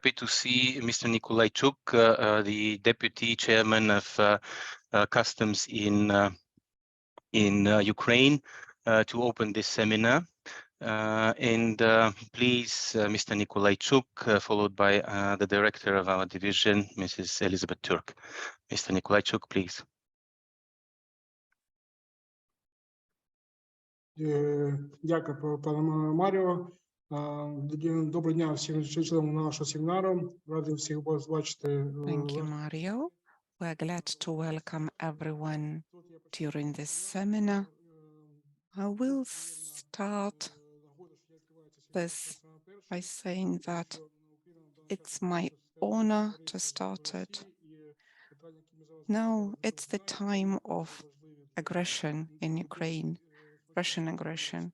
happy to see Mr. Nikolaichuk, the Deputy Chairman of Customs in Ukraine, to open this seminar. Please, Mr. Nikolaichuk, followed by the Director of our division, Mrs. Elizabeth Turk. Mr. Nikolaichuk, please. Дякую, пане Маріо. Доброго дня всім членам нашого семінару. Радий всіх вас бачити. Thank you, Mario. We're glad to welcome everyone during this seminar. I will start this by saying that it's my honor to start it. Now it's the time of aggression in Ukraine, Russian aggression,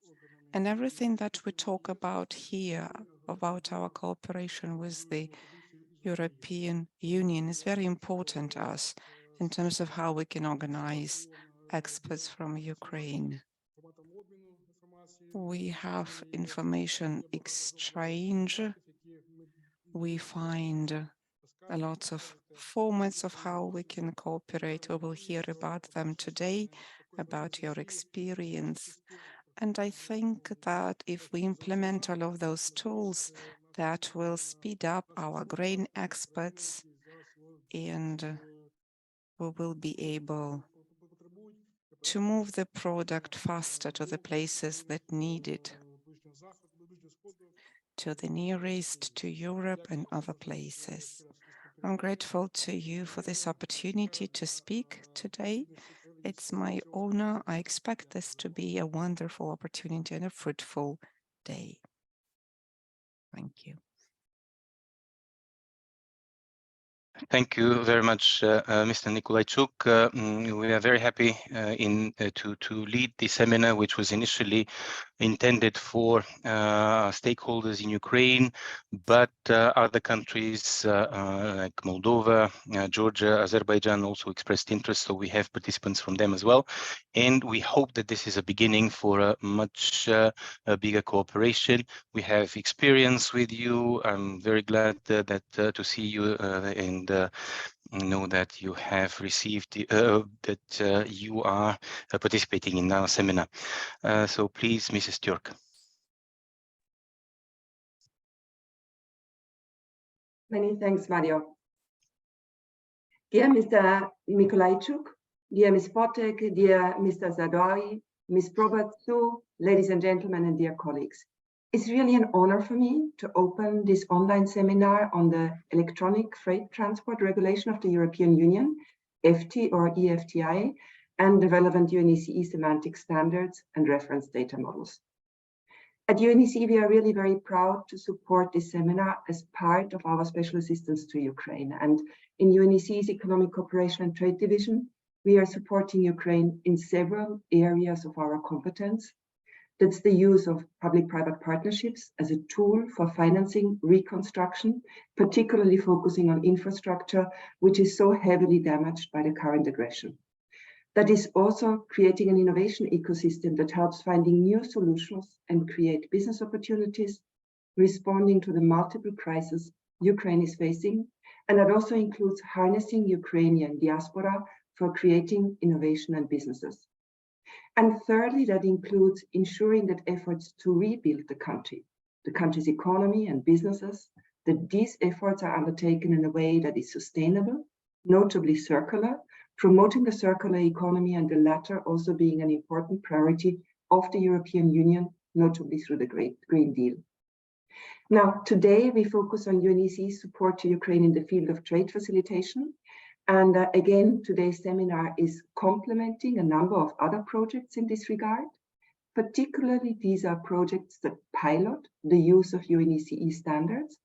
and everything that we talk about here, about our cooperation with the European Union, is very important to us in terms of how we can organize experts from Ukraine. We have information exchange. We find a lot of formats of how we can cooperate. We will hear about them today, about your experience. And I think that if we implement all of those tools, that will speed up our grain exports, and we will be able to move the product faster to the places that need it, to the Near East, to Europe and other places. I'm grateful to you for this opportunity to speak today. It's my honor. I expect this to be a wonderful opportunity and a fruitful day. Thank you. Thank you very much, Mr. Nikolaichuk. We are very happy to lead the seminar, which was initially intended for stakeholders in Ukraine, but other countries like Moldova, Georgia, Azerbaijan also expressed interest, so we have participants from them as well. And we hope that this is a beginning for a much bigger cooperation. We have experience with you. I'm very glad to see you and know that you have received, that you are participating in our seminar. So please, Mrs. Turk. Many thanks, Mario. Dear Mr. Nikolaichuk, dear Ms. Potek, dear Mr. Zadori, Ms. Probert-Su, ladies and gentlemen, and dear colleagues. It's really an honor for me to open this online seminar on the electronic freight transport regulation of the European Union, eFTI or eFTI, and the relevant UNECE semantic standards and reference data models. At UNECE, we are really very proud to support this seminar as part of our special assistance to Ukraine. And in UNECE's Economic Cooperation and Trade Division, we are supporting Ukraine in several areas of our competence. That's the use of public-private partnerships as a tool for financing reconstruction, particularly focusing on infrastructure, which is so heavily damaged by the current aggression. That is also creating an innovation ecosystem that helps finding new solutions and create business opportunities, responding to the multiple crises Ukraine is facing. And that also includes harnessing Ukrainian diaspora for creating innovation and businesses. And thirdly, that includes ensuring that efforts to rebuild the country's economy and businesses, that these efforts are undertaken in a way that is sustainable, notably circular, promoting the circular economy, and the latter also being an important priority of the European Union, notably through the Green Deal. Now, today we focus on UNECE's support to Ukraine in the field of trade facilitation. And again, today's seminar is complementing a number of other projects in this regard. Particularly, these are projects that pilot the use of UNECE standards.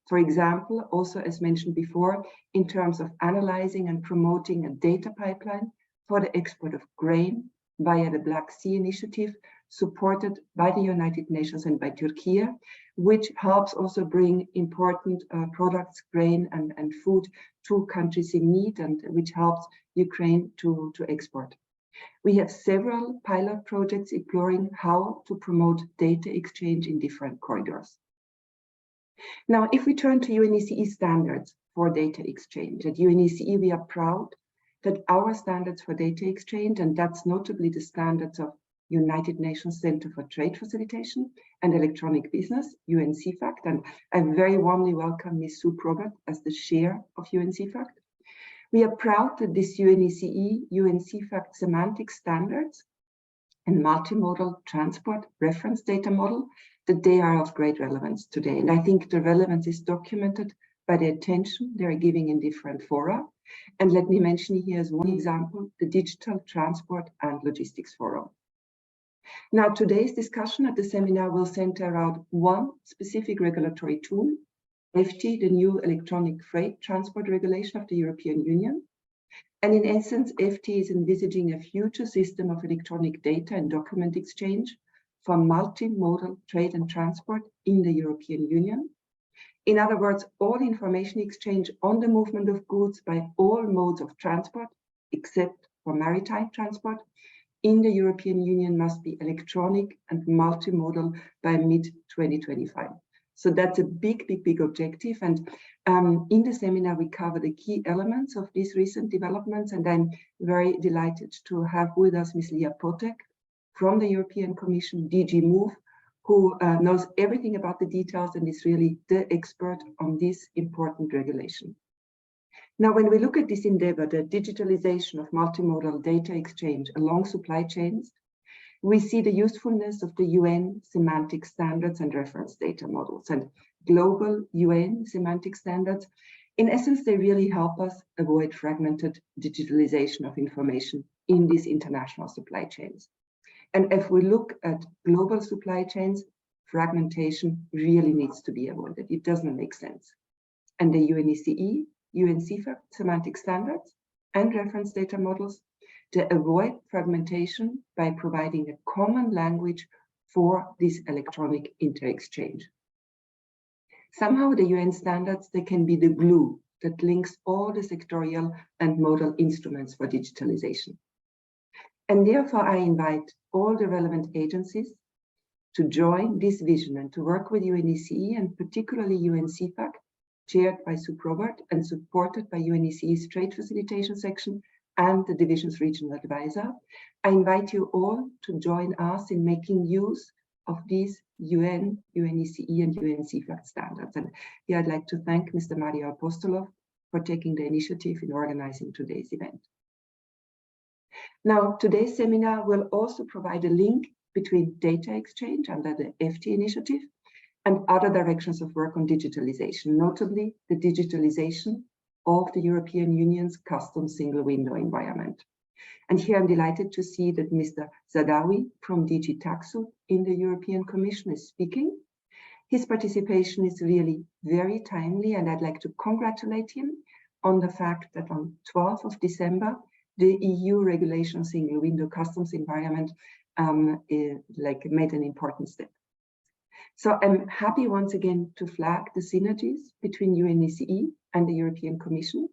For example, also as mentioned before, in terms of analyzing and promoting a data pipeline for the export of grain via the Black Sea Initiative, supported by the United Nations and by Turkey, which helps also bring important products, grain and food to countries in need, and which helps Ukraine to export. We have several pilot projects exploring how to promote data exchange in different corridors. Now, if we turn to UNECE standards for data exchange, at UNECE we are proud that our standards for data exchange, and that's notably the standards of United Nations Center for Trade Facilitation and Electronic Business, CEFACT, and I very warmly welcome Ms. Sue Probert as the chair of CEFACT. We are proud that this UNECE, CEFACT semantic standards and multimodal transport reference data model, that they are of great relevance today. And I think the relevance is documented by the attention they are giving in different fora. And let me mention here as one example, the Digital Transport and Logistics Forum. Now, today's discussion at the seminar will center around one specific regulatory tool, eFTI, the new electronic freight transport regulation of the European Union. And in essence, eFTI is envisaging a future system of electronic data and document exchange for multimodal trade and transport in the European Union. In other words, all information exchange on the movement of goods by all modes of transport, except for maritime transport, in the European Union must be electronic and multimodal by mid-2025. So that's a big objective. And in the seminar, we cover the key elements of these recent developments. And I'm very delighted to have with us Ms. Lia Potek from the European Commission, DG Move, who knows everything about the details and is really the expert on this important regulation. Now, when we look at this endeavor, the digitalization of multimodal data exchange along supply chains, we see the usefulness of the UN semantic standards and reference data models, and global UN semantic standards. In essence, they really help us avoid fragmented digitalization of information in these international supply chains. And if we look at global supply chains, fragmentation really needs to be avoided. It doesn't make sense. And the UNECE, CEFACT semantic standards and reference data models to avoid fragmentation by providing a common language for this electronic inter-exchange. Somehow the UN standards, they can be the glue that links all the sectorial and modal instruments for digitalization. And therefore, I invite all the relevant agencies to join this vision and to work with UNECE and particularly CEFACT, chaired by Sue Probert and supported by UNECE's Trade Facilitation Section and the Division's Regional Advisor. I invite you all to join us in making use of these UN, UNECE and CEFACT standards. And here I'd like to thank Mr. Mario Apostolov for taking the initiative in organizing today's event. Now, today's seminar will also provide a link between data exchange under the eFTI initiative and other directions of work on digitalization, notably the digitalization of the European Union's customs single window environment. And here I'm delighted to see that Mr. Zadawi from DG Taxud in the European Commission is speaking. His participation is really very timely, and I'd like to congratulate him on the fact that on 12th of December, the EU regulation single window customs environment made an important step. So I'm happy once again to flag the synergies between UNECE and the European Commission.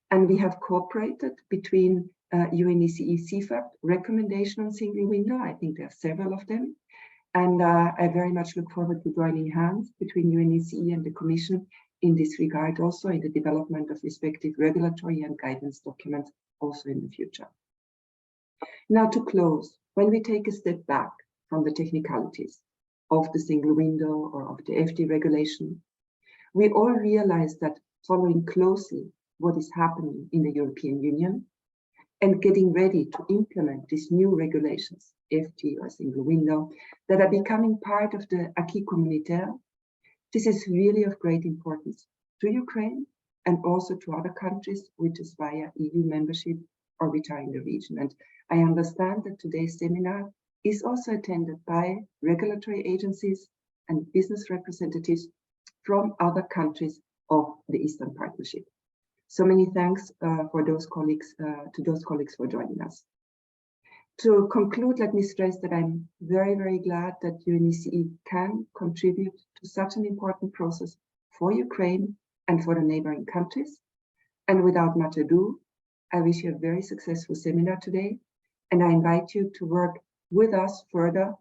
And we have cooperated between UNECE CEFACT recommendation on single window. I think there are several of them. And I very much look forward to joining hands between UNECE and the Commission in this regard, also in the development of respective regulatory and guidance documents also in the future. Now to close, when we take a step back from the technicalities of the single window or of the eFTI regulation, we all realize that following closely what is happening in the European Union and getting ready to implement these new regulations, eFTI or single window, that are becoming part of the acquis communautaire, this is really of great importance to Ukraine and also to other countries which aspire EU membership or which are in the region. And I understand that today's seminar is also attended by regulatory agencies and business representatives from other countries of the Eastern Partnership. So many thanks for those colleagues, to those colleagues for joining us. To conclude, let me stress that I'm very, very glad that UNECE can contribute to such an important process for Ukraine and for the neighboring countries. And without much ado, I wish you a very successful seminar today, and I invite you to work with us further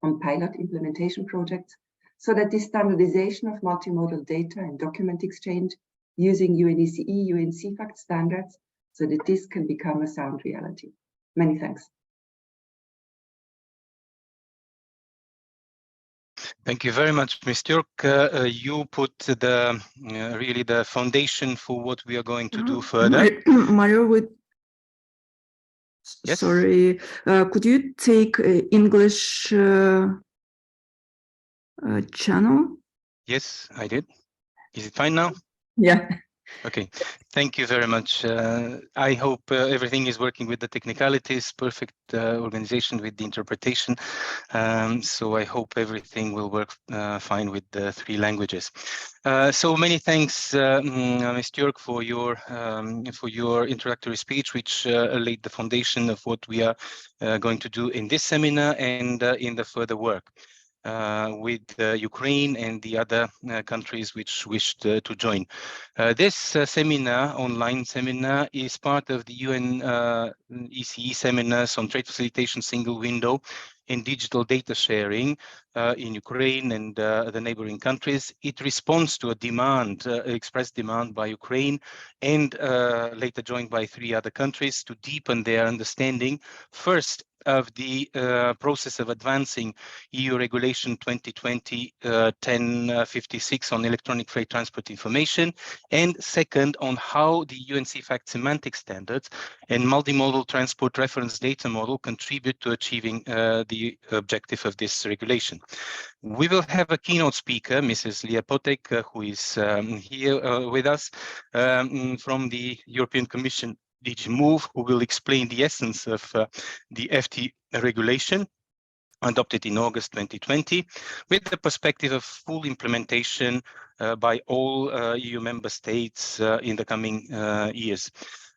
on pilot implementation projects so that the standardization of multimodal data and document exchange using UNECE and CEFACT standards, so that this can become a sound reality. Many thanks. Thank you very much, Ms. Türk. You put the really the foundation for what we are going to do further. Mario, Yes? sorry, could you take English channel? Yes, I did. Is it fine now? Yeah. Okay, thank you very much. I hope everything is working with the technicalities, perfect organization with the interpretation. So I hope everything will work fine with the 3 languages. So many thanks, Ms. Türk, for your introductory speech, which laid the foundation of what we are going to do in this seminar and in the further work. With Ukraine and the other countries which wished to join. This seminar, online seminar, is part of the UNECE seminars on trade facilitation, single window, and digital data sharing in Ukraine and the neighboring countries. It responds to a demand, expressed demand by Ukraine and later joined by 3 other countries to deepen their understanding, first, of the process of advancing EU Regulation 2020-1056 on electronic freight transport information, and second, on how the CEFACT semantic standards and multimodal transport reference data model contribute to achieving the objective of this regulation. We will have a keynote speaker, Mrs. Lia Potek, who is here with us from the European Commission DG Move, who will explain the essence of the FT regulation adopted in August 2020, with the perspective of full implementation by all EU member states in the coming years.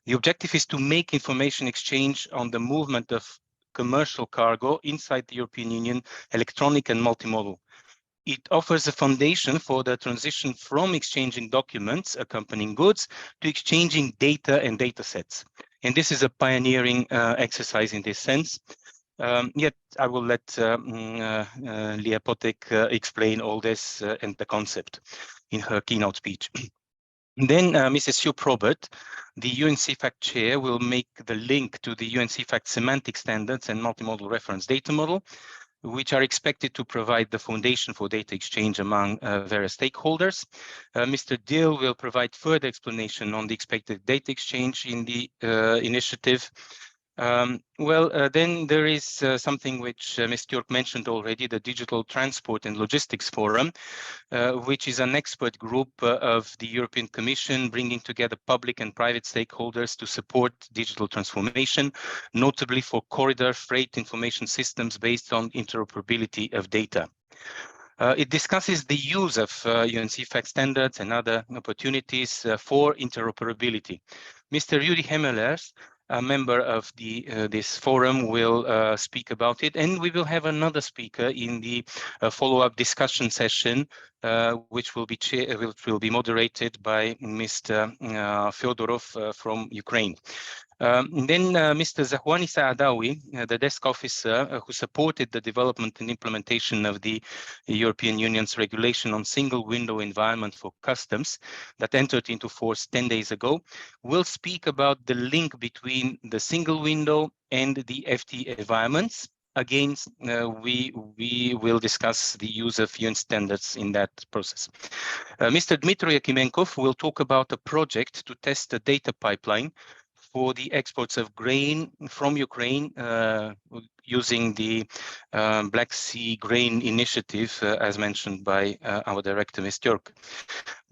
The objective is to make information exchange on the movement of commercial cargo inside the European Union electronic and multimodal. It offers a foundation for the transition from exchanging documents accompanying goods to exchanging data and data sets. And this is a pioneering exercise in this sense. Yet I will let Lia Potek explain all this and the concept in her keynote speech. Then Mrs. Hugh Probert, the UNECE chair, will make the link to the UNECE semantic standards and multimodal reference data model, which are expected to provide the foundation for data exchange among various stakeholders. Mr. Dill will provide further explanation on the expected data exchange in the initiative. Then there is something which Ms. Türk mentioned already, the Digital Transport and Logistics Forum, which is an expert group of the European Commission bringing together public and private stakeholders to support digital transformation, notably for corridor freight information systems based on interoperability of data. It discusses the use of UNECE standards and other opportunities for interoperability. Mr. Yuri Hemmelers, a member of this forum, will speak about it, and we will have another speaker in the follow-up discussion session, which will be moderated by Mr. Fyodorov from Ukraine. Then Mr. Zahwani Saadawi, the desk officer who supported the development and implementation of the European Union's regulation on single window environment for customs that entered into force 10 days ago, will speak about the link between the single window and the FT environments. Again, we will discuss the use of UN standards in that process. Mr. Dmitry Yakimenkov will talk about a project to test a data pipeline for the exports of grain from Ukraine using the Black Sea Grain Initiative, as mentioned by our director, Ms. Türk.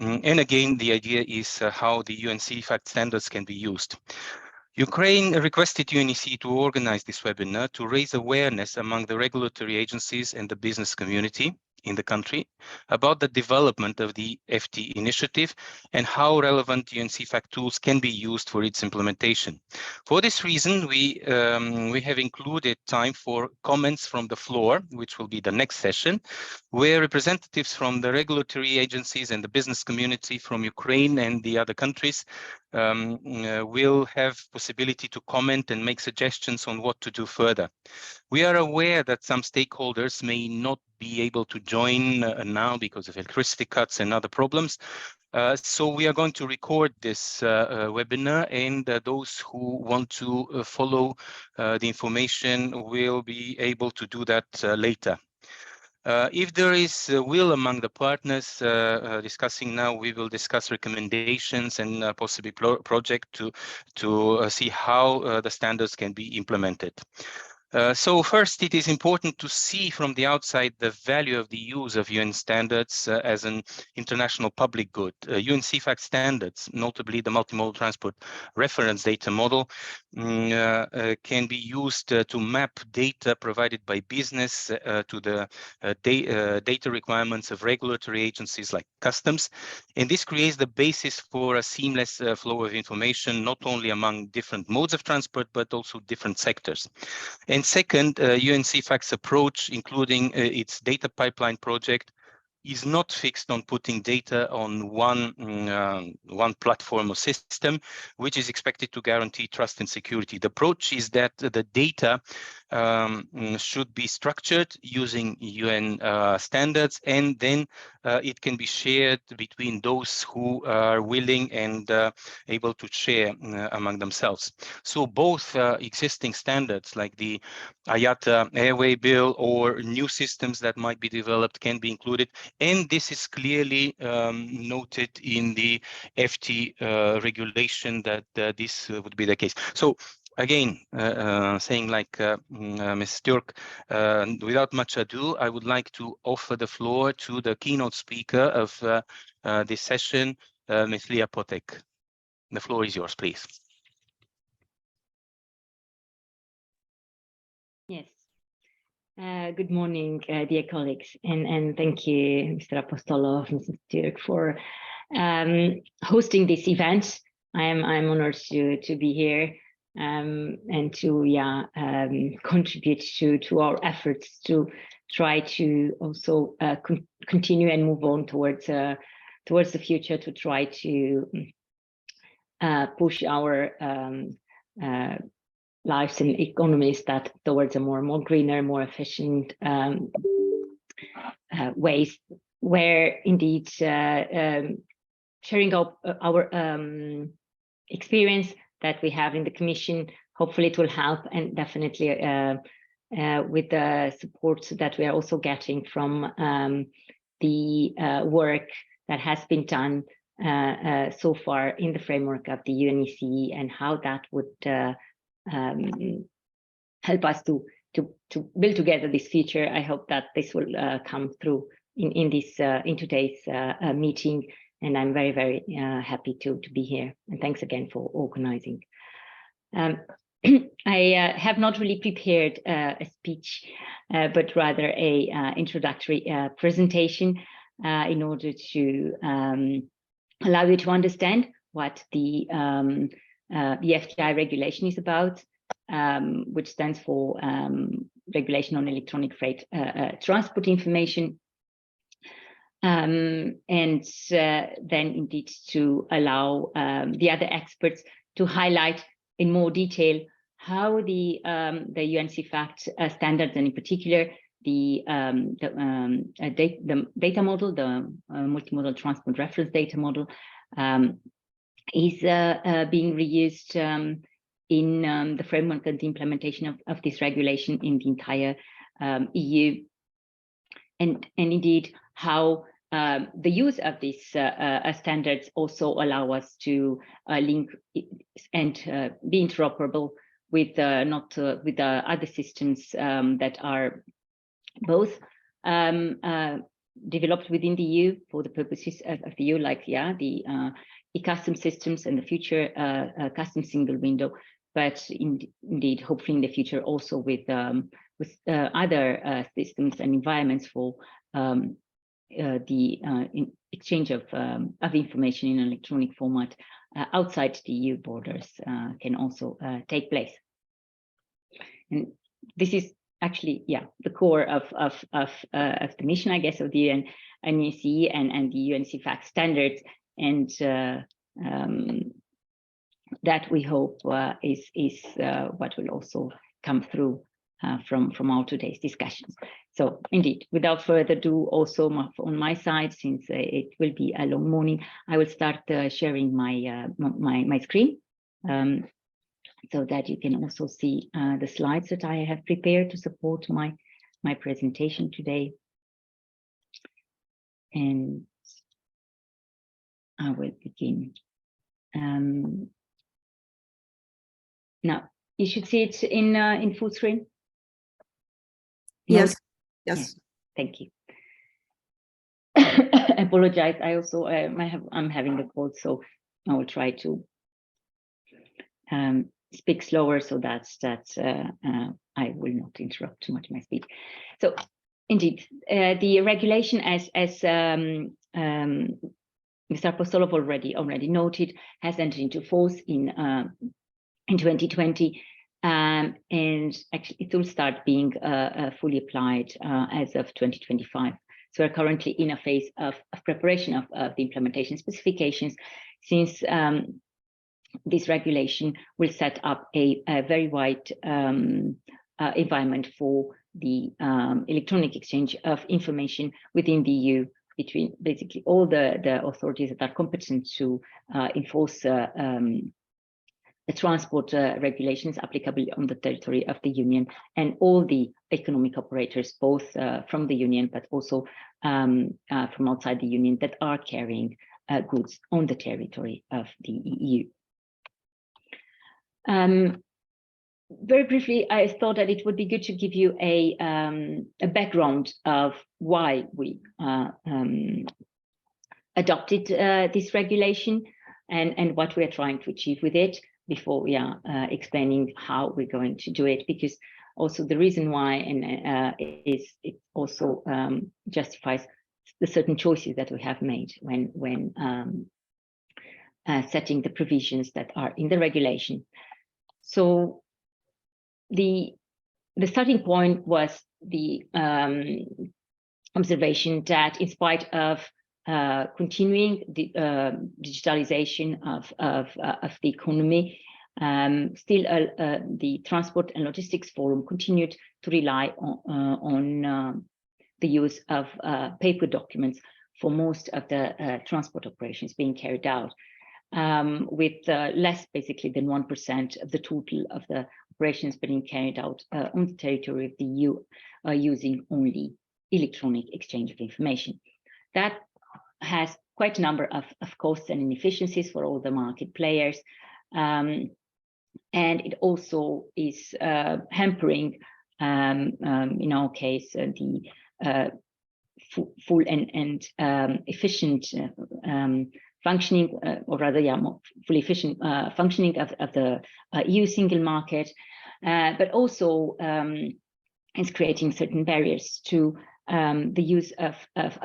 And again, the idea is how the UNECE standards can be used. Ukraine requested UNECE to organize this webinar to raise awareness among the regulatory agencies and the business community in the country about the development of the FT initiative and how relevant UNECE tools can be used for its implementation. For this reason, we have included time for comments from the floor, which will be the next session, where representatives from the regulatory agencies and the business community from Ukraine and the other countries will have possibility to comment and make suggestions on what to do further. We are aware that some stakeholders may not be able to join now because of electricity cuts and other problems. So we are going to record this webinar, and those who want to follow the information will be able to do that later. If there is will among the partners discussing now, we will discuss recommendations and possibly project to see how the standards can be implemented. So first, it is important to see from the outside the value of the use of UN standards as an international public good. UN CEFACT standards, notably the multimodal transport reference data model, can be used to map data provided by business to the data requirements of regulatory agencies like customs. And this creates the basis for a seamless flow of information, not only among different modes of transport, but also different sectors. And second, UN CEFACT's approach, including its data pipeline project, is not fixed on putting data on one platform or system, which is expected to guarantee trust and security. The approach is that the data should be structured using UN standards, and then it can be shared between those who are willing and able to share among themselves. So both existing standards like the IATA airway bill or new systems that might be developed can be included, and this is clearly noted in the eFTI regulation that this would be the case. So again, saying like Ms. Turk, without much ado, I would like to offer the floor to the keynote speaker of this session, Ms. Lia Potek. The floor is yours, please. Yes. Good morning, dear colleagues, and thank you, Mr. Apostolov, Mrs. Turk, for hosting this event. I'm honored to be here and to contribute to our efforts to try to also continue and move on towards the future, to try to push our lives and economies that towards a more greener, more efficient ways, where indeed sharing our experience that we have in the Commission, hopefully it will help, and definitely with the support that we are also getting from the work that has been done so far in the framework of the UNECE, and how that would help us to build together this future. I hope that this will come through in today's meeting, and I'm very happy to be here. And thanks again for organizing. I have not really prepared a speech, but rather a introductory presentation in order to allow you to understand what the eFTI regulation is about, which stands for Regulation on Electronic Freight Transport Information, and then indeed to allow the other experts to highlight in more detail how the UN CEFACT standards, and in particular the data model, the multimodal transport reference data model, is being reused in the framework and the implementation of this regulation in the entire EU, and indeed how the use of these standards also allow us to link and be interoperable with with the other systems that are both developed within the EU for the purposes of the EU, like the e-custom systems and the future custom single window, but indeed hopefully in the future also with other systems and environments for the exchange of information in electronic format outside the EU borders can also take place. And this is actually, the core of the mission, I guess, of the UNECE and the UN CEFACT standards. And that we hope is what will also come through from our today's discussions. So indeed, without further ado, also on my side, since it will be a long morning, I will start sharing my screen so that you can also see the slides that I have prepared to support my presentation today. And I will begin. Now, you should see it in full screen. Yes. No? Yes. Yeah, thank you. I apologize. I also I'm having a cold, so I will try to speak slower so that I will not interrupt too much my speech. So, indeed, the regulation, as Mr. Apostolov already noted, has entered into force in 2020, and actually it will start being fully applied as of 2025. So we're currently in a phase of preparation of the implementation specifications, since this regulation will set up a very wide environment for the electronic exchange of information within the EU between basically all the authorities that are competent to enforce the transport regulations applicable on the territory of the Union, and all the economic operators, both from the Union, but also from outside the Union, that are carrying goods on the territory of the EU. Very briefly, I thought that it would be good to give you a background of why we adopted this regulation and what we are trying to achieve with it, before we are explaining how we're going to do it, because also the reason why is it also justifies the certain choices that we have made when setting the provisions that are in the regulation. So the starting point was the observation that, in spite of continuing the digitalization of the economy, still the Transport and Logistics Forum continued to rely on the use of paper documents for most of the transport operations being carried out, with less basically than 1% of the total of the operations being carried out on the territory of the EU using only electronic exchange of information. That has quite a number of costs and inefficiencies for all the market players, and it also is hampering, in our case, the full and efficient functioning, or rather, more fully efficient functioning of the EU single market, but also is creating certain barriers to the use of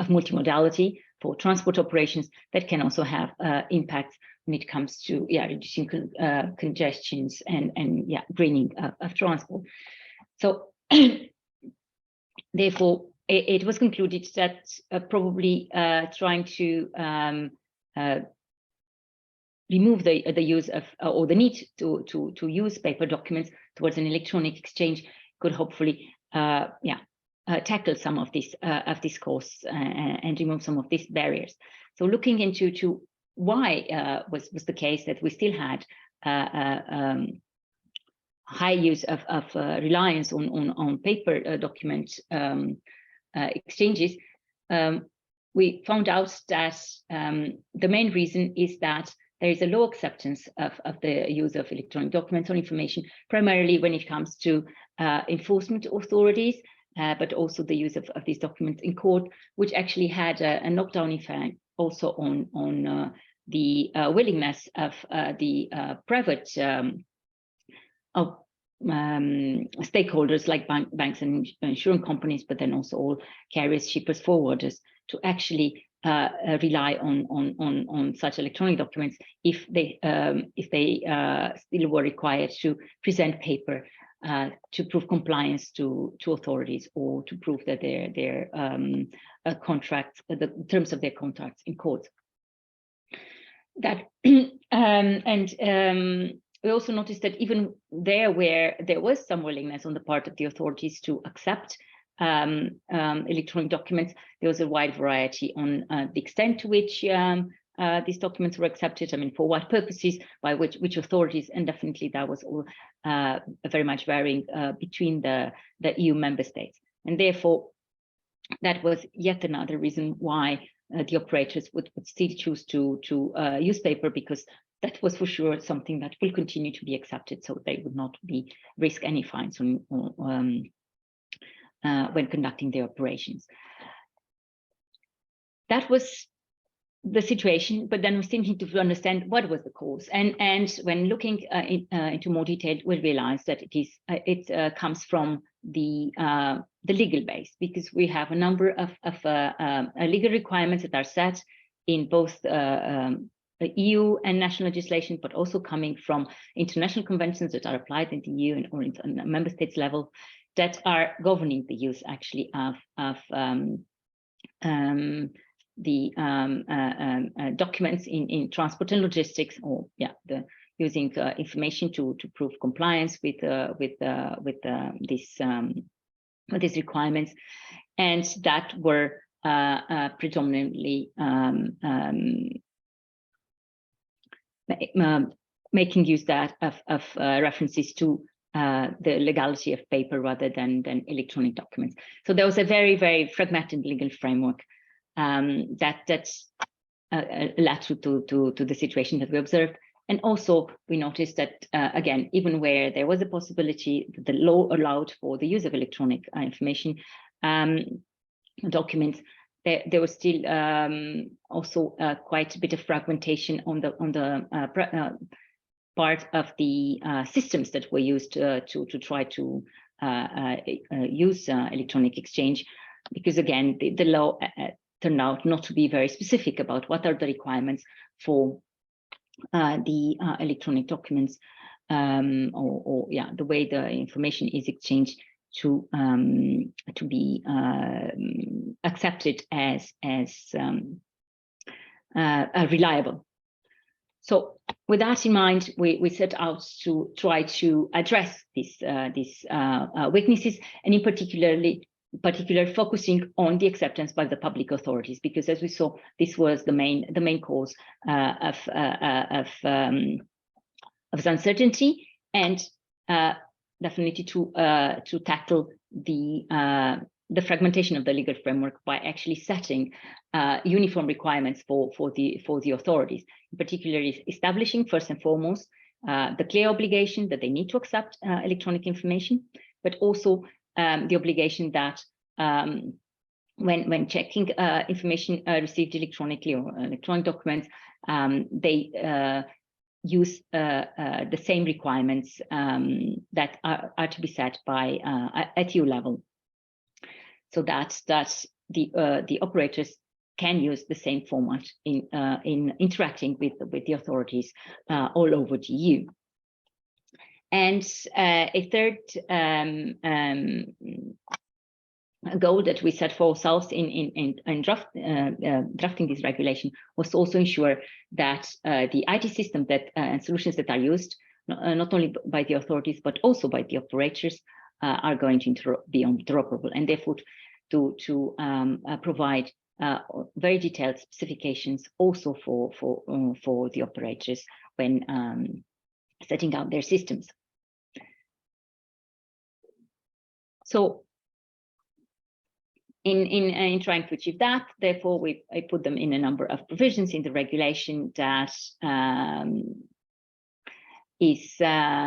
multimodality for transport operations that can also have impacts when it comes to reducing congestions and greening of transport. So therefore, it was concluded that probably trying to remove the use of or the need to use paper documents towards an electronic exchange could hopefully tackle some of these costs and remove some of these barriers. So looking into why was the case that we still had high use of reliance on paper document exchanges, we found out that the main reason is that there is a low acceptance of the use of electronic documents on information, primarily when it comes to enforcement authorities, but also the use of these documents in court, which actually had a knockdown effect also on the willingness of the private stakeholders like banks and insurance companies, but then also all carriers, shippers, forwarders, to actually rely on such electronic documents if they still were required to present paper to prove compliance to authorities, or to prove that their contracts, the terms of their contracts in court. That We also noticed that even there where there was some willingness on the part of the authorities to accept electronic documents, there was a wide variety on the extent to which these documents were accepted. I mean, for what purposes, by which authorities, and definitely that was all very much varying between the EU member states. And therefore, that was yet another reason why the operators would still choose to use paper, because that was for sure something that will continue to be accepted, so they would not risk any fines when conducting their operations. That was the situation, but then we still need to understand what was the cause. And when looking into more detail, we realized that it comes from the legal base, because we have a number of legal requirements that are set in both EU and national legislation, but also coming from international conventions that are applied in the EU or in member states level, that are governing the use actually of the documents in transport and logistics, or using information to prove compliance with these requirements, and that were predominantly making use of references to the legality of paper rather than electronic documents. So there was a very, very fragmented legal framework that led to the situation that we observed. And also we noticed that, again, even where there was a possibility, the law allowed for the use of electronic information documents, there was still also quite a bit of fragmentation on the part of the systems that were used to try to use electronic exchange, because again, the law turned out not to be very specific about what are the requirements for the electronic documents, or the way the information is exchanged to be accepted as reliable. So with that in mind, we set out to try to address these weaknesses, and in particular focusing on the acceptance by the public authorities, because as we saw, this was the main cause of uncertainty, and definitely to tackle the fragmentation of the legal framework by actually setting uniform requirements for the authorities, in particular establishing first and foremost the clear obligation that they need to accept electronic information, but also the obligation that when checking information received electronically or electronic documents, they use the same requirements that are to be set by at EU level, so that the operators can use the same format in interacting with the authorities all over the EU. And a third goal that we set for ourselves in drafting this regulation was to also ensure that the IT system and solutions that are used, not only by the authorities but also by the operators, are going to be interoperable, and therefore to provide very detailed specifications also for the operators when setting out their systems. So in trying to achieve that, therefore, I put them in a number of provisions in the regulation that is now,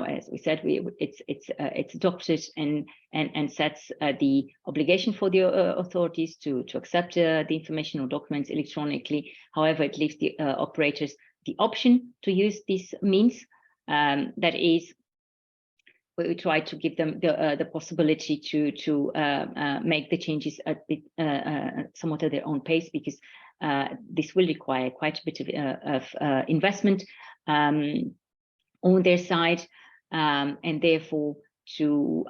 as we said, it's adopted and sets the obligation for the authorities to accept the information or documents electronically. However, it leaves the operators the option to use these means. That is, we try to give them the possibility to make the changes somewhat at their own pace, because this will require quite a bit of investment on their side, and therefore to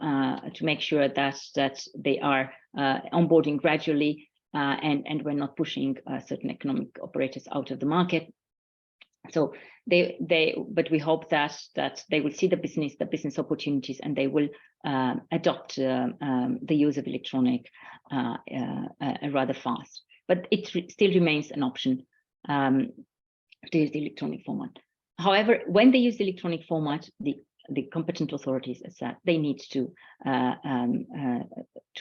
make sure that they are onboarding gradually, and we're not pushing certain economic operators out of the market. So but we hope that they will see the business opportunities, and they will adopt the use of electronic rather fast. But it still remains an option to use the electronic format. However, when they use the electronic format, the competent authorities, as said, they need to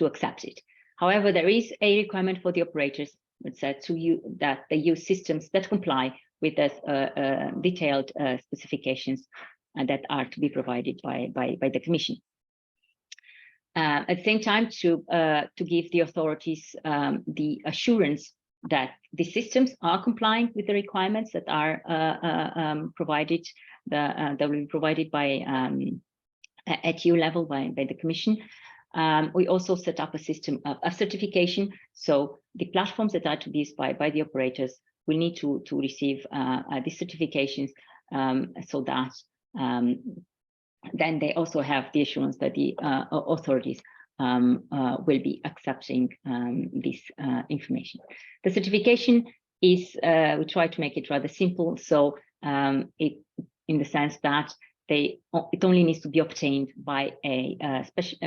accept it. However, there is a requirement for the operators, which said to you that they use systems that comply with the detailed specifications that are to be provided by the Commission. At the same time, to give the authorities the assurance that the systems are complying with the requirements that are provided, that will be provided by at EU level by the Commission. We also set up a system of certification. So the platforms that are to be used by the operators will need to receive these certifications, so that then they also have the assurance that the authorities will be accepting this information. The certification is, we try to make it rather simple. So in the sense that it only needs to be obtained by a specially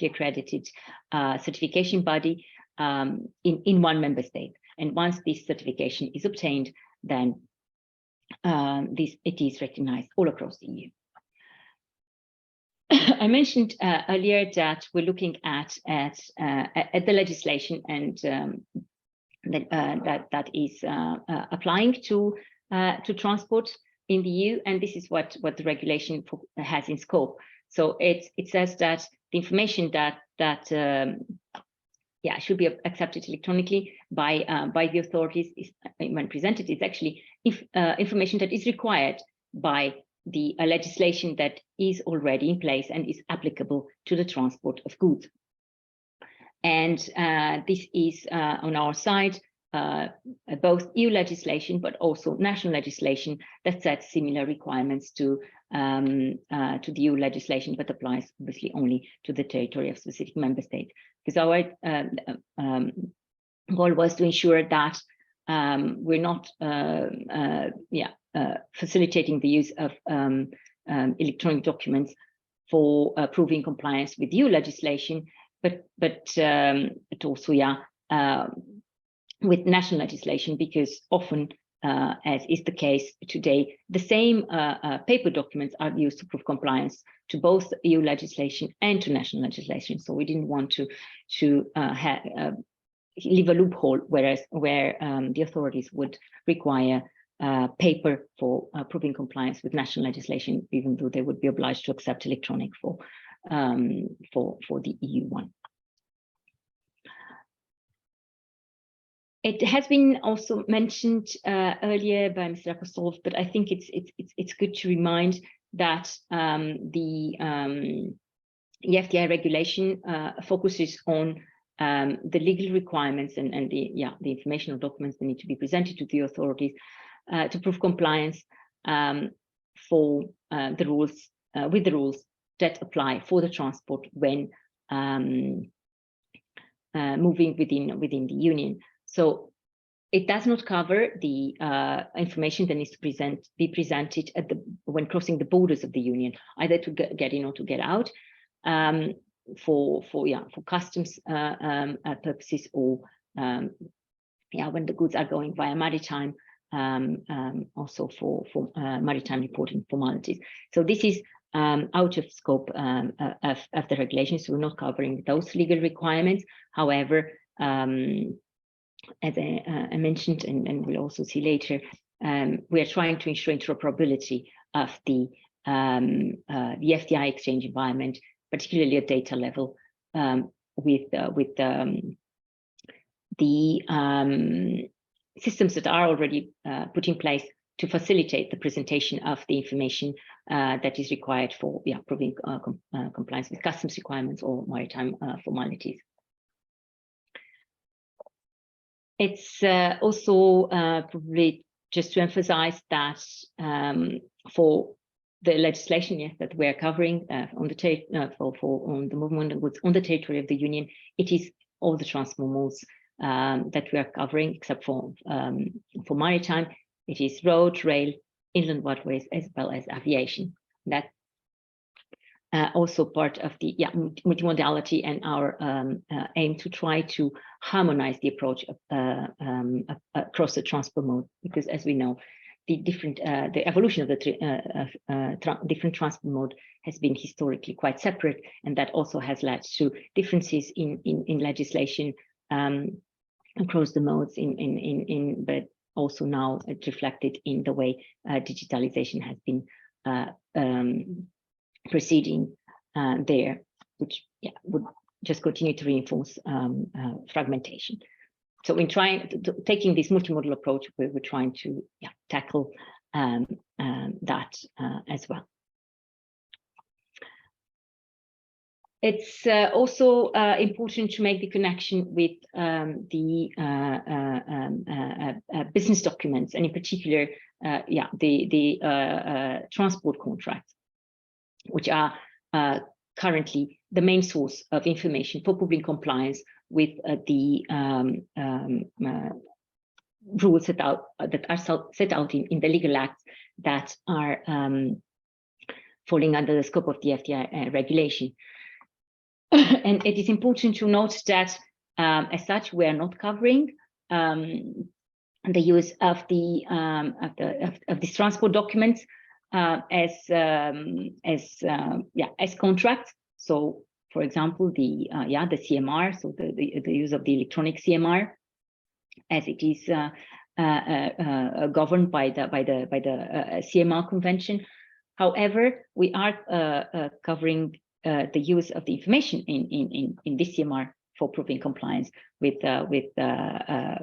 accredited certification body in one member state. And once this certification is obtained, then it is recognized all across the EU. I mentioned earlier that we're looking at the legislation and that is applying to transport in the EU, and this is what the regulation has in scope. So it says that the information that should be accepted electronically by the authorities when presented is actually information that is required by the legislation that is already in place and is applicable to the transport of goods. And this is on our side both EU legislation, but also national legislation that sets similar requirements to the EU legislation, but applies obviously only to the territory of specific member state. Because our goal was to ensure that we're not facilitating the use of electronic documents for proving compliance with EU legislation, but also with national legislation, because often, as is the case today, the same paper documents are used to prove compliance to both EU legislation and to national legislation. So we didn't want to leave a loophole, where the authorities would require paper for proving compliance with national legislation, even though they would be obliged to accept electronic for the EU one. It has been also mentioned earlier by Mr. Apostolov, but I think it's good to remind that the eFTI regulation focuses on the legal requirements and the informational documents that need to be presented to the authorities to prove compliance for the rules with the rules that apply for the transport when moving within the Union. So it does not cover the information that needs to be presented when crossing the borders of the Union, either to get in or to get out, for customs purposes, or when the goods are going via maritime, also for maritime reporting formalities. So this is out of scope of the regulations, so we're not covering those legal requirements. However, as I mentioned, and we'll also see later, we are trying to ensure interoperability of the FTI exchange environment, particularly at data level, with the systems that are already put in place to facilitate the presentation of the information that is required for proving compliance with customs requirements or maritime formalities. It's also probably just to emphasize that for the legislation that we are covering on the movement of goods on the territory of the Union, it is all the transport modes that we are covering, except for maritime. It is road, rail, inland waterways, as well as aviation. That's also part of the multimodality and our aim to try to harmonize the approach across the transport mode, because as we know, the evolution of the different transport mode has been historically quite separate, and that also has led to differences in legislation across the modes, but also now it's reflected in the way digitalization has been proceeding there, which would just continue to reinforce fragmentation. So in taking this multimodal approach, we're trying to tackle that as well. It's also important to make the connection with the business documents, and in particular, the transport contracts, which are currently the main source of information for public compliance with the rules that are set out in the legal acts that are falling under the scope of the eFTI regulation. And it is important to note that, as such, we are not covering the use of these transport documents as contracts. So, for example, the CMR, so the use of the electronic CMR, as it is governed by the CMR convention. However, we are covering the use of the information in this CMR for proving compliance with the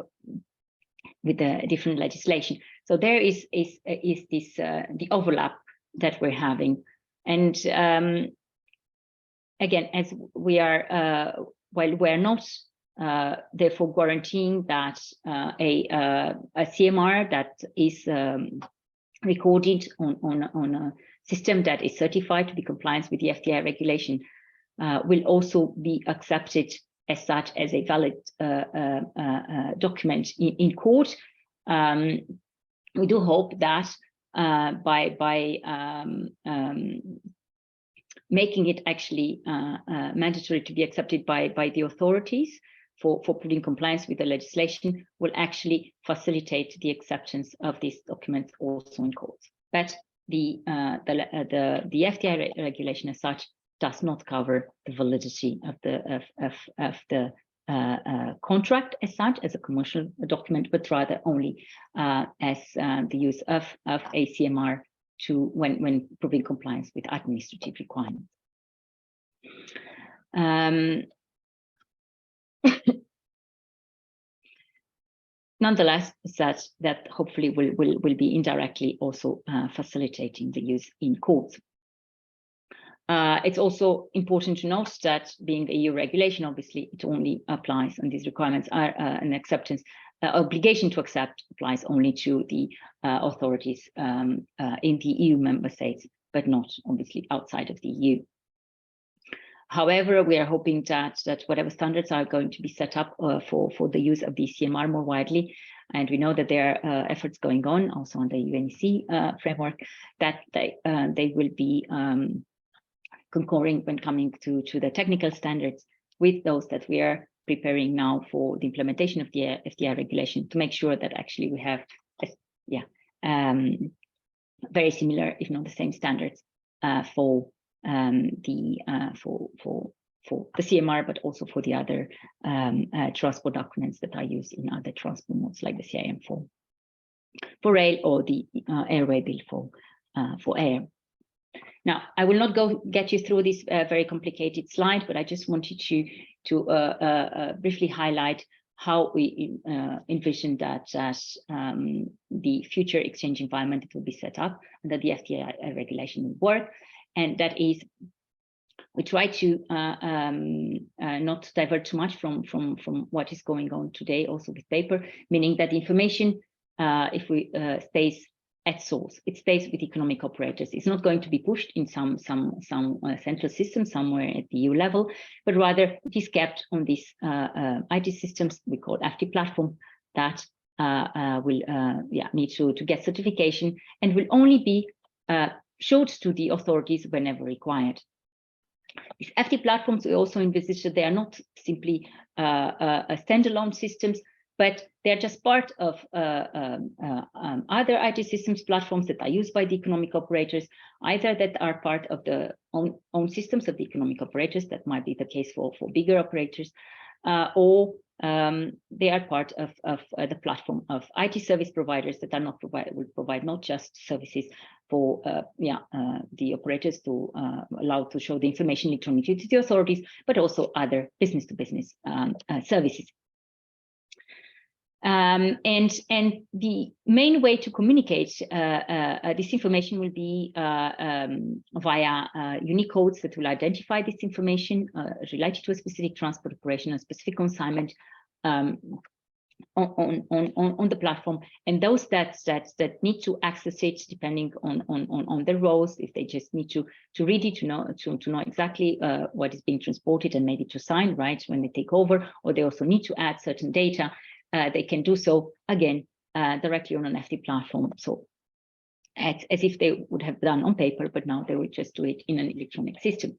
different legislation. So there is this the overlap that we're having, and again, as we are while we're not therefore guaranteeing that a CMR that is recorded on a system that is certified to be compliant with the eFTI regulation will also be accepted as such as a valid document in court. We do hope that by making it actually mandatory to be accepted by the authorities for putting compliance with the legislation will actually facilitate the acceptance of these documents also in courts. But the eFTI regulation as such does not cover the validity of the contract as such as a commercial document, but rather only as the use of a CMR when proving compliance with administrative requirements. Nonetheless, such that hopefully will be indirectly also facilitating the use in courts. It's also important to note that being a EU regulation, obviously it only applies, and these requirements are an acceptance obligation to accept applies only to the authorities in the EU member states, but not obviously outside of the EU. However, we are hoping that whatever standards are going to be set up for the use of the CMR more widely, and we know that there are efforts going on also on the UNECE framework, that they will be concurring when coming to the technical standards with those that we are preparing now for the implementation of the eFTI regulation, to make sure that actually we have very similar, if not the same standards for the CMR, but also for the other transport documents that are used in other transport modes, like the CIM for rail or the airway bill for air. Now, I will not get you through this very complicated slide, but I just wanted to briefly highlight how we envision that the future exchange environment will be set up, and that the eFTI regulation will work. And that is, we try to not divert too much from what is going on today, also with paper, meaning that the information, if we stays at source, it stays with economic operators. It's not going to be pushed in some central system somewhere at the EU level, but rather it is kept on these IT systems we call FT platform that will need to get certification and will only be showed to the authorities whenever required. These FT platforms, we also envisage that they are not simply standalone systems, but they're just part of other IT systems platforms that are used by the economic operators, either that are part of the own systems of the economic operators, that might be the case for bigger operators, or they are part of the platform of IT service providers that are not will provide not just services for the operators to allow to show the information electronically to the authorities, but also other business-to-business services. And the main way to communicate this information will be via unique codes that will identify this information related to a specific transport operation, a specific consignment on the platform, and those that need to access it, depending on the roles, if they just need to read it, to know exactly what is being transported and maybe to sign right when they take over, or they also need to add certain data. They can do so again directly on an FT platform, so as if they would have done on paper, but now they will just do it in an electronic system.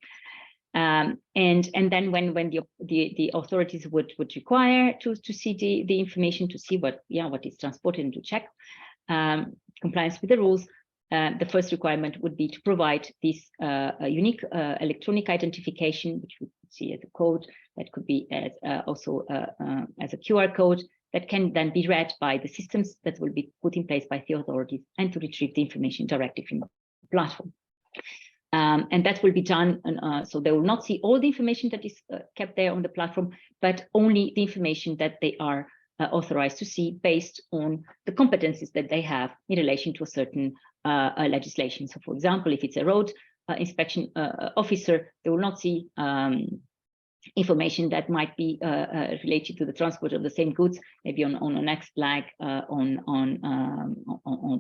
And then when the authorities would require to see the information, to see what is transported, and to check compliance with the rules, the first requirement would be to provide this unique electronic identification, which we see as a code that could be as also as a QR code that can then be read by the systems that will be put in place by the authorities, and to retrieve the information directly from the platform. And that will be done, so they will not see all the information that is kept there on the platform, but only the information that they are authorized to see based on the competencies that they have in relation to a certain legislation. So, for example, if it's a road inspection officer, they will not see information that might be related to the transport of the same goods, maybe on an X flag on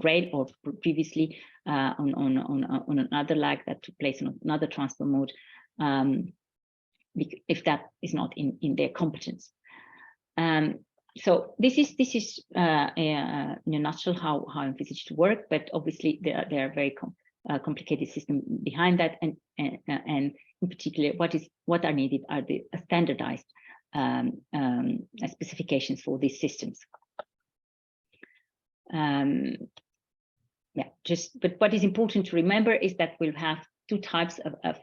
rail, or previously on another lag that took place on another transport mode, if that is not in their competence. So this is in a nutshell how I envisage to work, but obviously there are very complicated system behind that, and in particular, what are needed are the standardized specifications for these systems. But what is important to remember is that we'll have two types of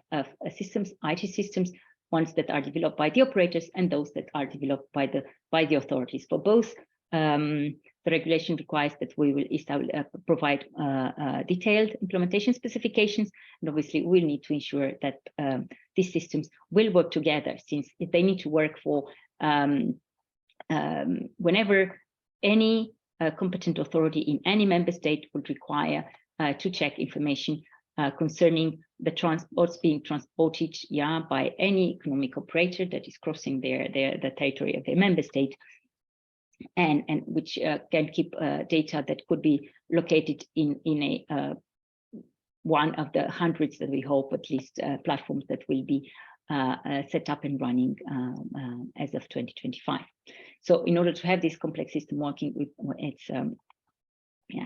systems, IT systems, ones that are developed by the operators and those that are developed by the authorities. For both, the regulation requires that we will provide detailed implementation specifications, and obviously we'll need to ensure that these systems will work together, since if they need to work for whenever any competent authority in any member state would require to check information concerning the transports being transported by any economic operator that is crossing the territory of their member state, and which can keep data that could be located in a one of the hundreds that we hope at least platforms that will be set up and running as of 2025. So in order to have this complex system working, it's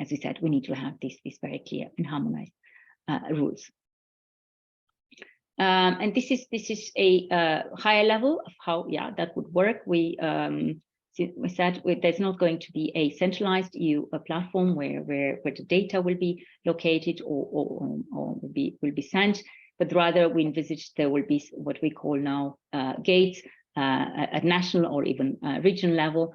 as we said, we need to have this very clear and harmonized rules. And this is a higher level of how that would work. We said there's not going to be a centralized EU platform where the data will be located or will be sent, but rather we envisage there will be what we call now gates at national or even regional level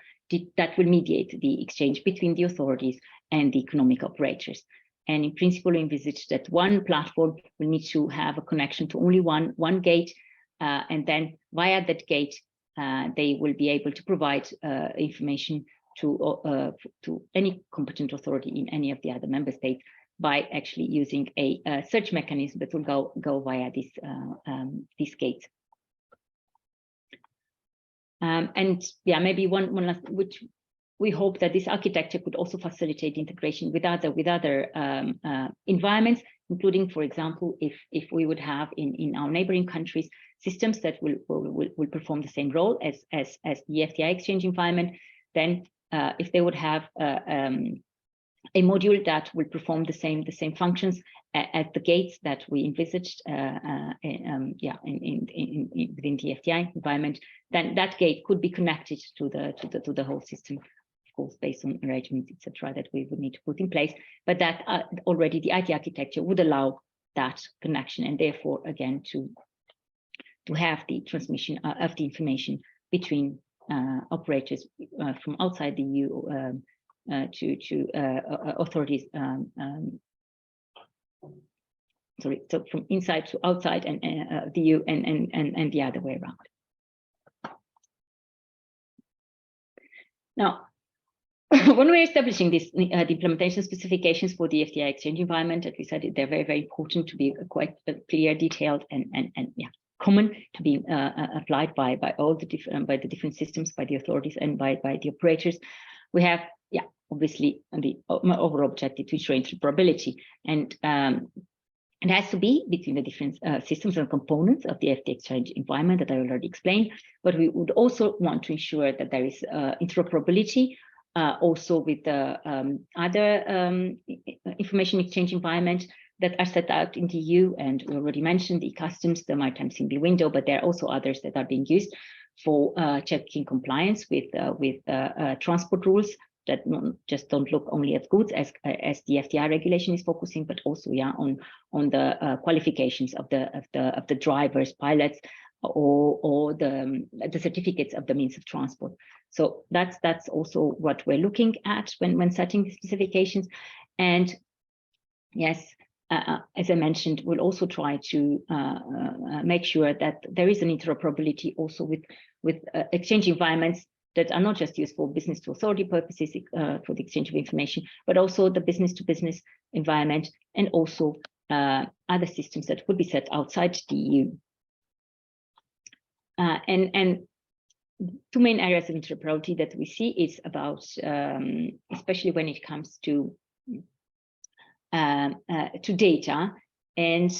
that will mediate the exchange between the authorities and the economic operators. And in principle, we envisage that one platform will need to have a connection to only one gate, and then via that gate, they will be able to provide information to any competent authority in any of the other member states by actually using a search mechanism that will go via this gate. And maybe one last, which we hope that this architecture could also facilitate integration with other environments, including, for example, if we would have in our neighboring countries systems that will perform the same role as the eFTI exchange environment, then if they would have a module that will perform the same functions at the gates that we envisaged within the eFTI environment, then that gate could be connected to the whole system, of course, based on arrangements, etc., that we would need to put in place. But that already the IT architecture would allow that connection, and therefore, again, to have the transmission of the information between operators from outside the EU to authorities. Sorry, so from inside to outside and the EU and the other way around. Now, when we're establishing this, the implementation specifications for the eFTI exchange environment, as we said, they're very, very important to be quite clear, detailed, and common to be applied by all the different systems, by the authorities, and by the operators. We have, obviously, the overall objective to ensure interoperability, and it has to be between the different systems and components of the eFTI exchange environment that I already explained. But we would also want to ensure that there is interoperability also with the other information exchange environment that are set out in the EU, and we already mentioned the customs, the maritime single window, but there are also others that are being used for checking compliance with transport rules that just don't look only at goods, as the eFTI regulation is focusing, but also on the qualifications of the drivers, pilots, or the certificates of the means of transport. So that's also what we're looking at when setting the specifications. And yes, as I mentioned, we'll also try to make sure that there is an interoperability also with exchange environments that are not just used for business to authority purposes for the exchange of information, but also the business to business environment, and also other systems that would be set outside the EU. And two main areas of interoperability that we see is about, especially when it comes to data, and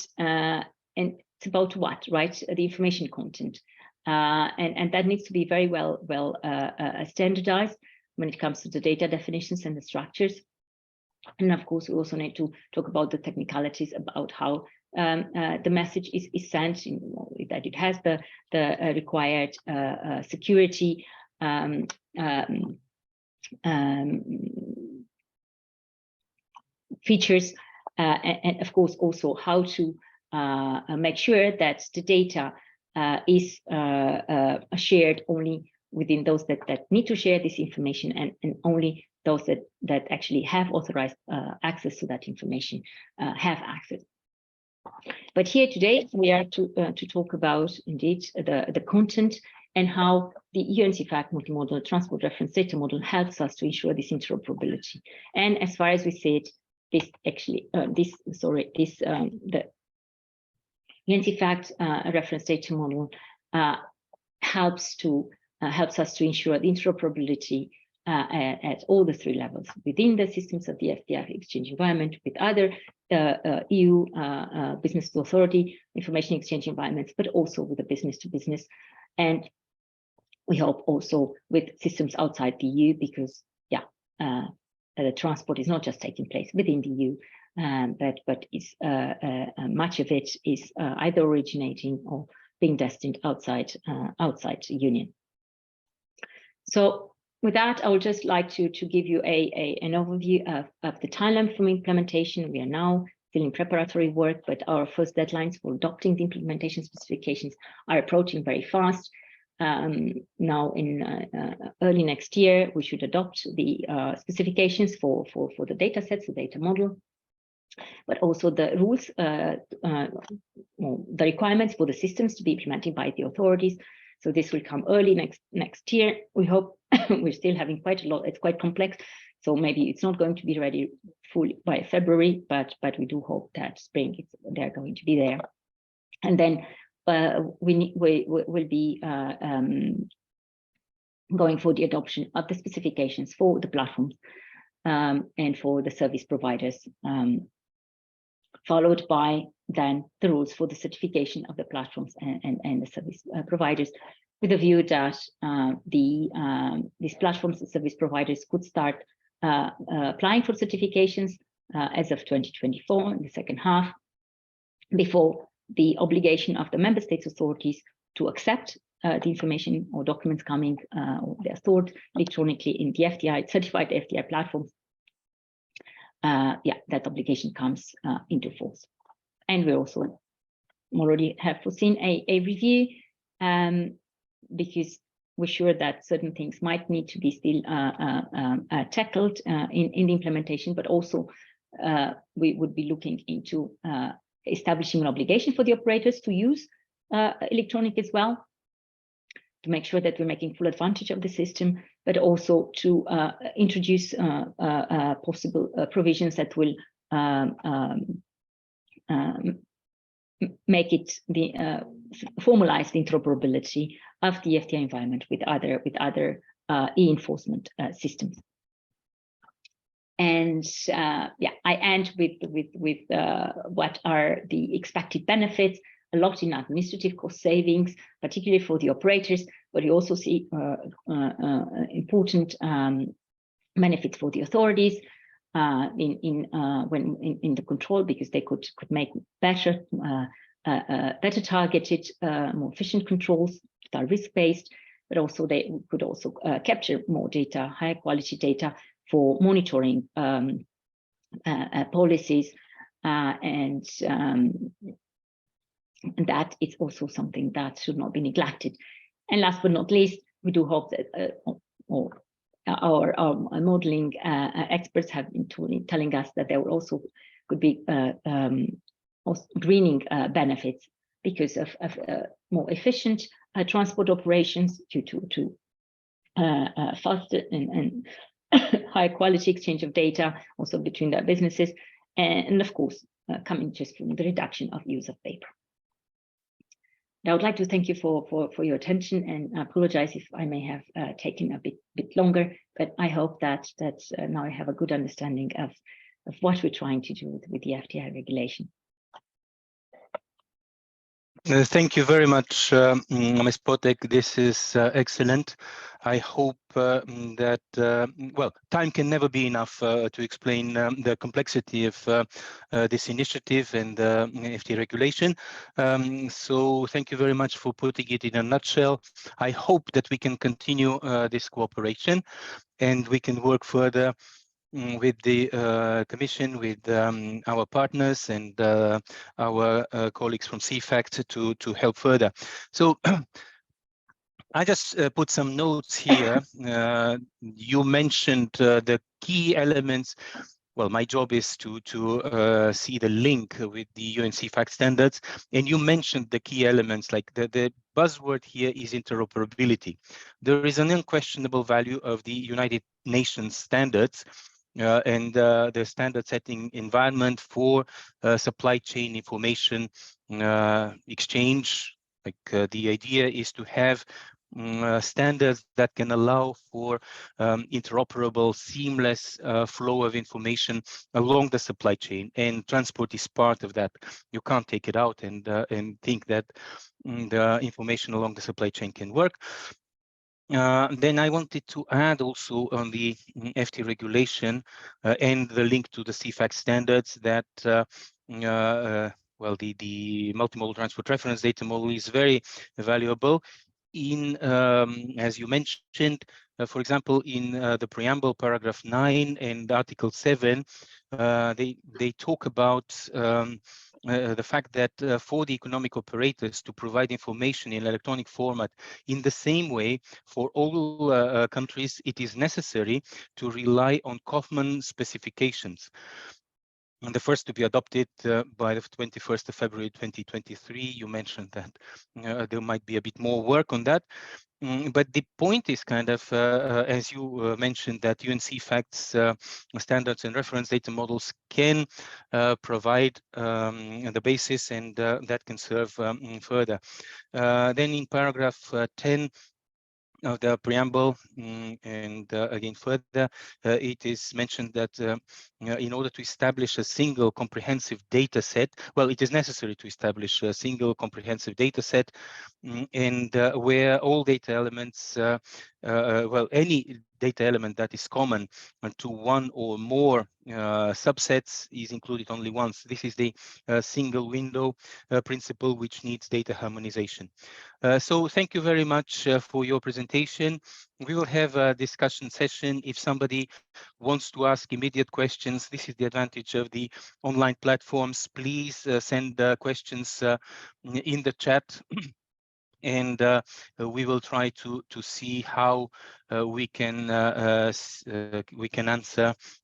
it's about what, right? The information content. And that needs to be very well standardized when it comes to the data definitions and the structures. And of course, we also need to talk about the technicalities about how the message is sent, that it has the required security features, and of course also how to make sure that the data is shared only within those that need to share this information, and only those that actually have authorized access to that information have access. But here today we are to talk about indeed the content, and how the CEFACT multimodal transport reference data model helps us to ensure this interoperability. And as far as we said, this actually the CEFACT reference data model helps us to ensure the interoperability at all the three levels within the systems of the eFTI exchange environment, with other EU business to authority information exchange environments, but also with the business to business, and we hope also with systems outside the EU, because the transport is not just taking place within the EU, but is much of it is either originating or being destined outside the Union. So with that, I would just like to give you an overview of the timeline from implementation. We are now still in preparatory work, but our first deadlines for adopting the implementation specifications are approaching very fast. Now in early next year, we should adopt the specifications for the data sets, the data model, but also the rules, the requirements for the systems to be implemented by the authorities. So this will come early next year. We hope. We're still having quite a lot. It's quite complex, so maybe it's not going to be ready fully by February, but we do hope that spring they're going to be there. And then we will be going for the adoption of the specifications for the platforms and for the service providers, followed by then the rules for the certification of the platforms and the service providers. with a view that these platforms and service providers could start applying for certifications as of 2024 in the second half, before the obligation of the member states authorities to accept the information or documents coming or they are stored electronically in the FTI certified FTI platforms. That obligation comes into force. And we also already have foreseen a review because we're sure that certain things might need to be still tackled in the implementation, but also we would be looking into establishing an obligation for the operators to use electronic as well, to make sure that we're making full advantage of the system, but also to introduce possible provisions that will make it formalize the interoperability of the FTI environment with other e-enforcement systems. And I end with what are the expected benefits. A lot in administrative cost savings, particularly for the operators, but you also see important benefits for the authorities in the control, because they could make better targeted, more efficient controls that are risk-based, but also they could also capture more data, higher quality data for monitoring policies, and that is also something that should not be neglected. And last but not least, we do hope that our modeling experts have been telling us that there also could be greening benefits because of more efficient transport operations due to faster and high quality exchange of data also between their businesses, and of course coming just from the reduction of use of paper. I would like to thank you for your attention, and apologize if I may have taken a bit longer, but I hope that now I have a good understanding of what we're trying to do with the FTI regulation. Thank you very much, Ms. Potek. This is excellent. I hope that, well, time can never be enough to explain the complexity of this initiative and FTI regulation. So thank you very much for putting it in a nutshell. I hope that we can continue this cooperation and we can work further with the Commission, with our partners and our colleagues from CEFACT to help further. So I just put some notes here. You mentioned the key elements. Well, my job is to see the link with the UN CEFACT standards, and you mentioned the key elements, like the buzzword here is interoperability. There is an unquestionable value of the United Nations standards and the standard setting environment for supply chain information exchange. Like the idea is to have standards that can allow for interoperable, seamless flow of information along the supply chain, and transport is part of that. You can't take it out and think that the information along the supply chain can work. Then I wanted to add also on the FT regulation and the link to the CEFACT standards that well, the multimodal transport reference data model is very valuable in, as you mentioned, for example, in the preamble paragraph 9 and Article 7, they talk about the fact that for the economic operators to provide information in electronic format in the same way for all countries, it is necessary to rely on common specifications. And the first to be adopted by the 21st of February 2023. You mentioned that there might be a bit more work on that. But the point is kind of, as you mentioned, that UN CEFACT's standards and reference data models can provide the basis, and that can serve further. Then in paragraph 10 of the preamble, and again further, it is mentioned that in order to establish a single comprehensive data set. Well, it is necessary to establish a single comprehensive data set, and where all data elements, well, any data element that is common to one or more subsets is included only once. This is the single window principle, which needs data harmonization. So thank you very much for your presentation. We will have a discussion session. If somebody wants to ask immediate questions, this is the advantage of the online platforms. Please send questions in the chat. And we will try to see how we can answer,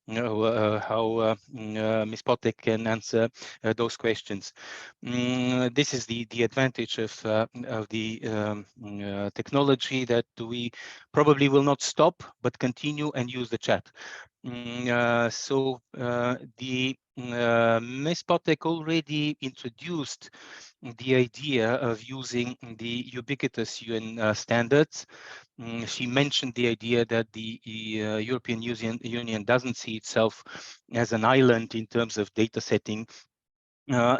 how Ms. Potek can answer those questions. This is the advantage of the technology, that we probably will not stop but continue and use the chat. So Ms. Potek already introduced the idea of using the ubiquitous UN standards. She mentioned the idea that the European Union doesn't see itself as an island in terms of data setting.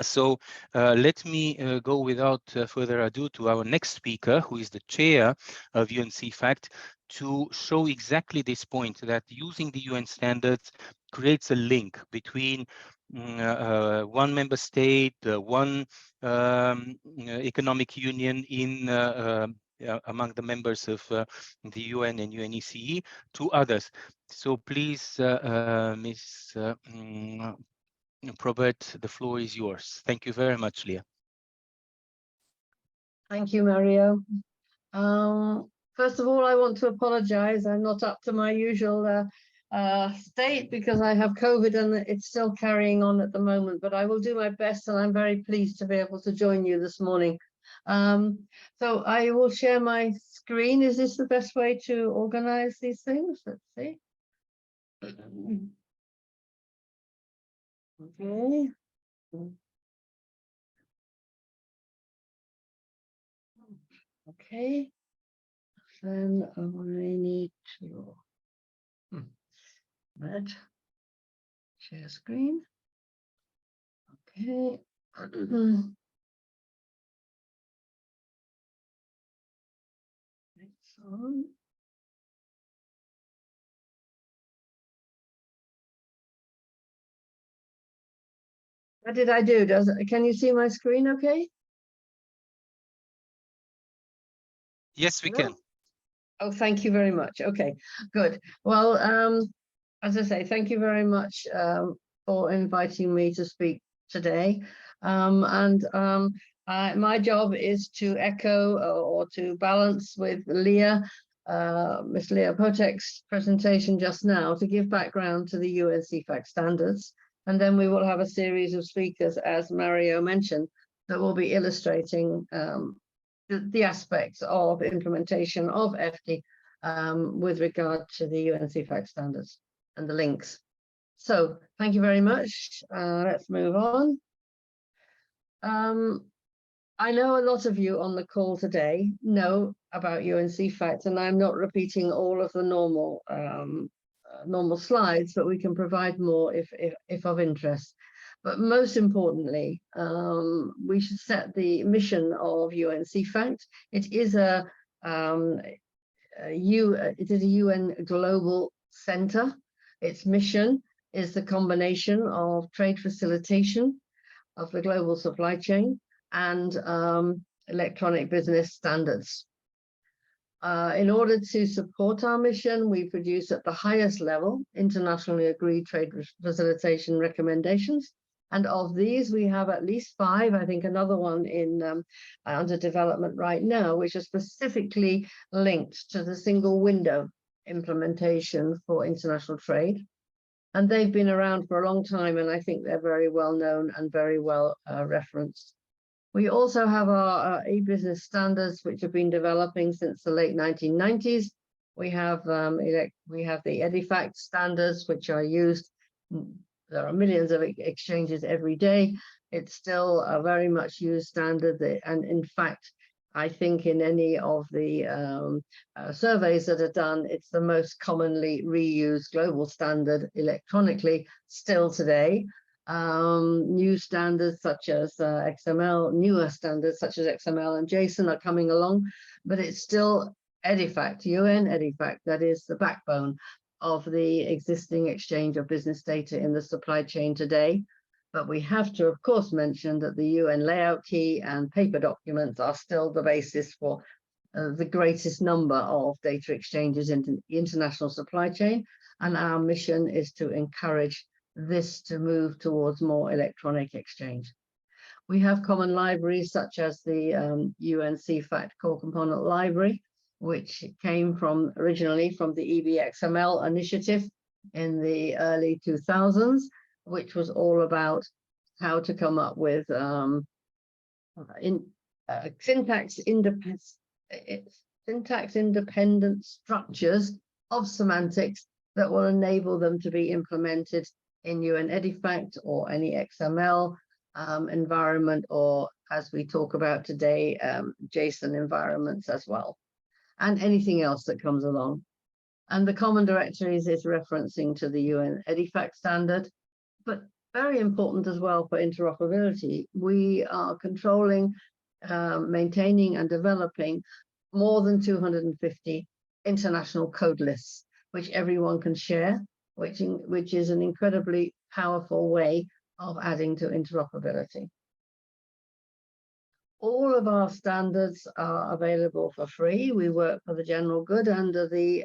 So let me go without further ado to our next speaker, who is the chair of CEFACT, to show exactly this point, that using the UN standards creates a link between one member state, one economic union in among the members of the UN and UNECE to others. So please, Ms. Probert, the floor is yours. Thank you very much, Leah. Thank you, Mario. First of all, I want to apologize. I'm not up to my usual state because I have COVID and it's still carrying on at the moment, but I will do my best, and I'm very pleased to be able to join you this morning. So I will share my screen. Is this the best way to organize these things? Let's see. Okay. Okay. Then I need to share screen. Okay. Next on. What did I do? Can you see my screen okay? Yes, we can. Oh, thank you very much. Okay, good. Well, as I say, thank you very much for inviting me to speak today. My job is to echo or to balance with Leah, Miss Leah Potek's presentation just now, to give background to the UN CEFACT standards. And then we will have a series of speakers, as Mario mentioned, that will be illustrating the aspects of implementation of eFTI with regard to the UN CEFACT standards and the links. So thank you very much. Let's move on. I know a lot of you on the call today know about UN CEFACT, and I'm not repeating all of the normal slides, but we can provide more if of interest. But most importantly, we should set the mission of UN CEFACT. It is a UN global center. Its mission is the combination of trade facilitation of the global supply chain and electronic business standards. In order to support our mission, we produce at the highest level internationally agreed trade facilitation recommendations. And of these, we have at least 5, I think another one in under development right now, which are specifically linked to the single window implementation for international trade. And they've been around for a long time, and I think they're very well known and very well referenced. We also have our e-business standards, which have been developing since the late 1990s. We have the EDIFACT standards, which are used. There are millions of exchanges every day. It's still a very much used standard, and in fact, I think in any of the surveys that are done, it's the most commonly reused global standard electronically still today. New standards such as XML, newer standards such as XML and JSON are coming along, but it's still EDIFACT, UN EDIFACT, that is the backbone of the existing exchange of business data in the supply chain today. But we have to, of course, mention that the UN layout key and paper documents are still the basis for the greatest number of data exchanges in the international supply chain. And our mission is to encourage this to move towards more electronic exchange. We have common libraries such as the UN CEFACT Core Component Library, which came originally from the EBXML initiative in the early 2000s, which was all about how to come up with syntax independent structures of semantics that will enable them to be implemented in UN EDIFACT or any XML environment, or as we talk about today, JSON environments as well, and anything else that comes along. And the common directories is referencing to the UN EDIFACT standard, but very important as well for interoperability. We are controlling, maintaining and developing more than 250 international code lists, which everyone can share, which is an incredibly powerful way of adding to interoperability. All of our standards are available for free. We work for the general good under the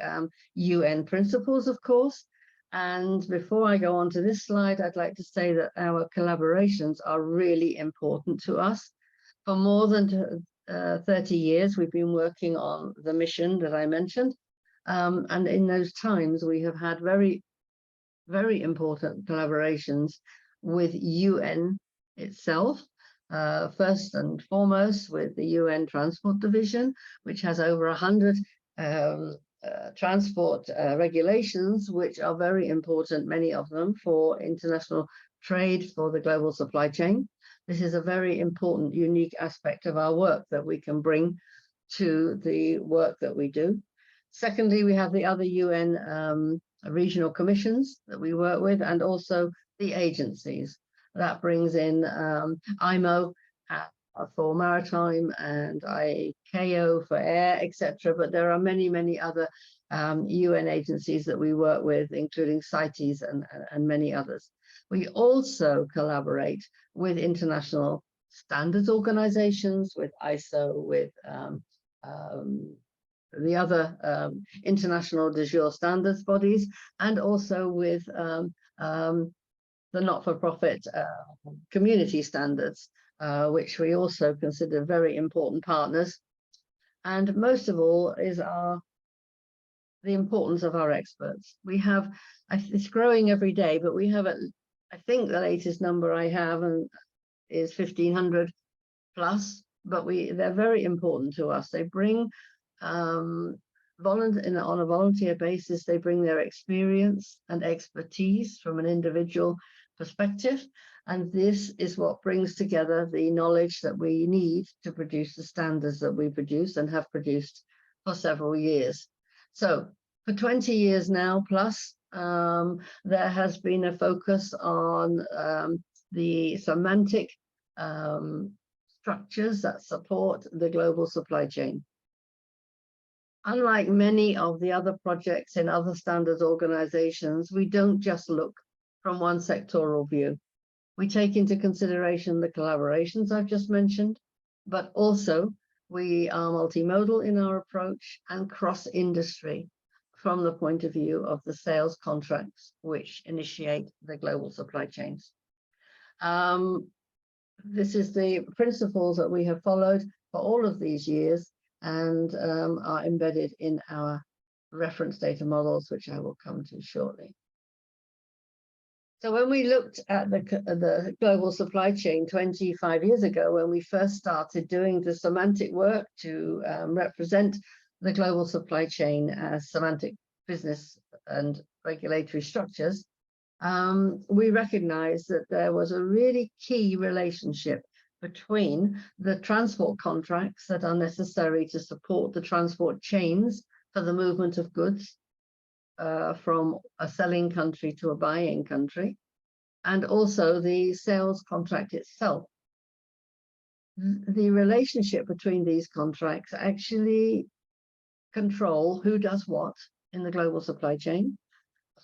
UN principles, of course. And before I go on to this slide, I'd like to say that our collaborations are really important to us. For more than 30 years, we've been working on the mission that I mentioned. And in those times, we have had very, very important collaborations with UN itself. First and foremost with the UN Transport Division, which has over 100 transport regulations, which are very important, many of them, for international trade, for the global supply chain. This is a very important, unique aspect of our work that we can bring to the work that we do. Secondly, we have the other UN regional commissions that we work with, and also the agencies. That brings in IMO for maritime and ICAO for air, etc. But there are many, many other UN agencies that we work with, including CITES and many others. We also collaborate with international standards organizations, with ISO, with the other international de jure standards bodies, and also with the not-for-profit community standards, which we also consider very important partners. And most of all is the importance of our experts. We have, it's growing every day, but we have, I think the latest number I have is 1,500 plus, but they're very important to us. They bring, on a volunteer basis, they bring their experience and expertise from an individual perspective, and this is what brings together the knowledge that we need to produce the standards that we produce and have produced for several years. So for 20 years now plus, there has been a focus on the semantic structures that support the global supply chain. Unlike many of the other projects in other standards organizations, we don't just look from one sectoral view. We take into consideration the collaborations I've just mentioned, but also we are multimodal in our approach and cross-industry from the point of view of the sales contracts which initiate the global supply chains. This is the principles that we have followed for all of these years and are embedded in our reference data models, which I will come to shortly. So when we looked at the global supply chain 25 years ago, when we first started doing the semantic work to represent the global supply chain as semantic business and regulatory structures, we recognized that there was a really key relationship between the transport contracts that are necessary to support the transport chains for the movement of goods from a selling country to a buying country, and also the sales contract itself. The relationship between these contracts actually control who does what in the global supply chain.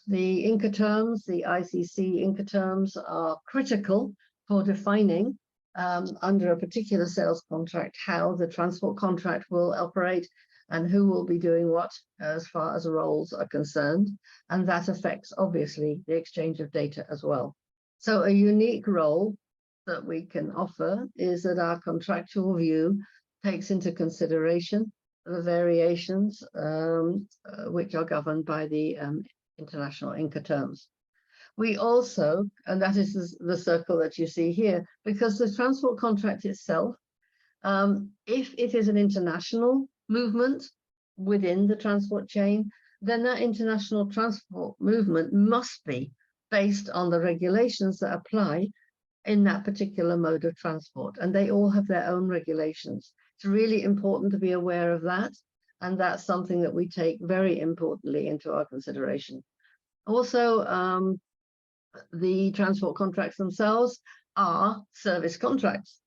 The Incoterms, the ICC Incoterms, are critical for defining under a particular sales contract how the transport contract will operate and who will be doing what as far as roles are concerned. And that affects, obviously, the exchange of data as well. So a unique role that we can offer is that our contractual view takes into consideration the variations which are governed by the international Incoterms. We also, and that is the circle that you see here, because the transport contract itself, if it is an international movement within the transport chain, then that international transport movement must be based on the regulations that apply in that particular mode of transport. And they all have their own regulations. It's really important to be aware of that. And that's something that we take very importantly into our consideration. Also, the transport contracts themselves are service contracts.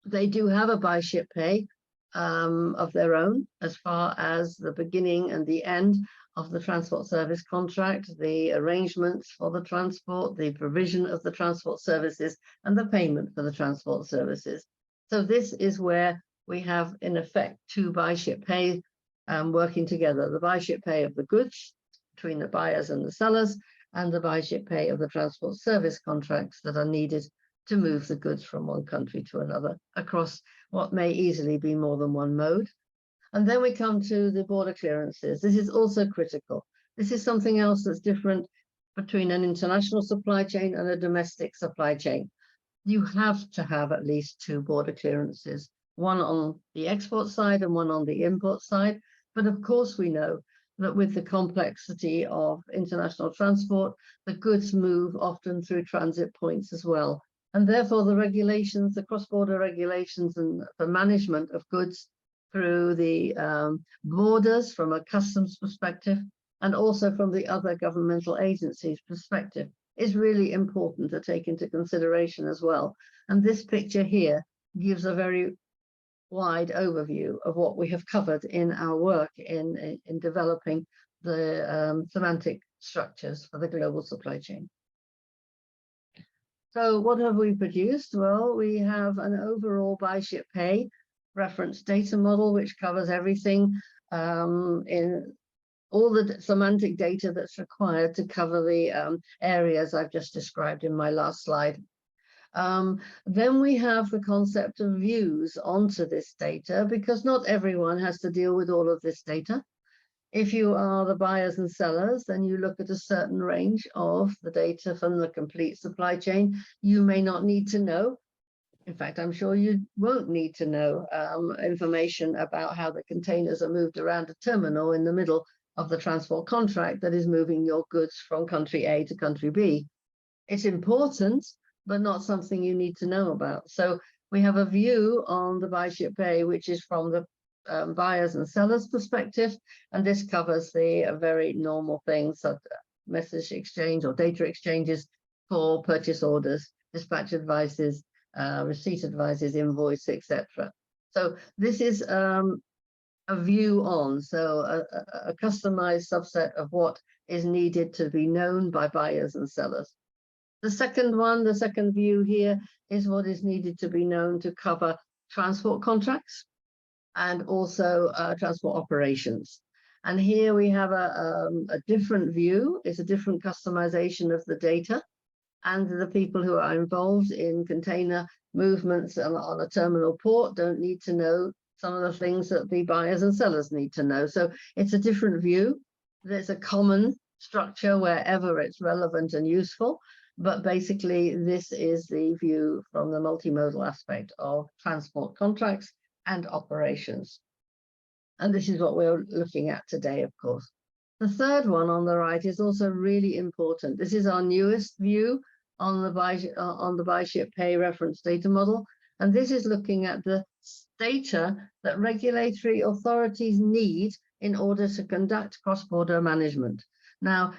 They do have a buy ship pay of their own as far as the beginning and the end of the transport service contract, the arrangements for the transport, the provision of the transport services, and the payment for the transport services. So this is where we have, in effect, two buy ship pay working together: the buy ship pay of the goods between the buyers and the sellers, and the buy ship pay of the transport service contracts that are needed to move the goods from one country to another across what may easily be more than one mode. And then we come to the border clearances. This is also critical. This is something else that's different between an international supply chain and a domestic supply chain. You have to have at least two border clearances, one on the export side and one on the import side. But of course, we know that with the complexity of international transport, the goods move often through transit points as well. And therefore, the regulations, the cross-border regulations and the management of goods through the borders from a customs perspective, and also from the other governmental agencies' perspective, is really important to take into consideration as well. And this picture here gives a very wide overview of what we have covered in our work in developing the semantic structures for the global supply chain. So what have we produced? Well, we have an overall buy ship pay reference data model, which covers everything in all the semantic data that's required to cover the areas I've just described in my last slide. Then we have the concept of views onto this data, because not everyone has to deal with all of this data. If you are the buyers and sellers, then you look at a certain range of the data from the complete supply chain. You may not need to know. In fact, I'm sure you won't need to know information about how the containers are moved around a terminal in the middle of the transport contract that is moving your goods from country A to country B. It's important, but not something you need to know about. So we have a view on the buy ship pay, which is from the buyers and sellers perspective, and this covers the very normal things such as message exchange or data exchanges for purchase orders, dispatch advices, receipt advices, invoice, etc. So this is a view on, so a customized subset of what is needed to be known by buyers and sellers. The second one, the second view here, is what is needed to be known to cover transport contracts and also transport operations. And here we have a different view. It's a different customization of the data, and the people who are involved in container movements on a terminal port don't need to know some of the things that the buyers and sellers need to know. So it's a different view. There's a common structure wherever it's relevant and useful, but basically this is the view from the multimodal aspect of transport contracts and operations. And this is what we're looking at today, of course. The third one on the right is also really important. This is our newest view on the buy ship pay reference data model. And this is looking at the data that regulatory authorities need in order to conduct cross-border management. Now,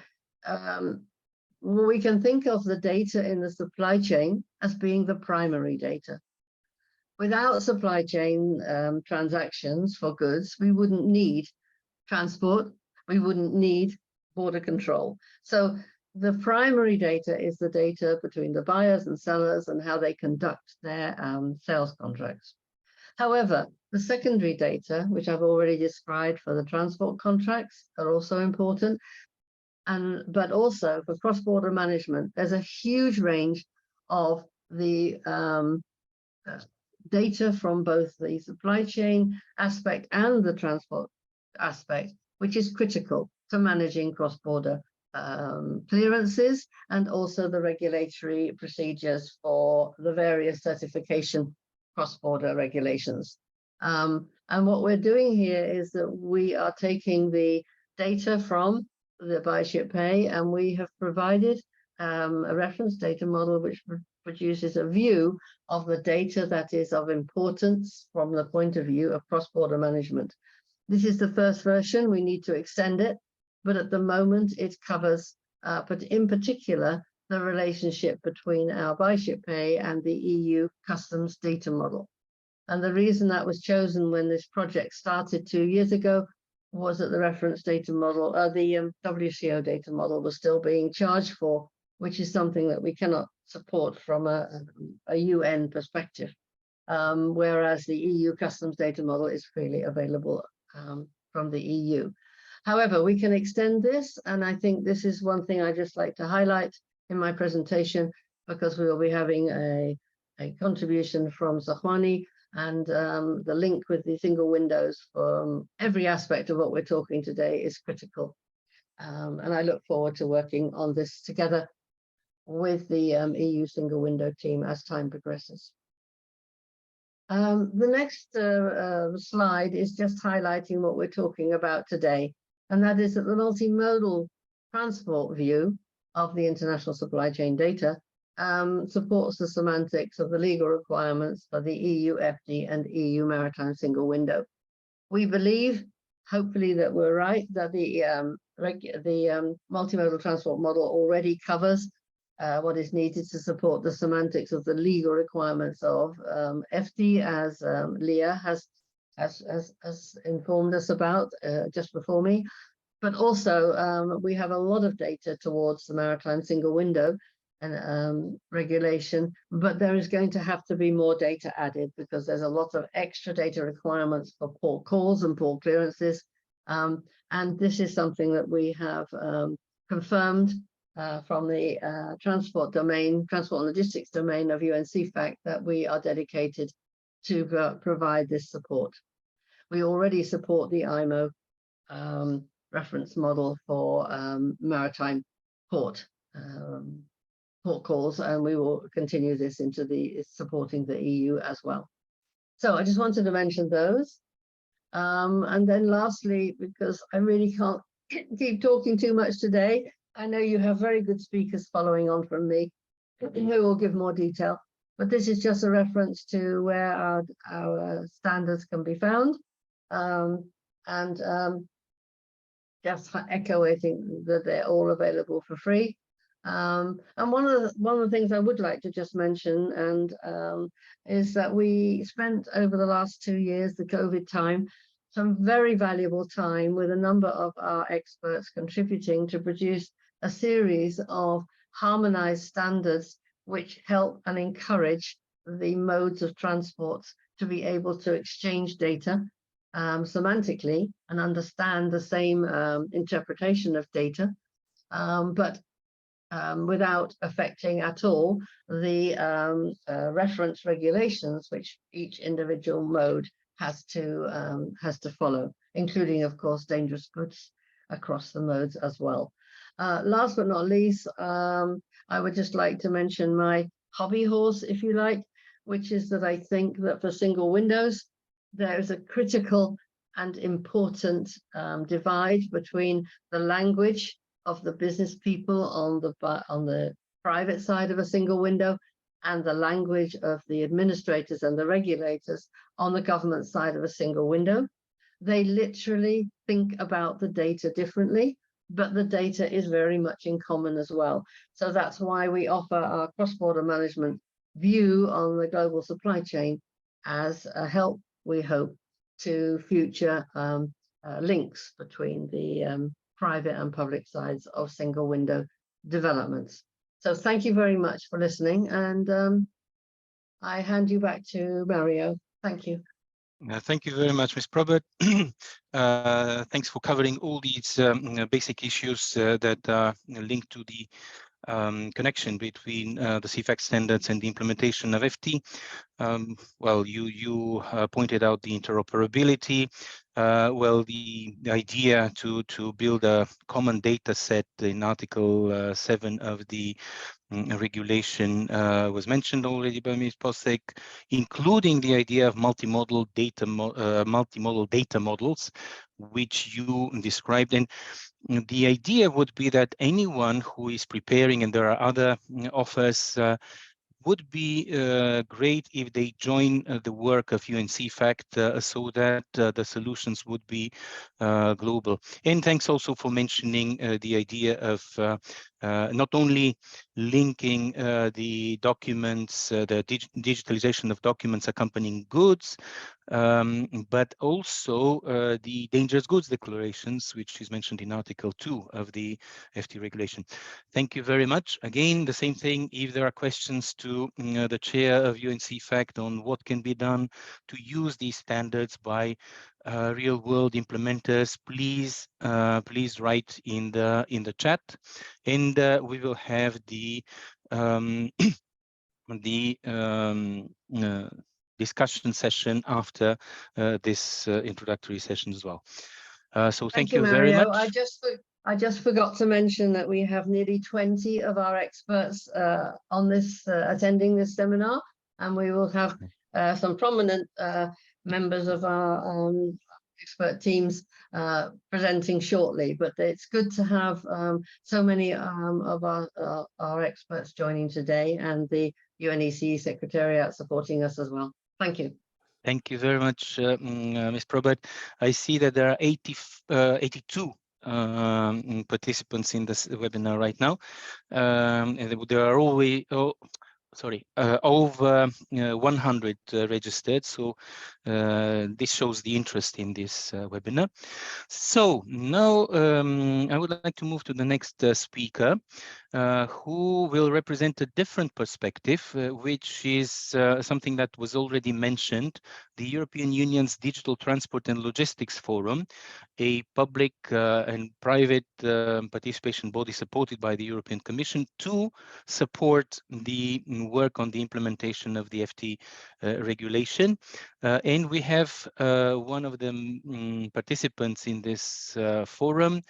we can think of the data in the supply chain as being the primary data. Without supply chain transactions for goods, we wouldn't need transport, we wouldn't need border control. So the primary data is the data between the buyers and sellers and how they conduct their sales contracts. However, the secondary data, which I've already described for the transport contracts, are also important. But also for cross-border management, there's a huge range of the data from both the supply chain aspect and the transport aspect, which is critical to managing cross-border clearances and also the regulatory procedures for the various certification cross-border regulations. And what we're doing here is that we are taking the data from the buy ship pay, and we have provided a reference data model which produces a view of the data that is of importance from the point of view of cross-border management. This is the first version. We need to extend it, but at the moment it covers, but in particular, the relationship between our buy ship pay and the EU customs data model. And the reason that was chosen when this project started 2 years ago was that the reference data model, the WCO data model was still being charged for, which is something that we cannot support from a UN perspective, whereas the EU customs data model is freely available from the EU. However, we can extend this, and I think this is one thing I just like to highlight in my presentation, because we will be having a contribution from Zahwani, and the link with the single windows from every aspect of what we're talking today is critical. And I look forward to working on this together with the EU single window team as time progresses. The next slide is just highlighting what we're talking about today, and that is that the multimodal transport view of the international supply chain data supports the semantics of the legal requirements for the EU FD and EU maritime single window. We believe, hopefully, that we're right, that the multimodal transport model already covers what is needed to support the semantics of the legal requirements of FD, as Leah has informed us about just before me. But also, we have a lot of data towards the maritime single window and regulation, but there is going to have to be more data added because there's a lot of extra data requirements for port calls and port clearances. And this is something that we have confirmed from the transport and logistics domain of CEFACT, that we are dedicated to provide this support. We already support the IMO reference model for maritime port calls, and we will continue this into the supporting the EU as well. So I just wanted to mention those. And then lastly, because I really can't keep talking too much today, I know you have very good speakers following on from me who will give more detail, but this is just a reference to where our standards can be found. Just echoing that they're all available for free. And one of the things I would like to just mention is that we spent over the last 2 years, the COVID time, some very valuable time with a number of our experts contributing to produce a series of harmonized standards which help and encourage the modes of transport to be able to exchange data semantically and understand the same interpretation of data, but without affecting at all the reference regulations which each individual mode has to follow, including, of course, dangerous goods across the modes as well. Last but not least, I would just like to mention my hobby horse, if you like, which is that I think that for single windows, there is a critical and important divide between the language of the business people on the private side of a single window and the language of the administrators and the regulators on the government side of a single window. They literally think about the data differently, but the data is very much in common as well. So that's why we offer our cross-border management view on the global supply chain as a help, we hope, to future links between the private and public sides of single window developments. So thank you very much for listening, and I hand you back to Mario. Thank you. Thank you very much, Ms. Probert. Thanks for covering all these basic issues that are linked to the connection between the CEFACT standards and the implementation of FT. Well, you pointed out the interoperability. Well, the idea to build a common data set in Article 7 of the regulation was mentioned already by Ms. Posek, including the idea of multimodal data models, which you described. And the idea would be that anyone who is preparing, and there are other offers, would be great if they join the work of UNECE so that the solutions would be global. And thanks also for mentioning the idea of not only linking the documents, the digitalization of documents accompanying goods, but also the dangerous goods declarations, which is mentioned in Article 2 of the FT regulation. Thank you very much. Again, the same thing, if there are questions to the chair of UNECE on what can be done to use these standards by real-world implementers, please write in the chat, and we will have the discussion session after this introductory session as well. So thank you very Mario. much. I just forgot to mention that we have nearly 20 of our experts on this attending this seminar, and we will have some prominent members of our expert teams presenting shortly. But it's good to have so many of our experts joining today, and the UNECE Secretariat supporting us as well. Thank you. Thank you very much, Ms. Probert. I see that there are 82 participants in this webinar right now, and there are always over 100 registered, so this shows the interest in this webinar. So now I would like to move to the next speaker, who will represent a different perspective, which is something that was already mentioned, the European Union's Digital Transport and Logistics Forum, a public and private participation body supported by the European Commission to support the work on the implementation of the FT regulation. And we have one of the participants in this forum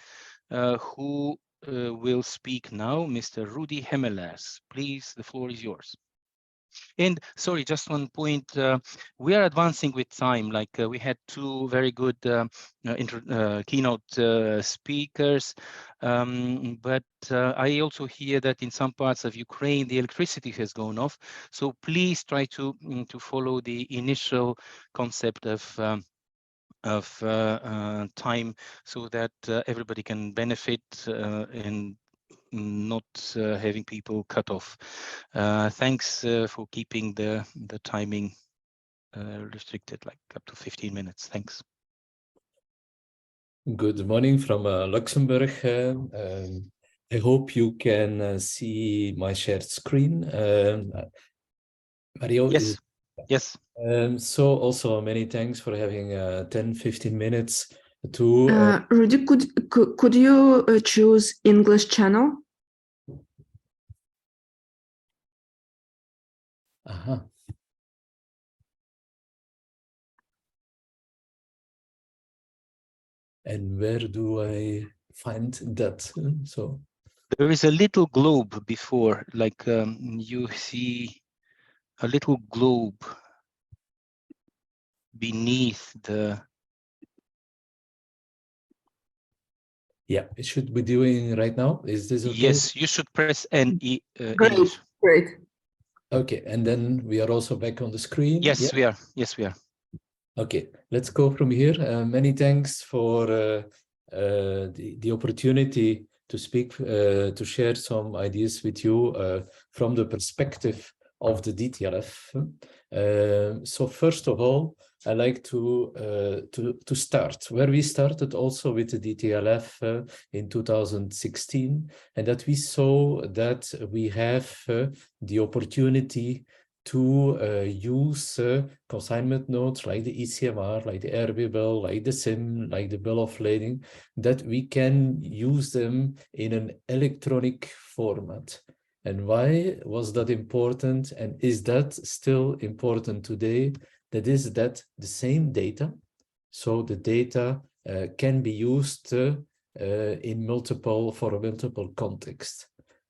who will speak now, Mr. Rudi Hemmelers. Please, the floor is yours. And sorry, just one point, we are advancing with time, like we had two very good keynote speakers, but I also hear that in some parts of Ukraine, the electricity has gone off. So please try to follow the initial concept of time so that everybody can benefit and not having people cut off. Thanks for keeping the timing restricted, like up to 15 minutes. Thanks. Good morning from Luxembourg. I hope you can see my shared screen. Mario? Yes. Yes. So also many thanks for having 10-15 minutes to Rudy, could you choose English channel? And where do I find that? So there is a little globe before, like you see a little globe beneath the. Yeah, it should be doing right now. Is this okay? Yes, you should press N. Great, great. Okay, and then we are also back on the screen. Yes, Yeah? we are. Yes, we are. Okay, let's go from here. Many thanks for the opportunity to speak, to share some ideas with you from the perspective of the DTLF. So first of all, I like to start where we started also with the DTLF in 2016, and that we saw that we have the opportunity to use consignment nodes like the ECMR, like the RB bill, like the SIM, like the bill of lading, that we can use them in an electronic format. And why was that important? And is that still important today? That is that the same data, so the data can be used for multiple contexts.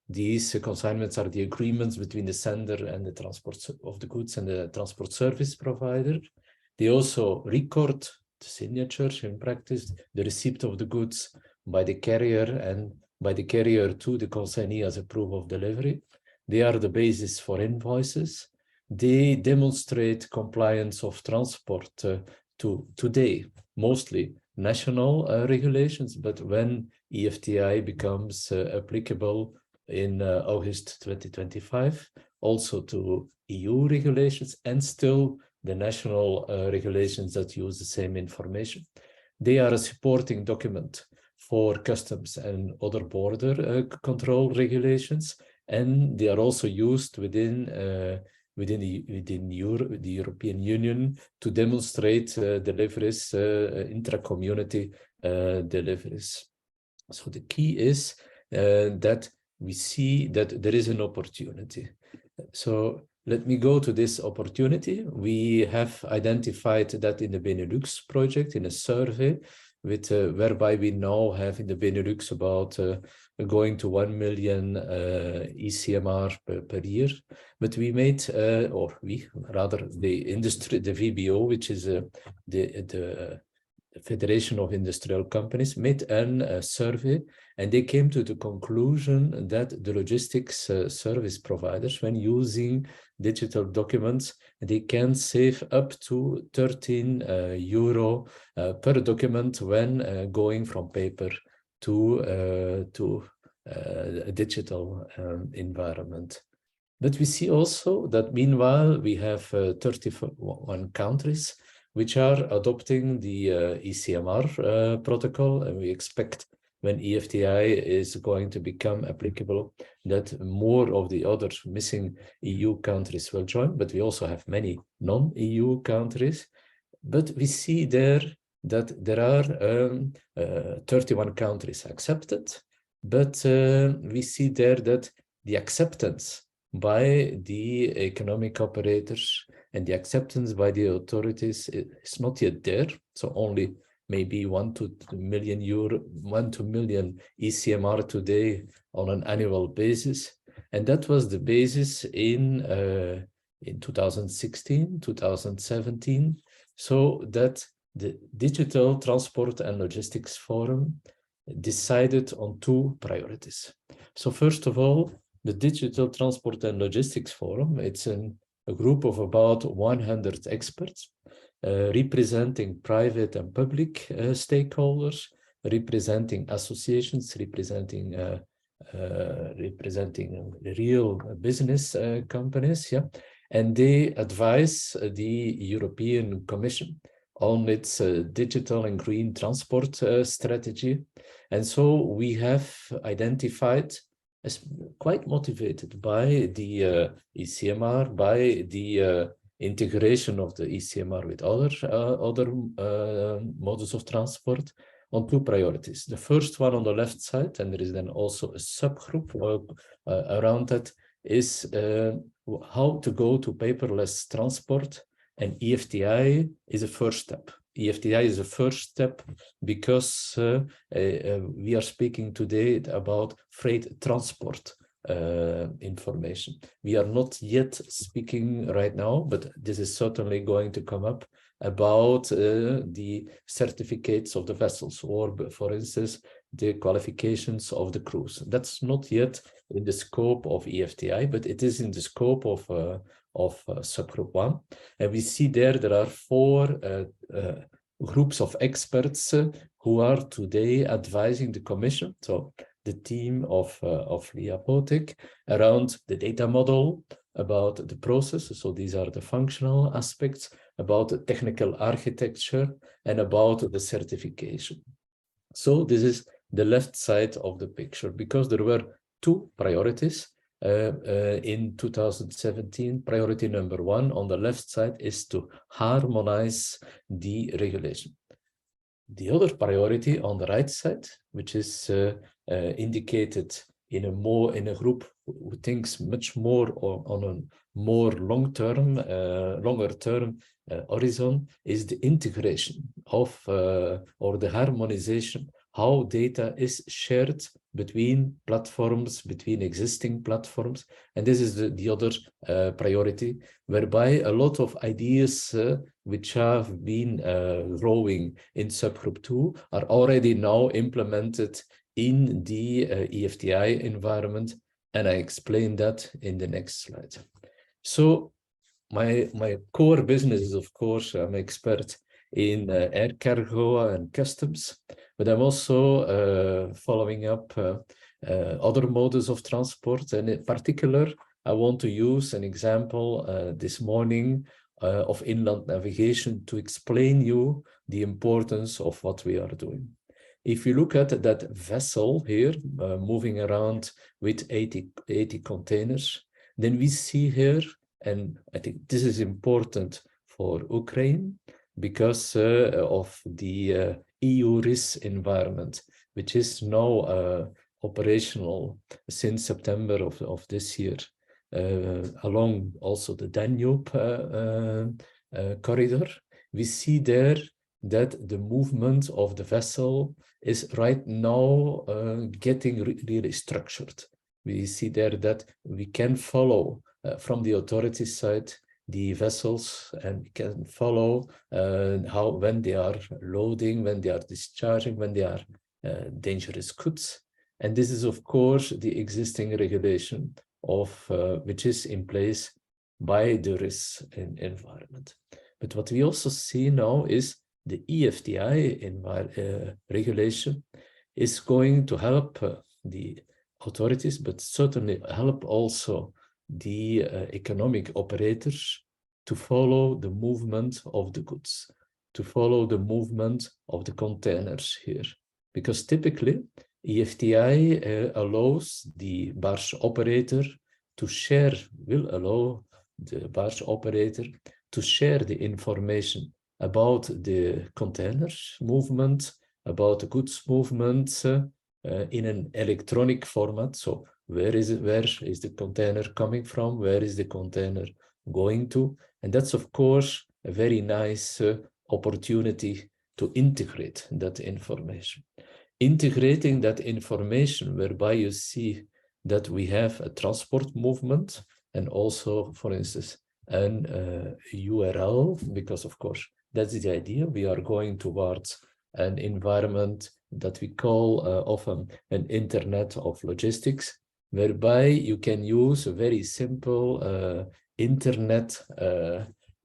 These consignments are the agreements between the sender and the transport of the goods and the transport service provider. They also record the signature, in practice, the receipt of the goods by the carrier and by the carrier to the consignee as a proof of delivery. They are the basis for invoices. They demonstrate compliance of transport to today, mostly national regulations, but when eFTI becomes applicable in August 2025, also to EU regulations and still the national regulations that use the same information. They are a supporting document for customs and other border control regulations, and they are also used within the European Union to demonstrate deliveries, intra-community deliveries. So the key is that we see that there is an opportunity. So let me go to this opportunity. We have identified that in the Benelux project, in a survey, with whereby we now have in the Benelux about going to 1 million ECMR per year. But we made, or we, rather the industry, the VBO, which is the Federation of Industrial Companies, made a survey, and they came to the conclusion that the logistics service providers, when using digital documents, they can save up to 13 euro per document when going from paper to a digital environment. But we see also that meanwhile we have 31 countries which are adopting the ECMR protocol, and we expect when eFTI is going to become applicable that more of the other missing EU countries will join, but we also have many non-EU countries. But we see there that there are 31 countries accepted, but we see there that the acceptance by the economic operators and the acceptance by the authorities is not yet there. So only maybe 1 to 2 million ECMR today on an annual basis. And that was the basis in 2016, 2017, so that the Digital Transport and Logistics Forum decided on 2 priorities. So first of all, the Digital Transport and Logistics Forum, it's a group of about 100 experts representing private and public stakeholders, representing associations, representing real business companies, yeah, and they advise the European Commission on its digital and green transport strategy. And so we have identified, as quite motivated by the ECMR, by the integration of the ECMR with other modes of transport, on 2 priorities. The first one on the left side, and there is then also a subgroup around that, is how to go to paperless transport, and eFTI is a first step. eFTI is a first step because we are speaking today about freight transport information. We are not yet speaking right now, but this is certainly going to come up, about the certificates of the vessels, or for instance, the qualifications of the crews. That's not yet in the scope of eFTI, but it is in the scope of subgroup 1. And we see there are 4 groups of experts who are today advising the Commission, so the team of Lia Potek, around the data model, about the process, so these are the functional aspects, about the technical architecture, and about the certification. So this is the left side of the picture, because there were 2 priorities in 2017. Priority number 1 on the left side is to harmonize the regulation. The other priority on the right side, which is indicated in a group who thinks much more on a more longer term horizon, is the integration of or the harmonization, how data is shared between platforms, between existing platforms. And this is the other priority, whereby a lot of ideas which have been growing in subgroup 2 are already now implemented in the eFTI environment, and I explain that in the next slide. So my core business is, of course, I'm an expert in air cargo and customs, but I'm also following up other modes of transport, and in particular, I want to use an example this morning of inland navigation to explain you the importance of what we are doing. If you look at that vessel here, moving around with 80 containers, then we see here, and I think this is important for Ukraine because of the EU RIS environment, which is now operational since September of this year, along also the Danube corridor. We see there that the movement of the vessel is right now getting really structured. We see there that we can follow from the authority side the vessels, and we can follow when they are loading, when they are discharging, when they are dangerous goods. And this is, of course, the existing regulation of which is in place by the RIS environment. But what we also see now is the eFTI regulation is going to help the authorities, but certainly help also the economic operators to follow the movement of the goods, to follow the movement of the containers here. Because typically, eFTI allows the barge operator to share, will allow the barge operator to share the information about the containers movement, about the goods movement in an electronic format. So where is the container coming from? Where is the container going to? And that's, of course, a very nice opportunity to integrate that information. Integrating that information whereby you see that we have a transport movement and also, for instance, an URL, because of course, that's the idea. We are going towards an environment that we call often an internet of logistics, whereby you can use a very simple internet,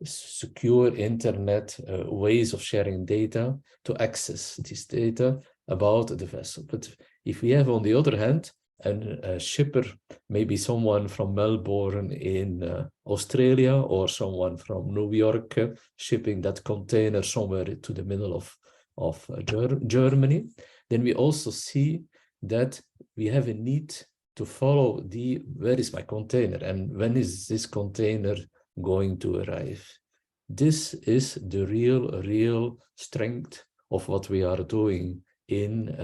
secure internet ways of sharing data to access this data about the vessel. But if we have, on the other hand, a shipper, maybe someone from Melbourne in Australia or someone from New York shipping that container somewhere to the middle of Germany, then we also see that we have a need to follow where is my container and when is this container going to arrive. This is the real strength of what we are doing in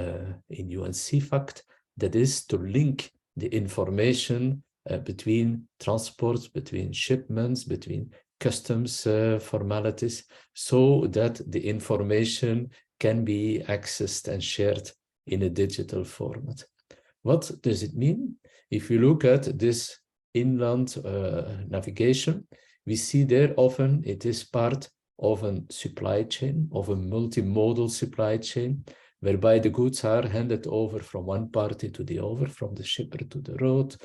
CEFACT. That is to link the information between transports, between shipments, between customs formalities, so that the information can be accessed and shared in a digital format. What does it mean? If you look at this inland navigation, we see there often it is part of a supply chain, of a multimodal supply chain, whereby the goods are handed over from one party to the other, from the shipper to the road,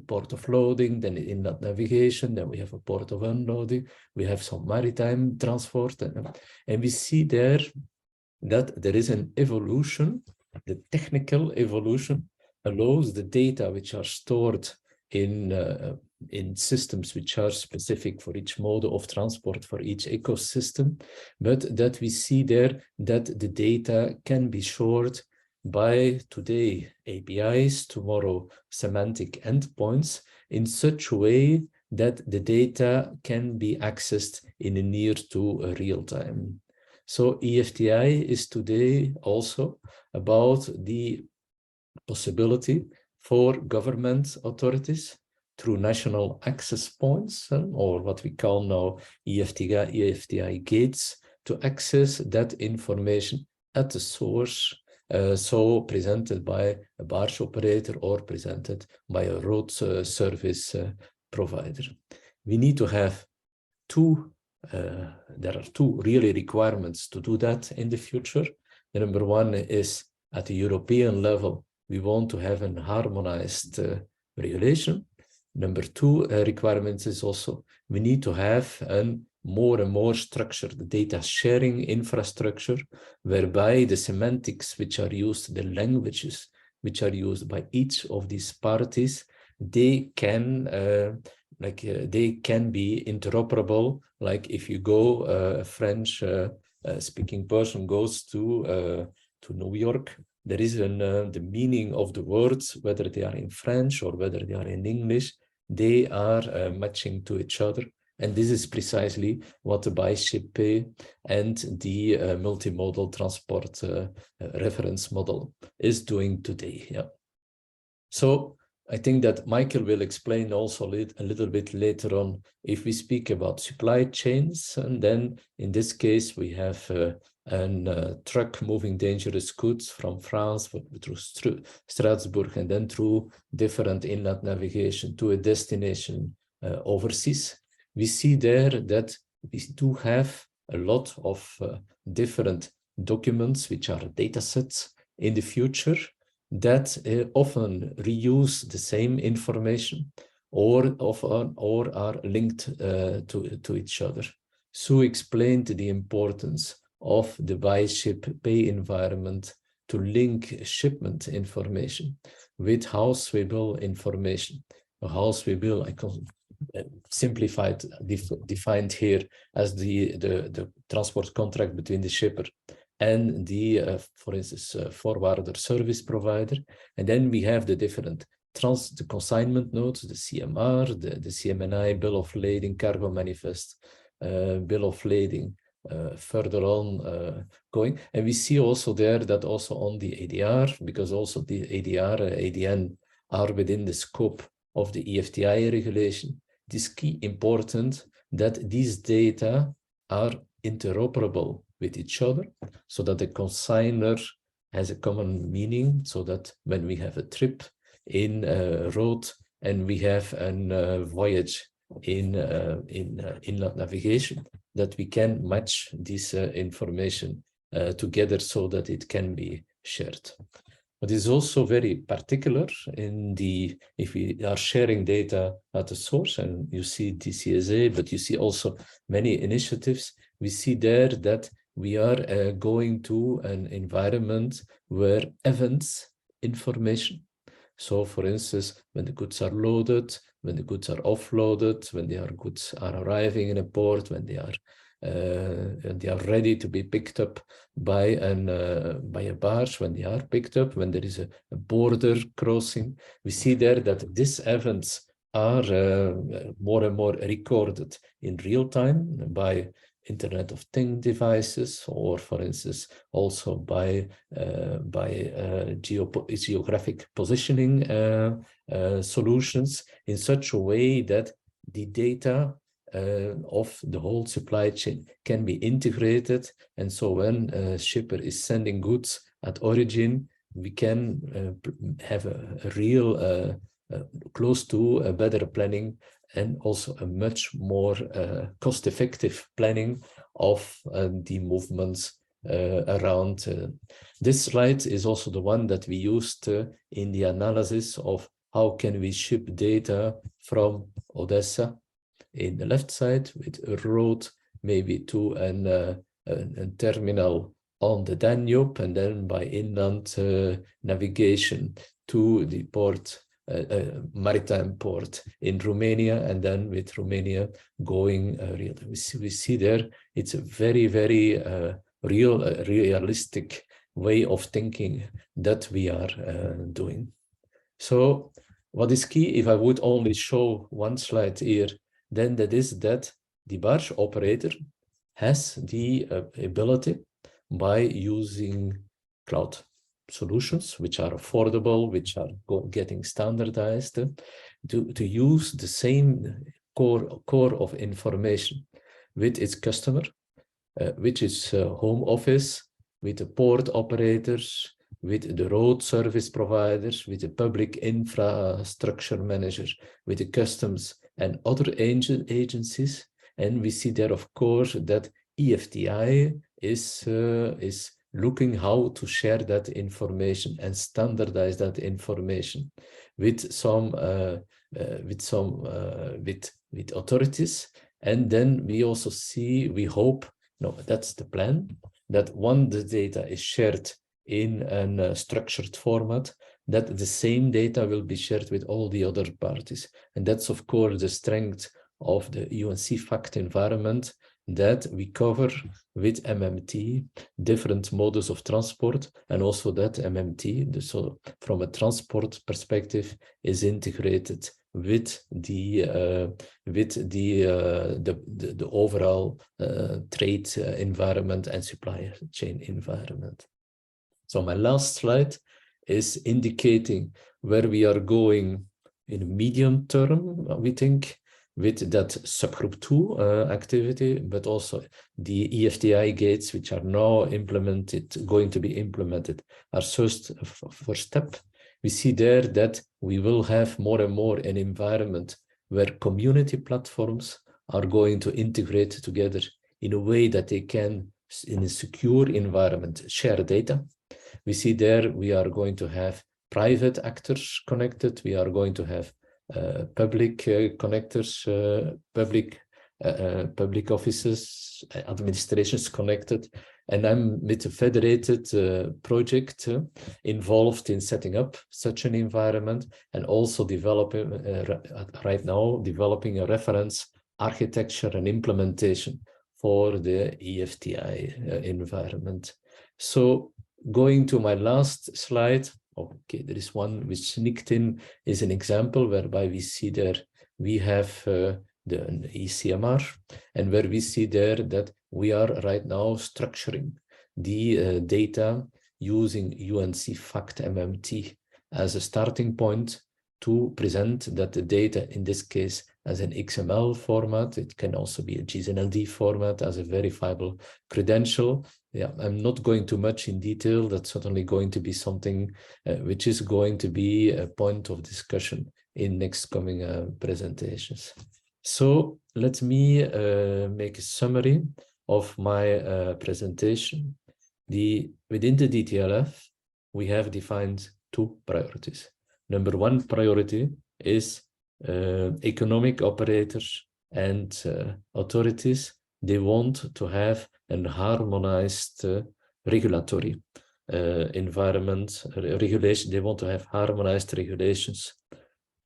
port of loading, then inland navigation, then we have a port of unloading, we have some maritime transport, and we see there that there is an evolution. The technical evolution allows the data which are stored in systems which are specific for each mode of transport, for each ecosystem, but that we see there that the data can be stored by today APIs, tomorrow semantic endpoints, in such a way that the data can be accessed in a near to real time. So eFTI is today also about the possibility for government authorities through national access points, or what we call now eFTI gates, to access that information at the source, so presented by a barge operator or presented by a road service provider. We need to have there are two really requirements to do that in the future. The number one is at the European level, we want to have a harmonized regulation. Number two requirement is also we need to have a more and more structured data sharing infrastructure, whereby the semantics which are used, the languages which are used by each of these parties, they can they can be interoperable. Like if you go, a French speaking person goes to New York, there is the meaning of the words, whether they are in French or whether they are in English, they are matching to each other. And this is precisely what the buy, ship, pay and the multimodal transport reference model is doing today. Yeah. So I think that Michael will explain also a little bit later on if we speak about supply chains. And then in this case, we have a truck moving dangerous goods from France through Strasbourg and then through different inland navigation to a destination overseas. We see there that we do have a lot of different documents, which are data sets in the future, that often reuse the same information or are linked to each other. Sue explained the importance of the buy, ship, pay environment to link shipment information with house swivel information. A house swivel, I simplified, defined here as the transport contract between the shipper and the, for instance, forwarder service provider. And then we have the different the consignment nodes, the CMR, the CMNI, bill of lading, cargo manifest, bill of lading, further on going. And we see also there that also on the ADR, because also the ADR, ADN are within the scope of the eFTI regulation. It is key important that these data are interoperable with each other, so that the consigner has a common meaning, so that when we have a trip in road and we have a voyage in inland navigation, that we can match this information together so that it can be shared. But it's also very particular in the, if we are sharing data at the source, and you see DCSA, but you see also many initiatives, we see there that we are going to an environment where events information. So for instance, when the goods are loaded, when the goods are offloaded, when the goods are arriving in a port, when they are ready to be picked up by a barge, when they are picked up, when there is a border crossing, we see there that these events are more and more recorded in real time by Internet of Things devices, or for instance also by geographic positioning solutions, in such a way that the data of the whole supply chain can be integrated. And so when a shipper is sending goods at origin, we can have a real close to a better planning, and also a much more cost-effective planning of the movements around. This slide is also the one that we used in the analysis of how can we ship data from Odessa in the left side with a road maybe to a terminal on the Danube, and then by inland navigation to the port, maritime port in Romania, and then with Romania going real. We see there it's a very, very realistic way of thinking that we are doing. So what is key, if I would only show one slide here, then that is that the barge operator has the ability, by using cloud solutions, which are affordable, which are getting standardized, to use the same core of information with its customer, which is home office, with the port operators, with the road service providers, with the public infrastructure manager, with the customs and other agencies. And we see there, of course, that eFTI is looking how to share that information and standardize that information with authorities. And then we also see, we hope, no, that's the plan, that when the data is shared in a structured format, that the same data will be shared with all the other parties. And that's, of course, the strength of the UNECE environment, that we cover with MMT different modes of transport, and also that MMT, so from a transport perspective, is integrated with the overall trade environment and supply chain environment. So my last slide is indicating where we are going in the medium term, we think, with that subgroup 2 activity, but also the eFTI gates, which are now going to be implemented, are first step. We see there that we will have more and more an environment where community platforms are going to integrate together in a way that they can, in a secure environment, share data. We see there we are going to have private actors connected. We are going to have public connectors, public offices, administrations connected. And I'm with a federated project involved in setting up such an environment, and also developing, right now, developing a reference architecture and implementation for the eFTI environment. So going to my last slide, okay, there is one which sneaked in, is an example whereby we see there we have the ECMR, and where we see there that we are right now structuring the data using CEFACT MMT as a starting point to present that the data, in this case, as an XML format. It can also be a JSON-LD format as a verifiable credential. Yeah, I'm not going too much in detail. That's certainly going to be something which is going to be a point of discussion in next coming presentations. So let me make a summary of my presentation. Within the DTLF, we have defined 2 priorities. Number 1 priority is economic operators and authorities. They want to have a harmonized regulatory environment, regulation. They want to have harmonized regulations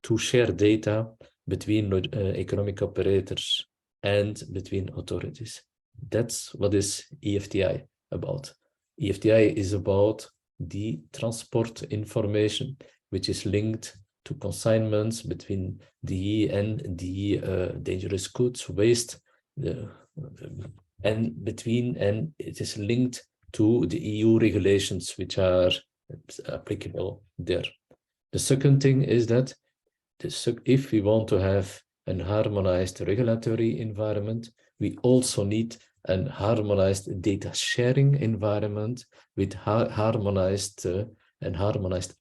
to share data between economic operators and between authorities. That's what is eFTI about. eFTI is about the transport information, which is linked to consignments between the and the dangerous goods, waste, and it is linked to the EU regulations which are applicable there. The second thing is that if we want to have a harmonized regulatory environment, we also need a harmonized data sharing environment with harmonized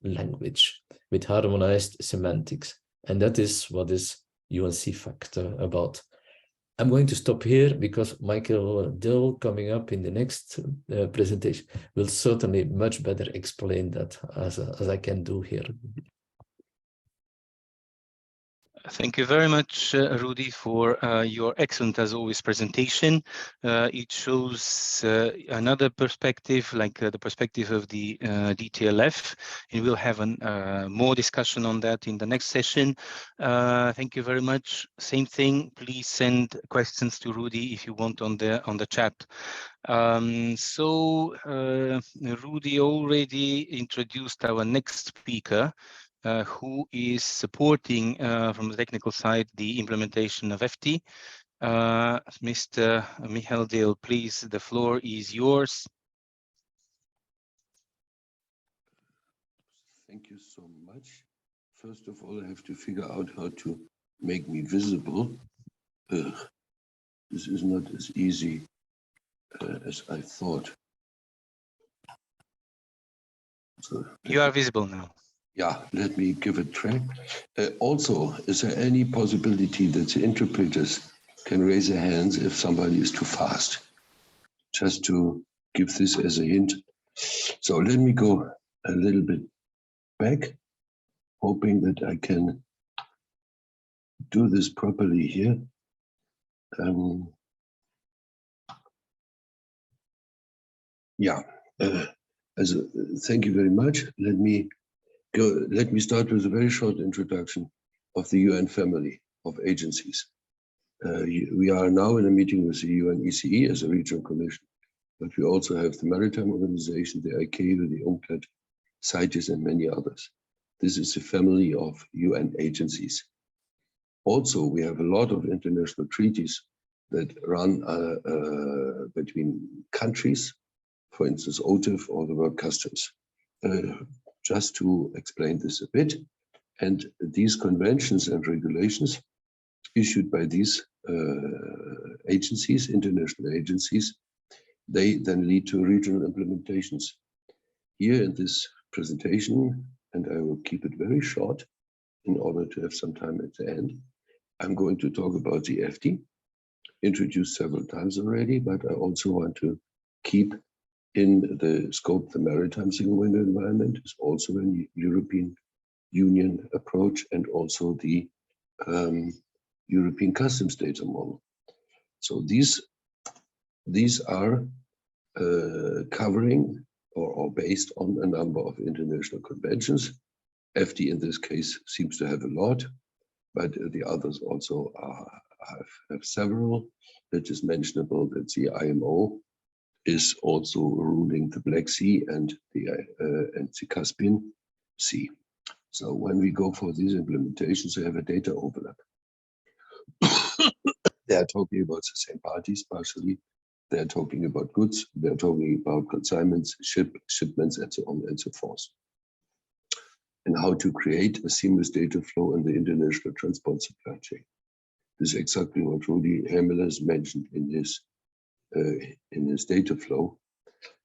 language, with harmonized semantics. And that is what is CEFACT about. I'm going to stop here because Michael Dill, coming up in the next presentation, will certainly much better explain that as I can do here. Thank you very much, Rudy, for your excellent, as always, presentation. It shows another perspective, like the perspective of the DTLF, and we'll have more discussion on that in the next session. Thank you very much. Same thing, please send questions to Rudy if you want on the chat. Rudy already introduced our next speaker, who is supporting from the technical side the implementation of eFTI. Mr. Michael Dill, please, the floor is yours. Thank you so much. First of all, I have to figure out how to make me visible. This is not as easy as I thought. So you are visible now. Yeah, let me give it a try. Also, is there any possibility that the interpreters can raise their hands if somebody is too fast? Just to give this as a hint. So let me go a little bit back, hoping that I can do this properly here. Thank you very much. Let me start with a very short introduction of the UN family of agencies. We are now in a meeting with the UNECE as a regional commission, but we also have the Maritime Organization, the ICAO, the UNCTAD, CITES, and many others. This is a family of UN agencies. Also, we have a lot of international treaties that run between countries, for instance, OTIF or the World Customs. Just to explain this a bit, and these conventions and regulations issued by these agencies, international agencies, they then lead to regional implementations. Here in this presentation, and I will keep it very short in order to have some time at the end, I'm going to talk about the eFTI, introduced several times already, but I also want to keep in the scope the maritime single window environment is also a European Union approach, and also the European customs data model. So these are covering or based on a number of international conventions. eFTI in this case seems to have a lot, but the others also have several. It is mentionable that the IMO is also ruling the Black Sea and the Caspian Sea. So when we go for these implementations, we have a data overlap. They are talking about the same parties partially. They are talking about goods. They are talking about consignments, shipments, and so on and so forth. And how to create a seamless data flow in the international transport supply chain. This is exactly what Rudy Hermeles mentioned in his data flow.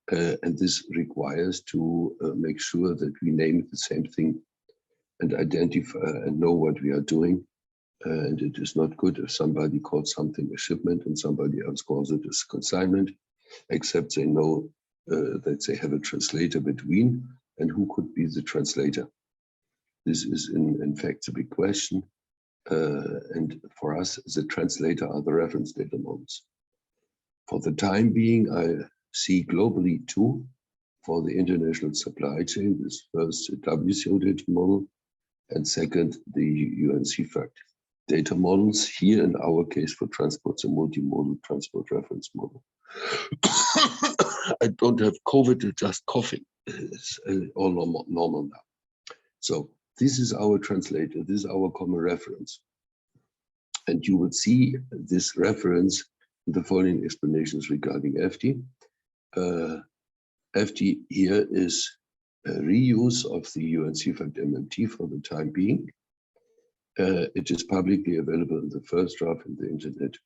And this requires to make sure that we name the same thing and identify and know what we are doing. And it is not good if somebody calls something a shipment and somebody else calls it a consignment, except they know that they have a translator between, and who could be the translator. This is in fact a big question. And for us, the translator are the reference data models. For the time being, I see globally two for the international supply chain. This first, the WCO data model, and second, the UN CEFACT data models. Here in our case for transports, a multimodal transport reference model. I don't have COVID, just coughing. It's all normal now. So this is our translator, this is our common reference. And you will see this reference in the following explanations regarding eFTI. eFTI here is a reuse of the UN CEFACT MMT for the time being. It is publicly available in the first draft on the internet.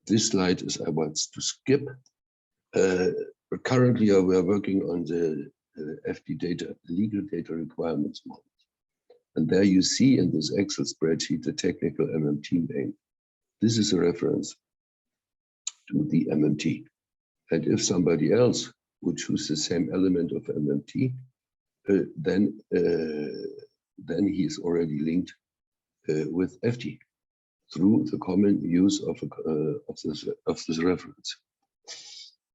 This slide is I want to skip. Currently, we are working on the eFTI data, legal data requirements model. And there you see in this Excel spreadsheet the technical MMT name. This is a reference to the MMT. And if somebody else would choose the same element of MMT, then he is already linked with FT through the common use of this reference.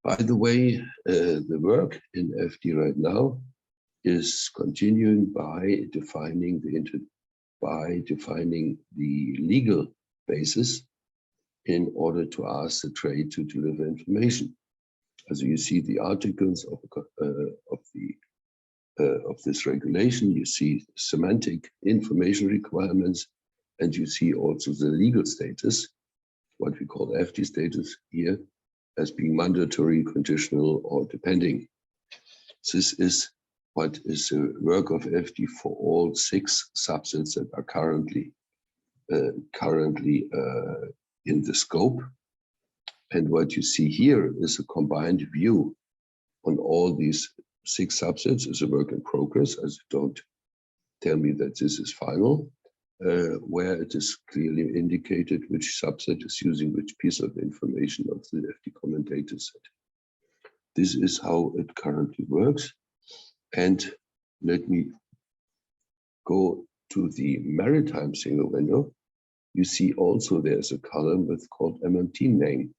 By the way, the work in FT right now is continuing by defining the legal basis in order to ask the trade to deliver information. As you see the articles of this regulation, you see semantic information requirements, and you see also the legal status, what we call FT status here, as being mandatory, conditional, or depending. This is what is the work of FT for all 6 subsets that are currently in the scope. And what you see here is a combined view on all these 6 subsets. Is a work in progress, as don't tell me that this is final, where it is clearly indicated which subset is using which piece of information of the FT common data set. This is how it currently works. And let me go to the maritime single window. You see also there's a column with called MMT name.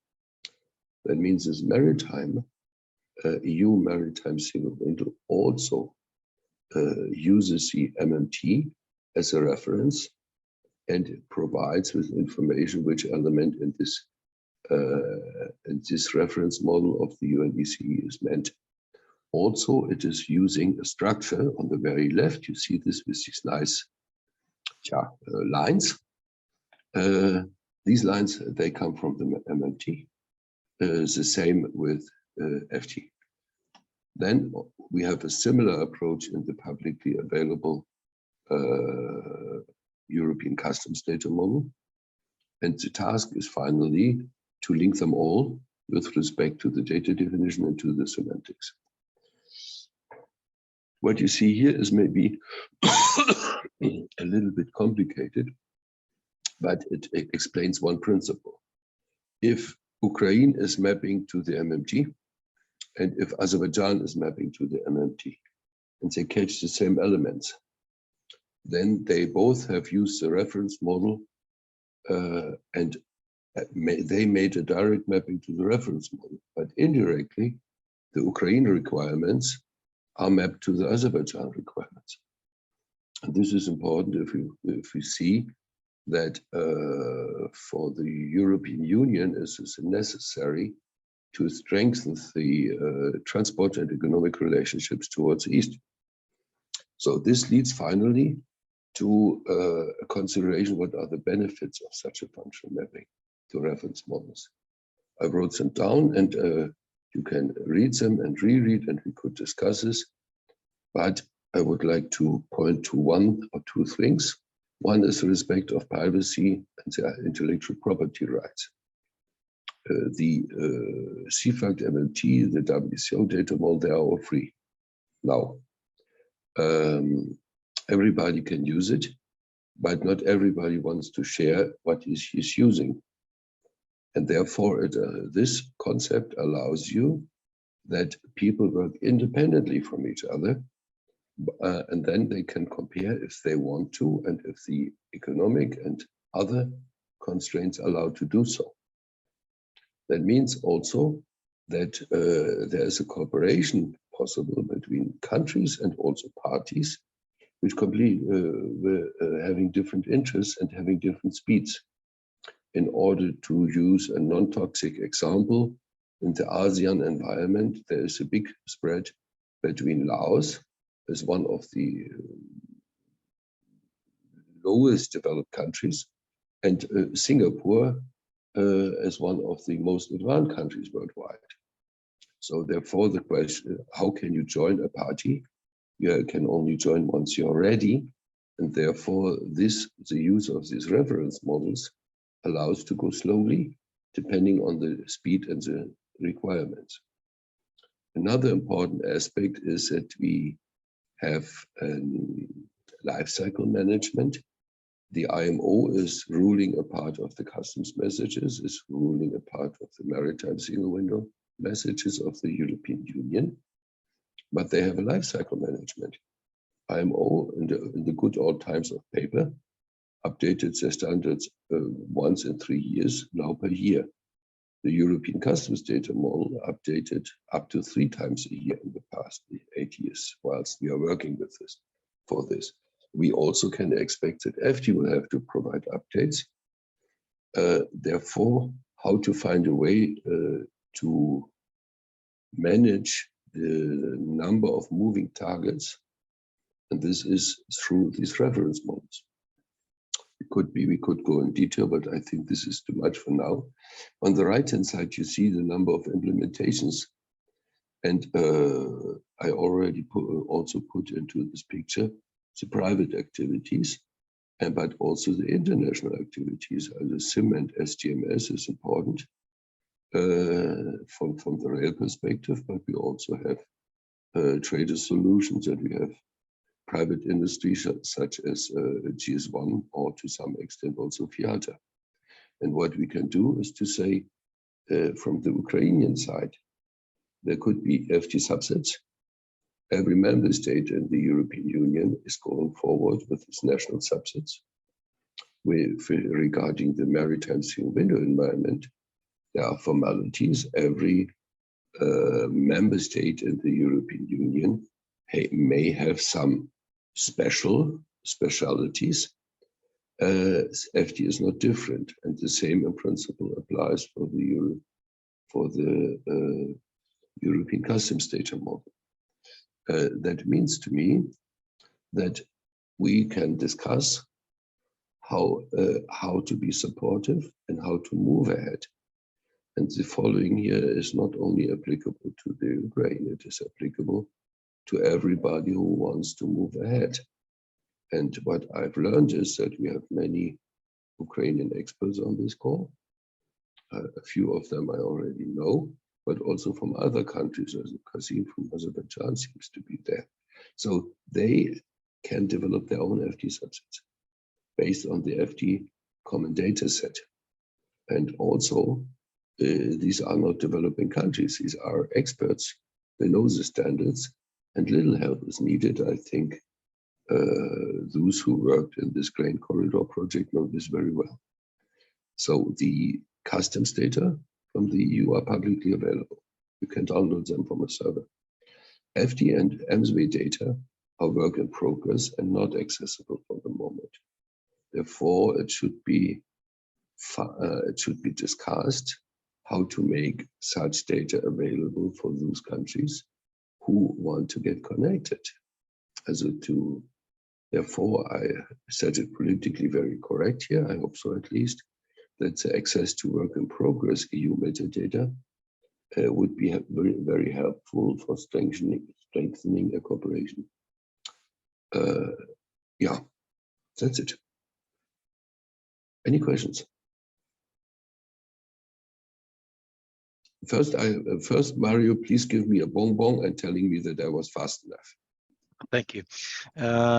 That means this maritime, EU maritime single window also uses the MMT as a reference, and it provides with information which element in this reference model of the UNECE is meant. Also, it is using a structure on the very left. You see this with these nice lines. These lines, they come from the MMT. The same with FT. Then we have a similar approach in the publicly available European customs data model. And the task is finally to link them all with respect to the data definition and to the semantics. What you see here is maybe a little bit complicated, but it explains one principle. If Ukraine is mapping to the MMT, and if Azerbaijan is mapping to the MMT, and they catch the same elements, then they both have used the reference model and they made a direct mapping to the reference model, but indirectly, the Ukraine requirements are mapped to the Azerbaijan requirements. And this is important if we see that for the European Union, it is necessary to strengthen the transport and economic relationships towards the East. So this leads finally to a consideration, what are the benefits of such a functional mapping to reference models. I wrote them down, and you can read them and reread, and we could discuss this. But I would like to point to 1 or 2 things. One is the respect of privacy and the intellectual property rights. The CEFACT MMT, the WCO data model, they are all free now. Everybody can use it, but not everybody wants to share what he's using. And therefore, this concept allows you that people work independently from each other, and then they can compare if they want to, and if the economic and other constraints allow to do so. That means also that there is a cooperation possible between countries and also parties, which having different interests and having different speeds. In order to use a non-toxic example, in the ASEAN environment, there is a big spread between Laos as one of the lowest developed countries, and Singapore as one of the most advanced countries worldwide. So therefore the question, how can you join a party? You can only join once you're ready, and therefore the use of these reference models allows to go slowly, depending on the speed and the requirements. Another important aspect is that we have life cycle management. the IMO is ruling a part of the customs messages, is ruling a part of the maritime single window messages of the European Union, but they have a life cycle management. IMO, in the good old times of paper, updated their standards once in 3 years, now per year. The European customs data model updated up to 3 times a year in the past 8 years, whilst we are working with this. For this, we also can expect that eFTI will have to provide updates. Therefore, how to find a way to manage the number of moving targets, and this is through these reference models. We could go in detail, but I think this is too much for now. On the right-hand side, you see the number of implementations, and I already also put into this picture the private activities, but also the international activities. The SIM and SGMS is important from the rail perspective, but we also have trader solutions, and we have private industry such as GS1 or to some extent also Fiata. And what we can do is to say from the Ukrainian side, there could be eFTI subsets. Every member state in the European Union is going forward with its national subsets. Regarding the maritime single window environment, there are formalities. Every member state in the European Union may have some specialities. eFTI is not different, and the same in principle applies for the European customs data model. That means to me that we can discuss how to be supportive and how to move ahead. And the following here is not only applicable to the Ukraine, it is applicable to everybody who wants to move ahead. And what I've learned is that we have many Ukrainian experts on this call. A few of them I already know, but also from other countries, as Kasim from Azerbaijan seems to be there. So they can develop their own eFTI subsets based on the eFTI common data set. And also, these are not developing countries, these are experts. They know the standards, and little help is needed. I think those who worked in this Grain Corridor project know this very well. So the customs data from the EU are publicly available. You can download them from a server. eFTI and MSW data are work in progress and not accessible for the moment. Therefore, it should be discussed how to make such data available for those countries who want to get connected. Therefore, I said it politically very correct here, I hope so at least, that the access to work in progress EU metadata would be very, very helpful for strengthening a cooperation. Yeah, that's it. Any questions? First, Mario, please give me a bonbon and telling me that I was fast enough. Thank you.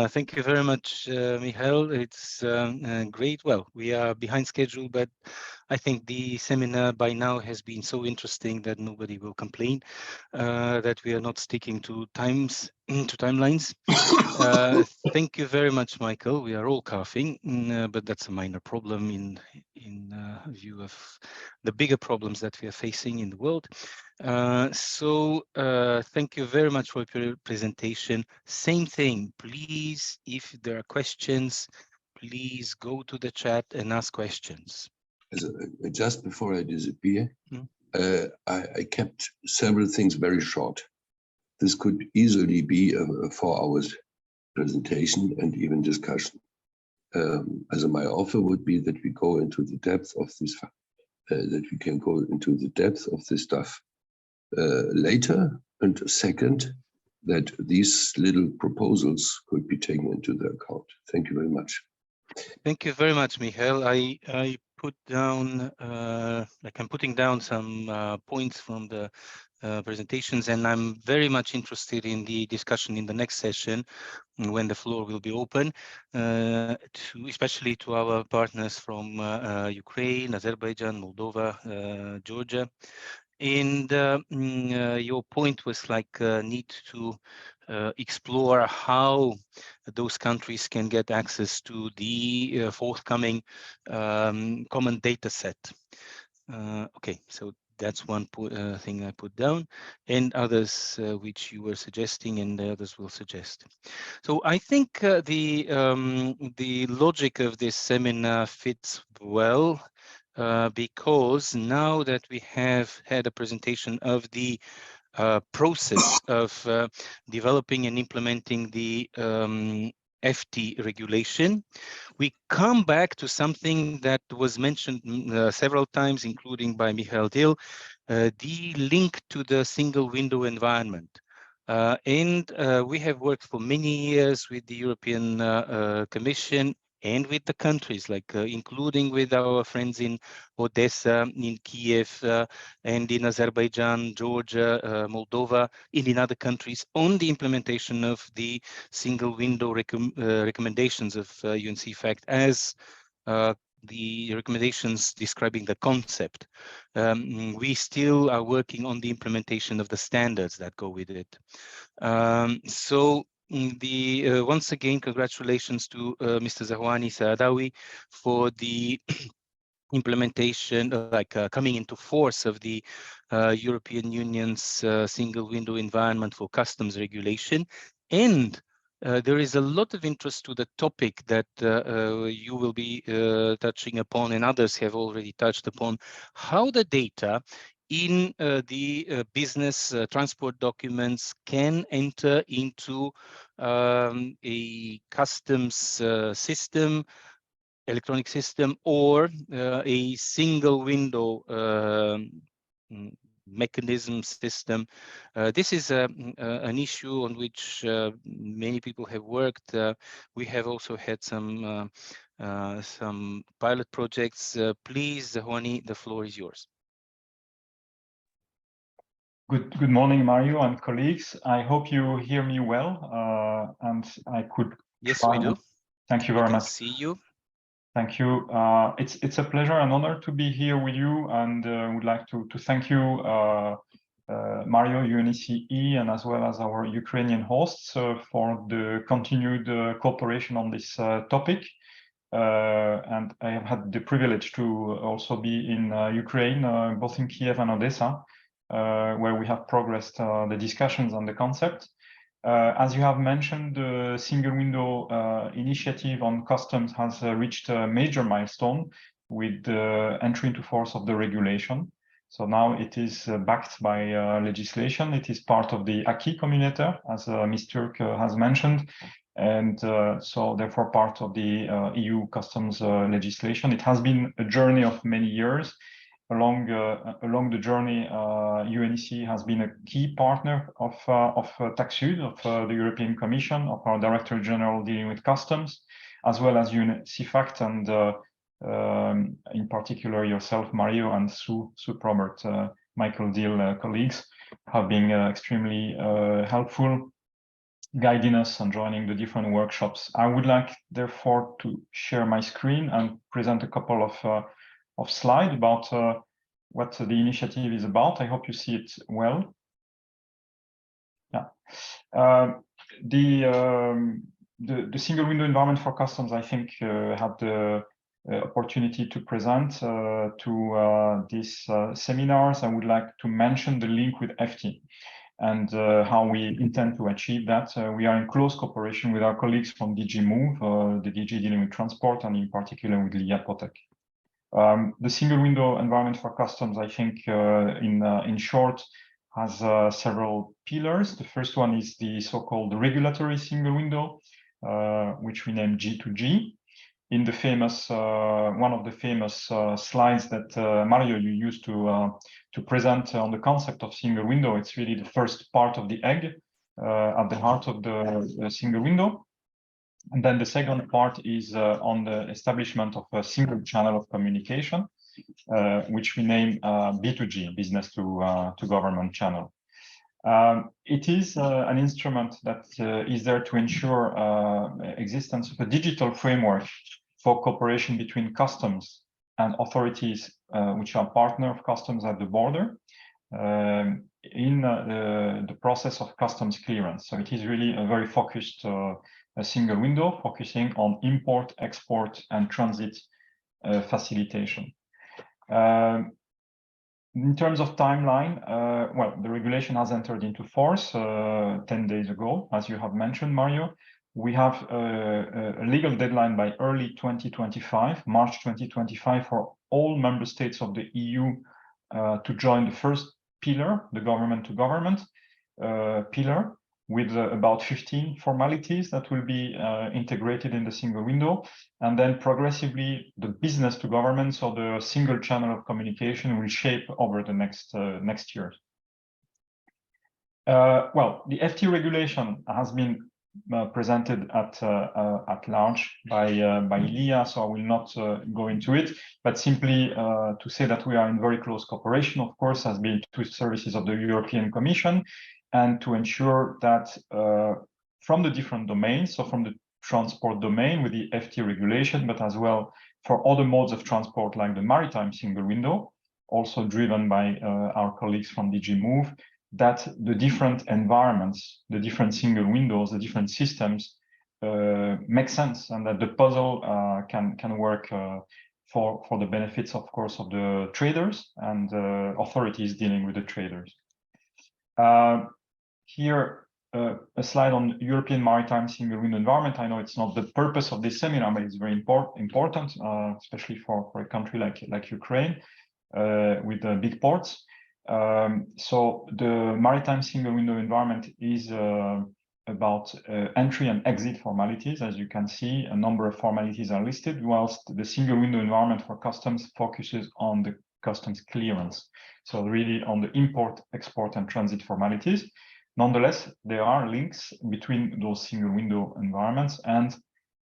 Thank you very much, Michael. It's great. Well, we are behind schedule, but I think the seminar by now has been so interesting that nobody will complain that we are not sticking to timelines. Thank you very much, Michael. We are all coughing, but that's a minor problem in view of the bigger problems that we are facing in the world. Thank you very much for your presentation. Same thing, please, if there are questions, please go to the chat and ask questions. Just before I disappear, I kept several things very short. This could easily be a 4 hours presentation and even discussion. My offer would be that we go into the depth of this, stuff later, and second, that these little proposals could be taken into the account. Thank you very much. Thank you very much, Michael. I put down, like I'm putting down some points from the presentations, and I'm very much interested in the discussion in the next session when the floor will be open, especially to our partners from Ukraine, Azerbaijan, Moldova, Georgia. And your point was like need to explore how those countries can get access to the forthcoming common data set. Okay, so that's one thing I put down, and others which you were suggesting, and the others will suggest. So I think the logic of this seminar fits well. Because now that we have had a presentation of the process of developing and implementing the FT regulation, we come back to something that was mentioned several times, including by Michael Dill, the link to the single window environment. And we have worked for many years with the European Commission and with the countries, like including with our friends in Odessa, in Kiev, and in Azerbaijan, Georgia, Moldova, and in other countries on the implementation of the single window recommendations of UNECE as the recommendations describing the concept. We still are working on the implementation of the standards that go with it. So once again, congratulations to Mr. Zahwani Saadawi for the implementation, coming into force of the European Union's single window environment for customs regulation. And there is a lot of interest to the topic that you will be touching upon, and others have already touched upon, how the data in the business transport documents can enter into a customs system, electronic system, or a single window mechanism system. This is an issue on which many people have worked. We have also had some pilot projects. Please, Zahwani, the floor is yours. Good morning, Mario and colleagues. I hope you hear me well, and I could. Yes, we do. Thank you very much. See you. Thank you. It's a pleasure and honor to be here with you, and would like to thank you, Mario, UNECE, and as well as our Ukrainian hosts for the continued cooperation on this topic. And I have had the privilege to also be in Ukraine, both in Kiev and Odessa, where we have progressed the discussions on the concept. As you have mentioned, the single window initiative on customs has reached a major milestone with the entry into force of the regulation. So now it is backed by legislation. It is part of the acquis communautaire, as Ms. Turk has mentioned, and so therefore part of the EU customs legislation. It has been a journey of many years. Along the journey, UNECE has been a key partner of TAXUD, of the European Commission, of our Director General dealing with customs, as well as CEFACT, and in particular yourself, Mario, and Sue Probert, Michael Dill colleagues, have been extremely helpful, guiding us and joining the different workshops. I would like, therefore, to share my screen and present a couple of slides about what the initiative is about. I hope you see it well. Yeah. The single window environment for customs, I think, had the opportunity to present to these seminars. I would like to mention the link with FT and how we intend to achieve that. We are in close cooperation with our colleagues from DG Move, the DG dealing with transport, and in particular with Lia Potek. The single window environment for customs, I think, in short, has several pillars. The first one is the so-called regulatory single window, which we name G2G. In the famous, one of the famous slides that Mario, you used to present on the concept of single window, it's really the first part of the egg at the heart of the single window. And then the second part is on the establishment of a single channel of communication, which we name B2G, business to government channel. It is an instrument that is there to ensure existence of a digital framework for cooperation between customs and authorities, which are partner of customs at the border, in the process of customs clearance. So it is really a very focused a single window focusing on import, export, and transit facilitation. In terms of timeline, well, the regulation has entered into force 10 days ago, as you have mentioned, Mario. We have a legal deadline by early 2025, March 2025, for all member states of the EU to join the first pillar, the government-to-government pillar, with about 15 formalities that will be integrated in the single window. And then progressively, the business to government, so the single channel of communication, will shape over the next year. Well, the FT regulation has been presented at large by Ilia, so I will not go into it, but simply to say that we are in very close cooperation, of course, as being two services of the European Commission, and to ensure that from the different domains, so from the transport domain with the FT regulation, but as well for other modes of transport like the maritime single window, also driven by our colleagues from DG Move, that the different environments, the different single windows, the different systems make sense, and that the puzzle can work for the benefits, of course, of the traders and authorities dealing with the traders. Here, a slide on European maritime single window environment. I know it's not the purpose of this seminar, but it's very important, especially for a country like Ukraine with big ports. So the maritime single window environment is about entry and exit formalities. As you can see, a number of formalities are listed, whilst the single window environment for customs focuses on the customs clearance. So really on the import, export, and transit formalities. Nonetheless, there are links between those single window environments, and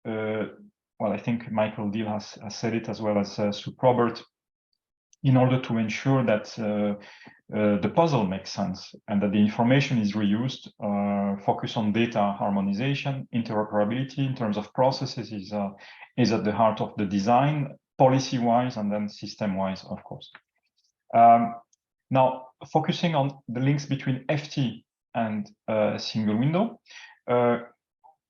well, I think Michael Deal has said it, as well as Sue Probert, in order to ensure that the puzzle makes sense and that the information is reused. Focus on data harmonization, interoperability in terms of processes is at the heart of the design, policy-wise and then system-wise, of course. Now, focusing on the links between FT and single window,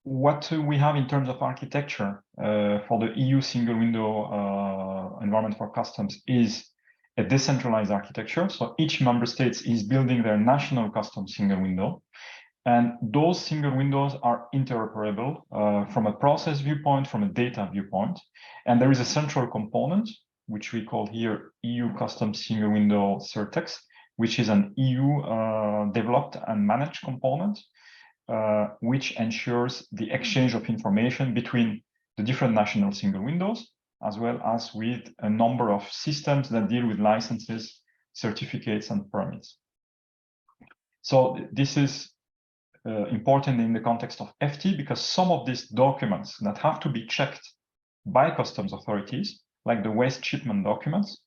what we have in terms of architecture for the EU single window environment for customs is a decentralized architecture. So each member state is building their national customs single window, and those single windows are interoperable from a process viewpoint, from a data viewpoint. And there is a central component, which we call here EU customs single window Certex, which is an EU developed and managed component, which ensures the exchange of information between the different national single windows, as well as with a number of systems that deal with licenses, certificates, and permits. So this is important in the context of FT, because some of these documents that have to be checked by customs authorities, like the waste shipment documents,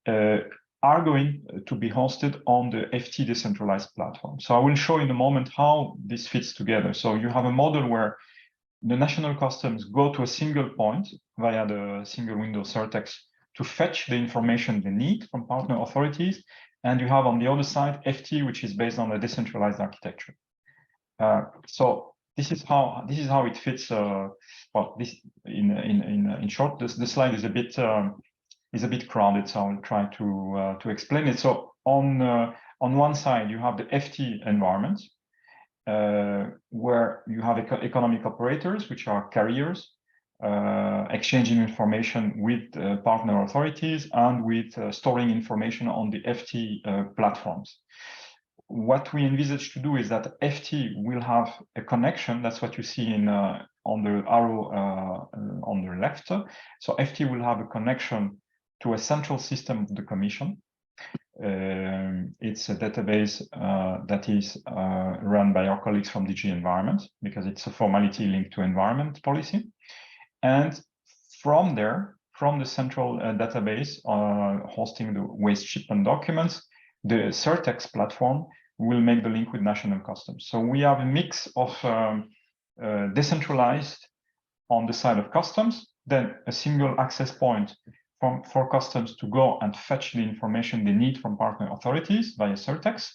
are going to be hosted on the FT decentralized platform. So I will show in a moment how this fits together. So you have a model where the national customs go to a single point via the single window Certex to fetch the information they need from partner authorities. And you have on the other side FT, which is based on a decentralized architecture. So this is how it fits. Well, this in short, the slide is a bit crowded, so I'll try to explain it. So on one side, you have the FT environment, where you have economic operators, which are carriers, exchanging information with partner authorities and with storing information on the FT platforms. What we envisage to do is that FT will have a connection. That's what you see in on the arrow on the left. So FT will have a connection to a central system of the Commission, It's a database that is run by our colleagues from DG Environment, because it's a formality linked to environment policy. And from there, from the central database hosting the waste shipment documents, the Certex platform will make the link with national customs. So we have a mix of decentralized on the side of customs, then a single access point for customs to go and fetch the information they need from partner authorities via Certex.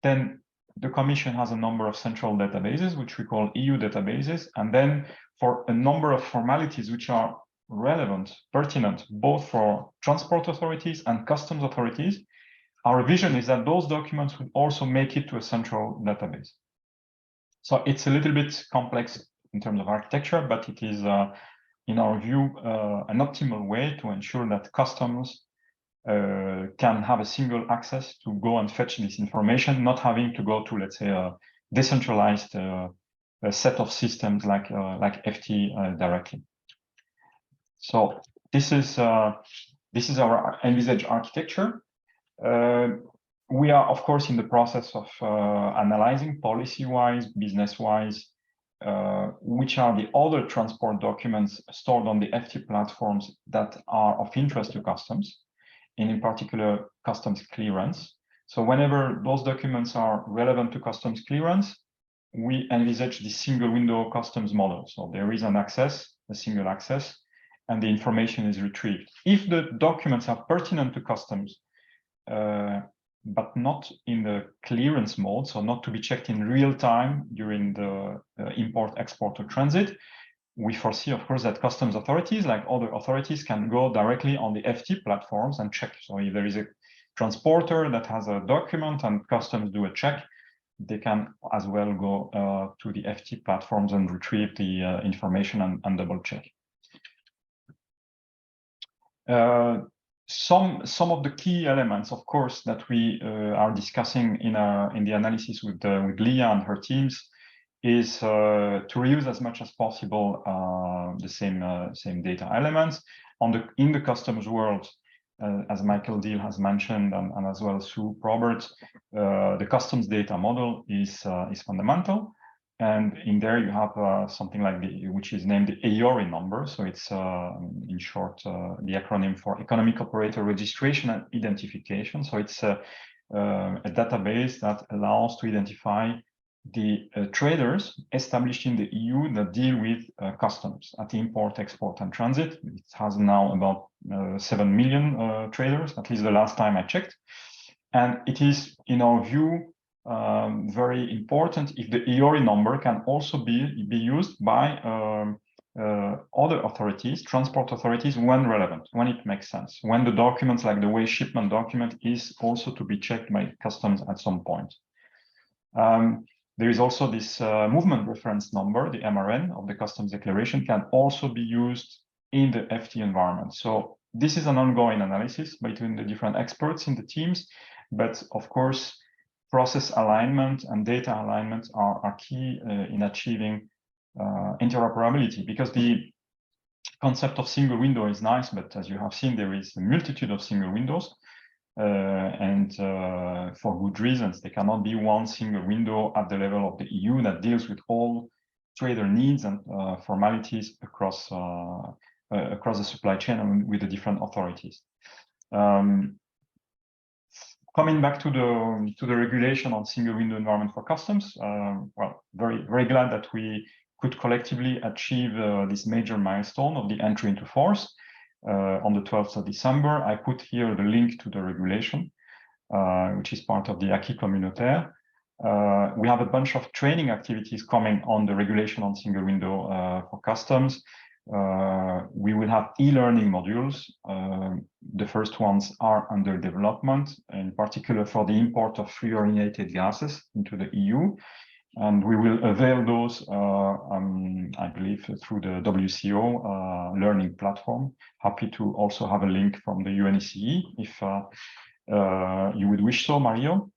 Then the Commission has a number of central databases, which we call EU databases. And then for a number of formalities which are relevant, pertinent, both for transport authorities and customs authorities, our vision is that those documents would also make it to a central database. So it's a little bit complex in terms of architecture, but it is, in our view, an optimal way to ensure that customs can have a single access to go and fetch this information, not having to go to, let's say, a decentralized a set of systems like eFTI directly. So this is our envisaged architecture. We are, of course, in the process of analyzing policy-wise, business-wise, which are the other transport documents stored on the eFTI platforms that are of interest to customs, and in particular, customs clearance. So whenever those documents are relevant to customs clearance, we envisage the single window customs model. So there is an access, a single access, and the information is retrieved. If the documents are pertinent to customs, but not in the clearance mode, so not to be checked in real time during the import, export, or transit, we foresee, of course, that customs authorities, like other authorities, can go directly on the eFTI platforms and check. So if there is a transporter that has a document and customs do a check, they can as well go to the eFTI platforms and retrieve the information and double check. Some of the key elements, of course, that we are discussing in the analysis with Leah and her teams is to reuse as much as possible the same data elements in the customs world. As Michael Deal has mentioned, and as well as Sue Probert, the customs data model is fundamental. And in there you have something like which is named the EORI number. So it's in short the acronym for Economic Operator Registration and Identification. So it's a database that allows to identify the traders established in the EU that deal with customs at import, export, and transit. It has now about 7 million traders, at least the last time I checked. And it is, in our view, very important if the EORI number can also be used by other authorities, transport authorities, when relevant, when it makes sense, when the documents like the waste shipment document is also to be checked by customs at some point. There is also this movement reference number, the MRN of the customs declaration, can also be used in the eFTI environment. So this is an ongoing analysis between the different experts in the teams, but of course, process alignment and data alignment are key in achieving interoperability, because the concept of single window is nice, but as you have seen, there is a multitude of single windows. And for good reasons, there cannot be one single window at the level of the EU that deals with all trader needs and formalities across the supply chain and with the different authorities. Coming back to the regulation on single window environment for customs, well, very glad that we could collectively achieve this major milestone of the entry into force. On the 12th of December, I put here the link to the regulation, which is part of the acquis communautaire. We have a bunch of training activities coming on the regulation on single window for customs. We will have e-learning modules. The first ones are under development, in particular for the import of fluorinated gases into the EU. And we will avail those, I believe, through the WCO learning platform. Happy to also have a link from the UNECE if you would wish so, Mario.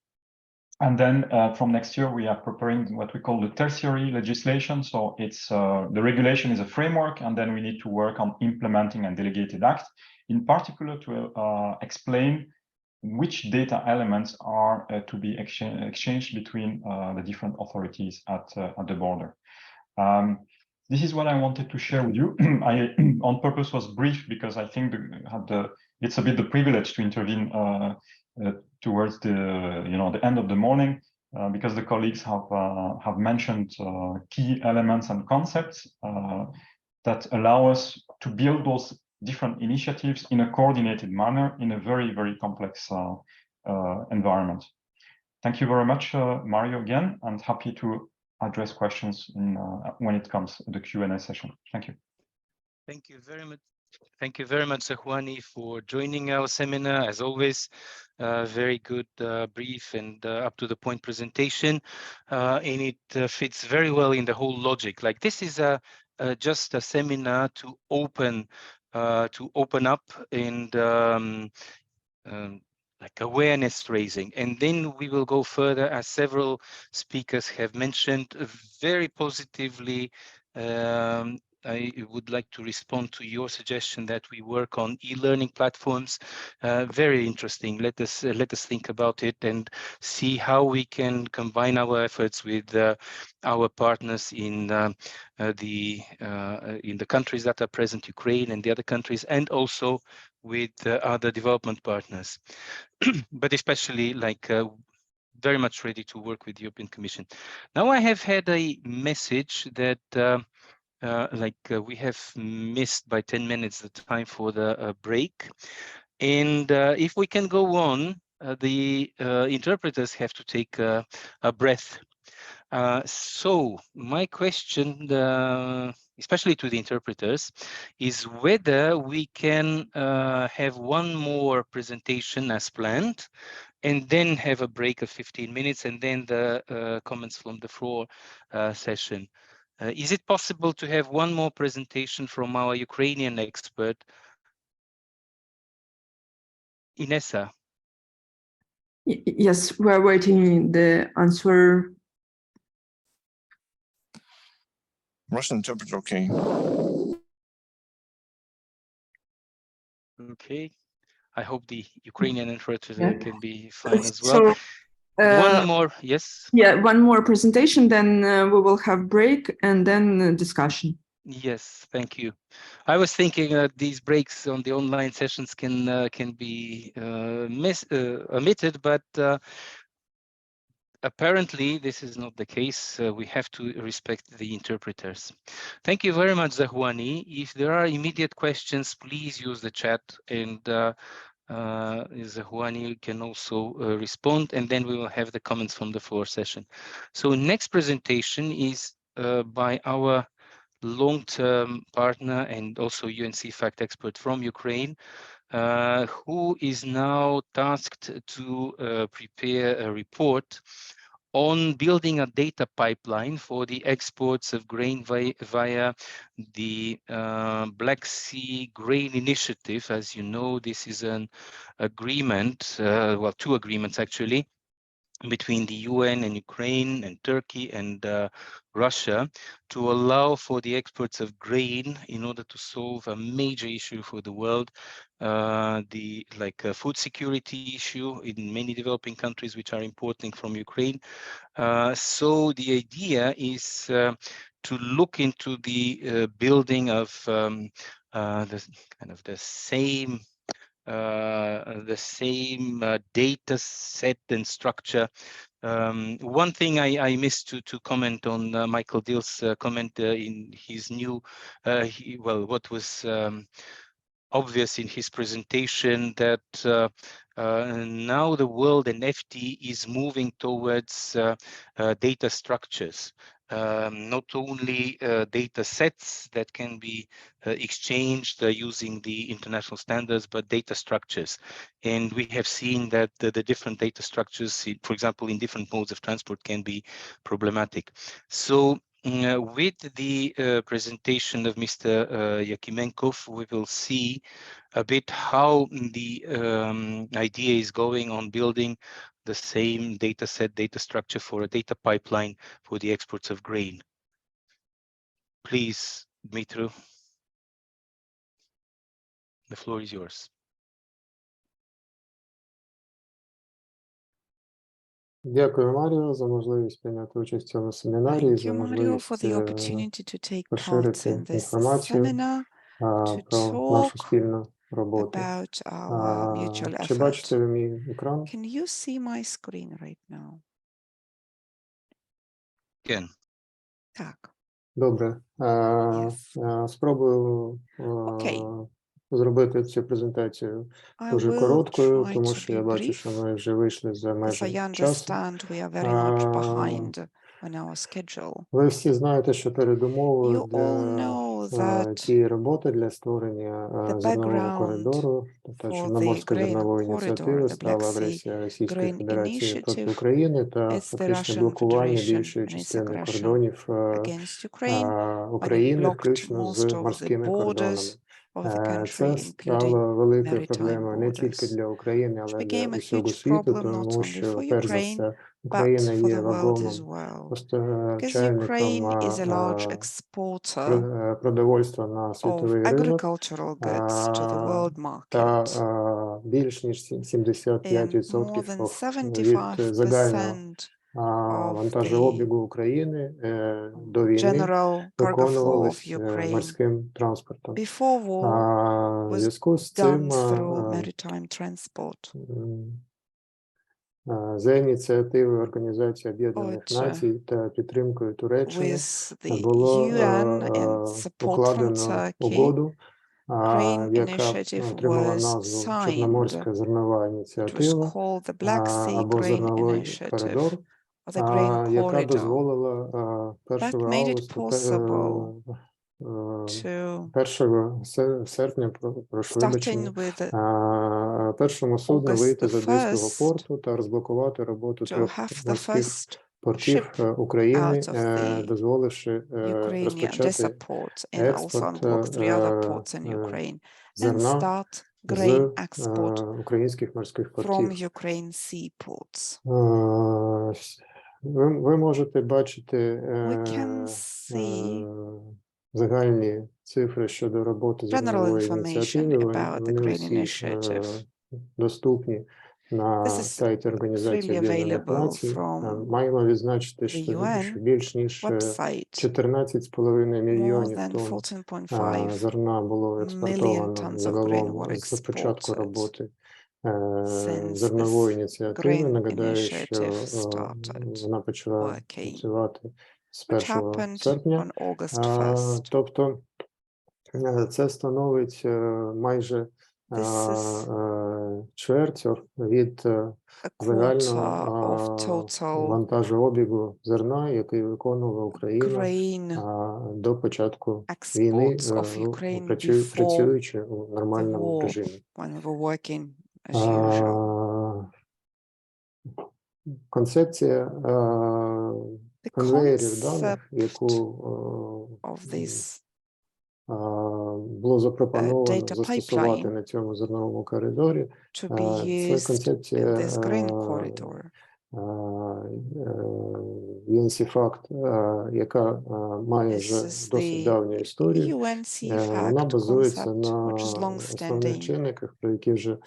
And then from next year, we are preparing what we call the tertiary legislation. So it's the regulation is a framework, and then we need to work on implementing and delegated acts, in particular to explain which data elements are to be exchanged between the different authorities at the border. This is what I wanted to share with you. I, on purpose, was brief because I think it's a bit the privilege to intervene towards the end of the morning, because the colleagues have mentioned key elements and concepts that allow us to build those different initiatives in a coordinated manner in a very, very complex environment. Thank you very much, Mario, again, and happy to address questions when it comes to the Q&A session. Thank you. Thank you very much. Thank you very much, Zahwani, for joining our seminar. As always, very good, brief and up to the point presentation, and it fits very well in the whole logic. Like, this is just a seminar to open up and like awareness raising, and then we will go further, as several speakers have mentioned very positively. I would like to respond to your suggestion that we work on e-learning platforms. Very interesting. Let us think about it and see how we can combine our efforts with our partners in the countries that are present, Ukraine and the other countries, and also with other development partners. But especially, like, very much ready to work with the European Commission. Now I have had a message that we have missed by 10 minutes the time for the break, and if we can go on, the interpreters have to take a breath. So my question, especially to the interpreters, is whether we can have one more presentation as planned, and then have a break of 15 minutes, and then the comments from the floor session. Is it possible to have one more presentation from our Ukrainian expert, Inessa? Yes, we're waiting the answer. Russian interpreter, okay. Okay. I hope the Ukrainian interpreter can be fine as well. So, one more, yes? Yeah, one more presentation, then we will have break and then discussion. Yes, thank you. I was thinking that these breaks on the online sessions can be omitted, but apparently this is not the case. We have to respect the interpreters. Thank you very much, Zahwani. If there are immediate questions, please use the chat, and Zahwani can also respond, and then we will have the comments from the floor session. So next presentation is by our long-term partner and also CEFACT expert from Ukraine, who is now tasked to prepare a report on building a data pipeline for the exports of grain via the Black Sea Grain Initiative. As you know, this is an agreement, well, two agreements actually, between the UN and Ukraine and Turkey and Russia, to allow for the exports of grain in order to solve a major issue for the world, the food security issue in many developing countries which are importing from Ukraine. So the idea is to look into the building of the same data set and structure. One thing I missed to comment on Michael Dill's comment in his new, what was obvious in his presentation, that now the world and FT is moving towards data structures. Not only data sets that can be exchanged using the international standards, but data structures. And we have seen that the different data structures, for example, in different modes of transport, can be problematic. So with the presentation of Mr. Yakimenkov, we will see a bit how the idea is going on building the same data set, data structure for a data pipeline for the exports of grain. Please, Dmitry, the floor is yours. Дякую, Маріо, за можливість прийняти участь в цьому семінарі, Thank за you, Mario, for можливість the opportunity to take part поширити in this інформацію seminar to про нашу talk спільну роботу. about our mutual Чи бачите effort. ви мій екран? Can you see my screen right now? Again. Так. Добре. Спробую зробити цю презентацію дуже короткою, тому що я бачу, що ми вже вийшли за межі часу. Ви всі знаєте, що передумовою для цієї роботи, для створення зернового коридору та Чорноморської зернової ініціативи стала агресія Російської Федерації проти України та фактичне блокування більшої частини кордонів України, включно з морськими кордонами. Це стало великою проблемою не тільки для України, але для усього світу, тому що, перш за все, Україна є вагомим постачальником продовольства на світовий ринок, та більш ніж 75% від загального вантажообігу України до війни виконувалось морським транспортом. В зв'язку з цим за ініціативи Організації Об'єднаних Націй та підтримкою Туреччини було укладено угоду, яка отримала назву Чорноморська зернова ініціатива або зерновий коридор, яка дозволила 1 серпня, першому судну вийти з Одеського порту та розблокувати роботу 3 морських портів України, дозволивши розпочати експорт зерна з українських морських портів. Ви можете бачити загальні цифри щодо роботи зернової ініціативи. Вони всі доступні на сайті Організації Об'єднаних Націй. Маємо відзначити, що більш ніж 14,5 мільйонів тонн зерна було експортовано загалом з початку роботи зернової ініціативи. Нагадаю, що вона почала працювати з 1 серпня. Тобто це становить майже чверть від загального вантажообігу зерна, який виконувала Україна до початку війни, працюючи у нормальному режимі. Концепція конвеєрів даних, яку було запропоновано застосувати на цьому зерновому коридорі, це концепція CEFACT, яка має вже досить давню історію. Вона базується на основних чинниках, про які вже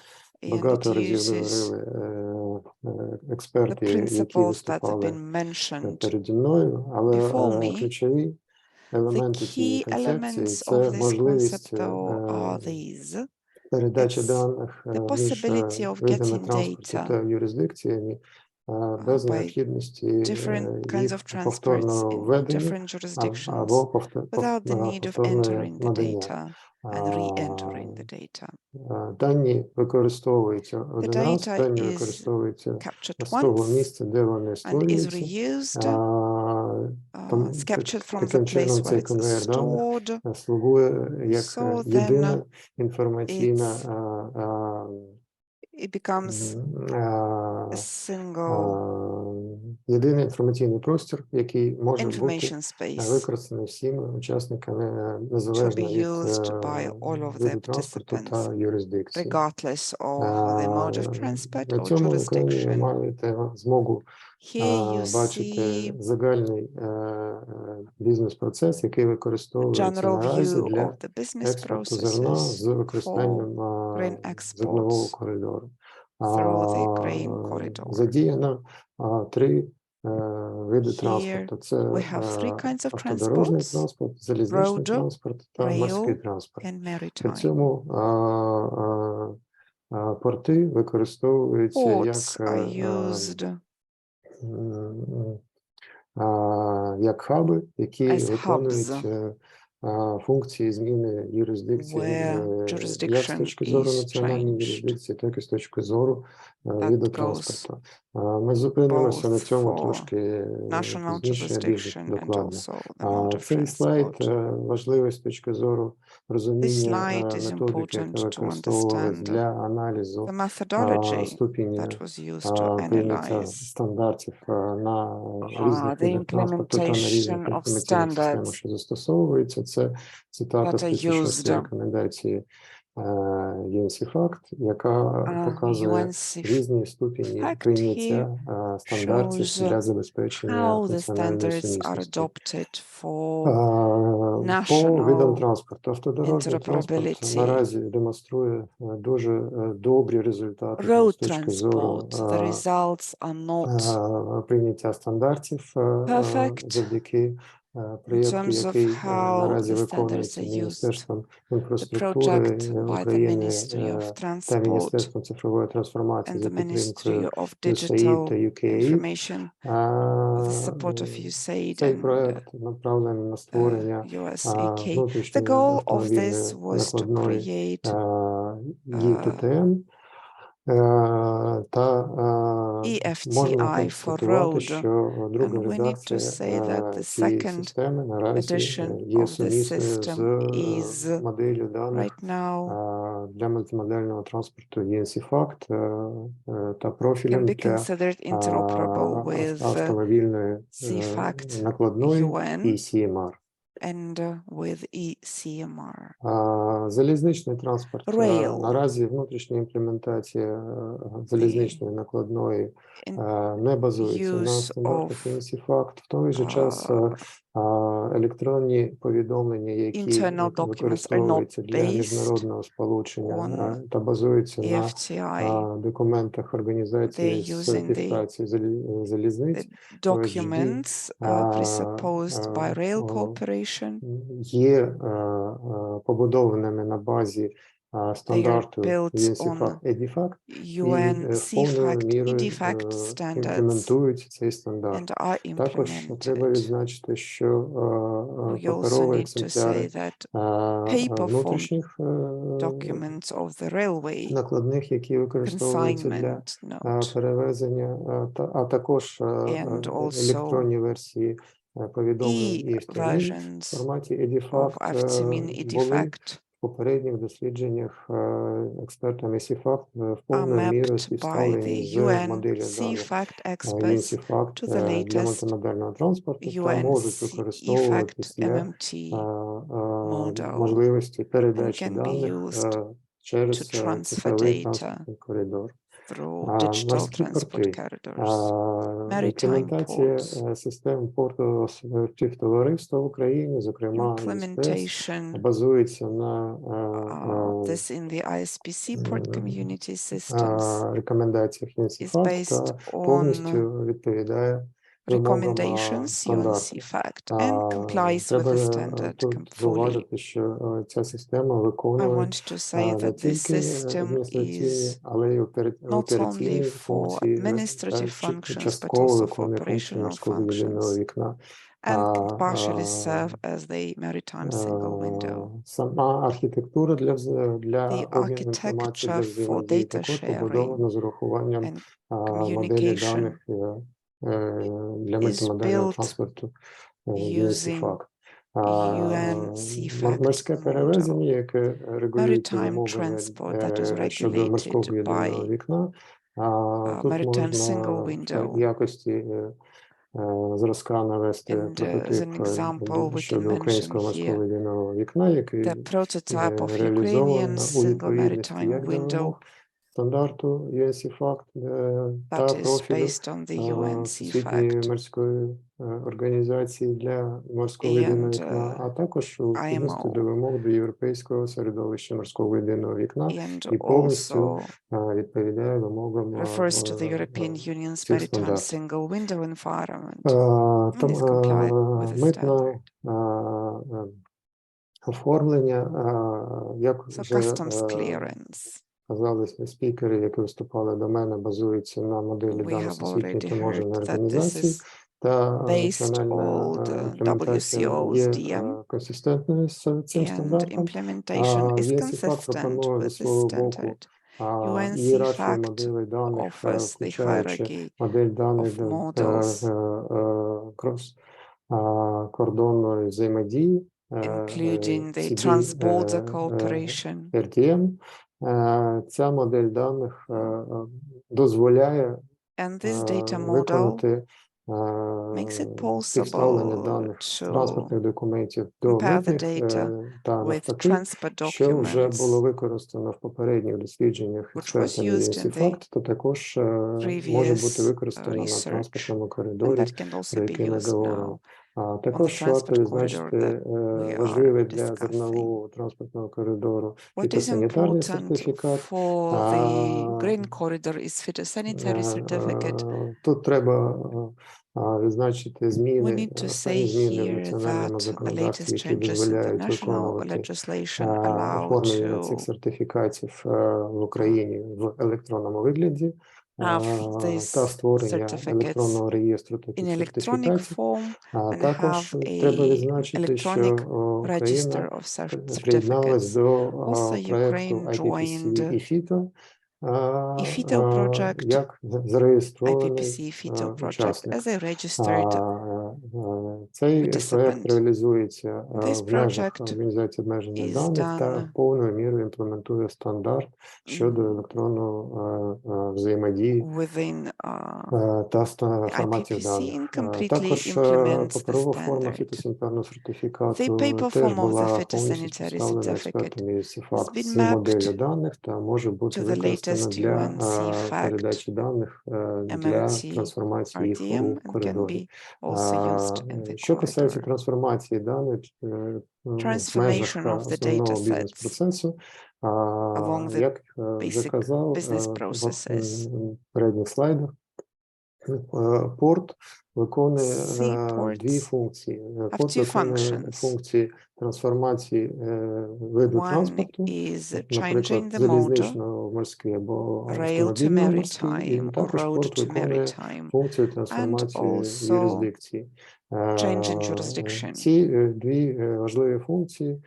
багато разів говорили експерти, які виступали переді мною, але ключові елементи цієї концепції – це можливість передачі даних між видами транспорту та юрисдикціями без необхідності їх повторного введення або повторного надання. Дані використовуються один раз, дані використовуються з того місця, де вони створюються. Таким чином цей конвейер даних слугує як єдина інформаційна єдиний інформаційний простір, який може бути використаний всіма учасниками незалежно від виду транспорту та юрисдикції. На цьому екрані ви маєте змогу бачити загальний бізнес-процес, який використовується наразі для експорту зерна з використанням зернового коридору. through the grain corridor. Задіяно 3 види транспорту. Це we have 3 kinds of автодорожний transports: транспорт, залізничний road, транспорт та морський rail, транспорт. and При maritime. цьому порти використовуються Ports are used як хаби, які as виконують функції зміни юрисдикції як з точки зору національної юрисдикції, так і з точки зору виду транспорту. Ми зупинимося на цьому трошки пізніше, більш докладно. Цей слайд важливий з точки зору розуміння методики, яка використовувалась для аналізу ступені прийняття стандартів на різних видах транспорту та на різних інформаційних системах, що застосовуються. Це цитата з 2006 рекомендації UNECE яка показує різні ступені прийняття стандартів для забезпечення національної сумісності. По видам транспорту. Автодорожний транспорт наразі демонструє дуже добрі результати з точки зору прийняття стандартів завдяки проєкту, який наразі виконується Міністерством інфраструктури України та Міністерством цифрової трансформації за підтримкою USAID та UKAID. Цей проєкт направлений на створення внутрішньої автомобільної накладної eFTI та можна констатувати, що друга редакція цієї системи наразі є сумісною з моделлю даних для мультимодального транспорту UNECE та профілем для автомобільної накладної eCMR. And with eCMR. Залізничний транспорт. Наразі внутрішня імплементація залізничної накладної не базується на стандартах UNECE. В той же час електронні повідомлення, які використовуються для міжнародного сполучення та базуються на документах організації з сертифікації залізниць, documents presupposed by rail cooperation є побудованими на базі стандарту UNECE EDIFACT і повною мірою імплементують цей стандарт. Також треба відзначити, що паперові екземпляри внутрішніх накладних, які використовуються для перевезення, а також електронні версії повідомлень eFTI в форматі EDIFACT були в попередніх дослідженнях експертами CEFACT в повною мірою співставлені з моделлю даних UNECE для мультимодального транспорту та можуть використовуватись для можливості передачі даних через цифровий транспортний коридор. Морські порти. Імплементація систем портового співтовариства в Україні, зокрема ЄСПС, базується на рекомендаціях UNECE та повністю відповідає вимогам стандарту. Треба тут зауважити, що ця система виконує не тільки адміністративні, але й операційні функції, частково виконує функцію морського єдиного вікна. Сама архітектура для обміну інформації, для взаємодії також побудована з урахуванням моделі даних для мультимодального транспорту UNECE. Морське перевезення, яке регулюється вимогами щодо морського єдиного вікна, тут можна в якості зразка навести прототип щодо українського морського єдиного вікна, який реалізовано у відповідності як до вимог стандарту UNECE та that is профілю based on the UN Всесвітньої CEFACT. морської організації для морського єдиного вікна, а також у відповідності до вимог до європейського середовища морського єдиного вікна і повністю відповідає вимогам refers to the European Union's цих maritime стандартів. single window environment and is compliant with the Митне оформлення, як So вже customs clearance. казали спікери, які виступали до мене, базуються на моделі даних Всесвітньої таможенної організації, та національна імплементація є консистентною з цим стандартом. UNECE пропонує зі свого боку ієрархію моделей даних, включаючи модель даних крос-кордонної взаємодії, including the trans-border cooperation. RDM. Ця модель даних дозволяє виконати співставлення даних транспортних документів до митних та навпаки, що вже було використано в попередніх дослідженнях експертами CEFACT, то також може бути використано на транспортному коридорі, про який ми говоримо. Також варто відзначити важливий для зернового транспортного коридору фітосанітарний сертифікат. Тут треба відзначити зміни в національному законодавстві, які дозволяють виконувати оформлення цих сертифікатів в Україні в електронному вигляді. Та створення електронного реєстру таких сертифікатів. Також треба відзначити, що Україна приєдналась до проєкту IPPC eFTI як зареєстрований учасник. Цей проєкт реалізується в межах Організації обмеження даних та повною мірою імплементує стандарт щодо електронного взаємодії та форматів даних. Також паперова форма фітосанітарного сертифікату теж була повністю представлена експертами CEFACT з моделлю даних та може бути використана для передачі даних для трансформації їх у коридорі. Що касається трансформації даних в межах основного бізнес-процесу, як вже казав в передніх слайдах, порт виконує дві функції. Порт виконує функції трансформації виду транспорту, наприклад, залізничного в морський або автомобільного морський, і також порт виконує функцію трансформації юрисдикції. Ці дві важливі функції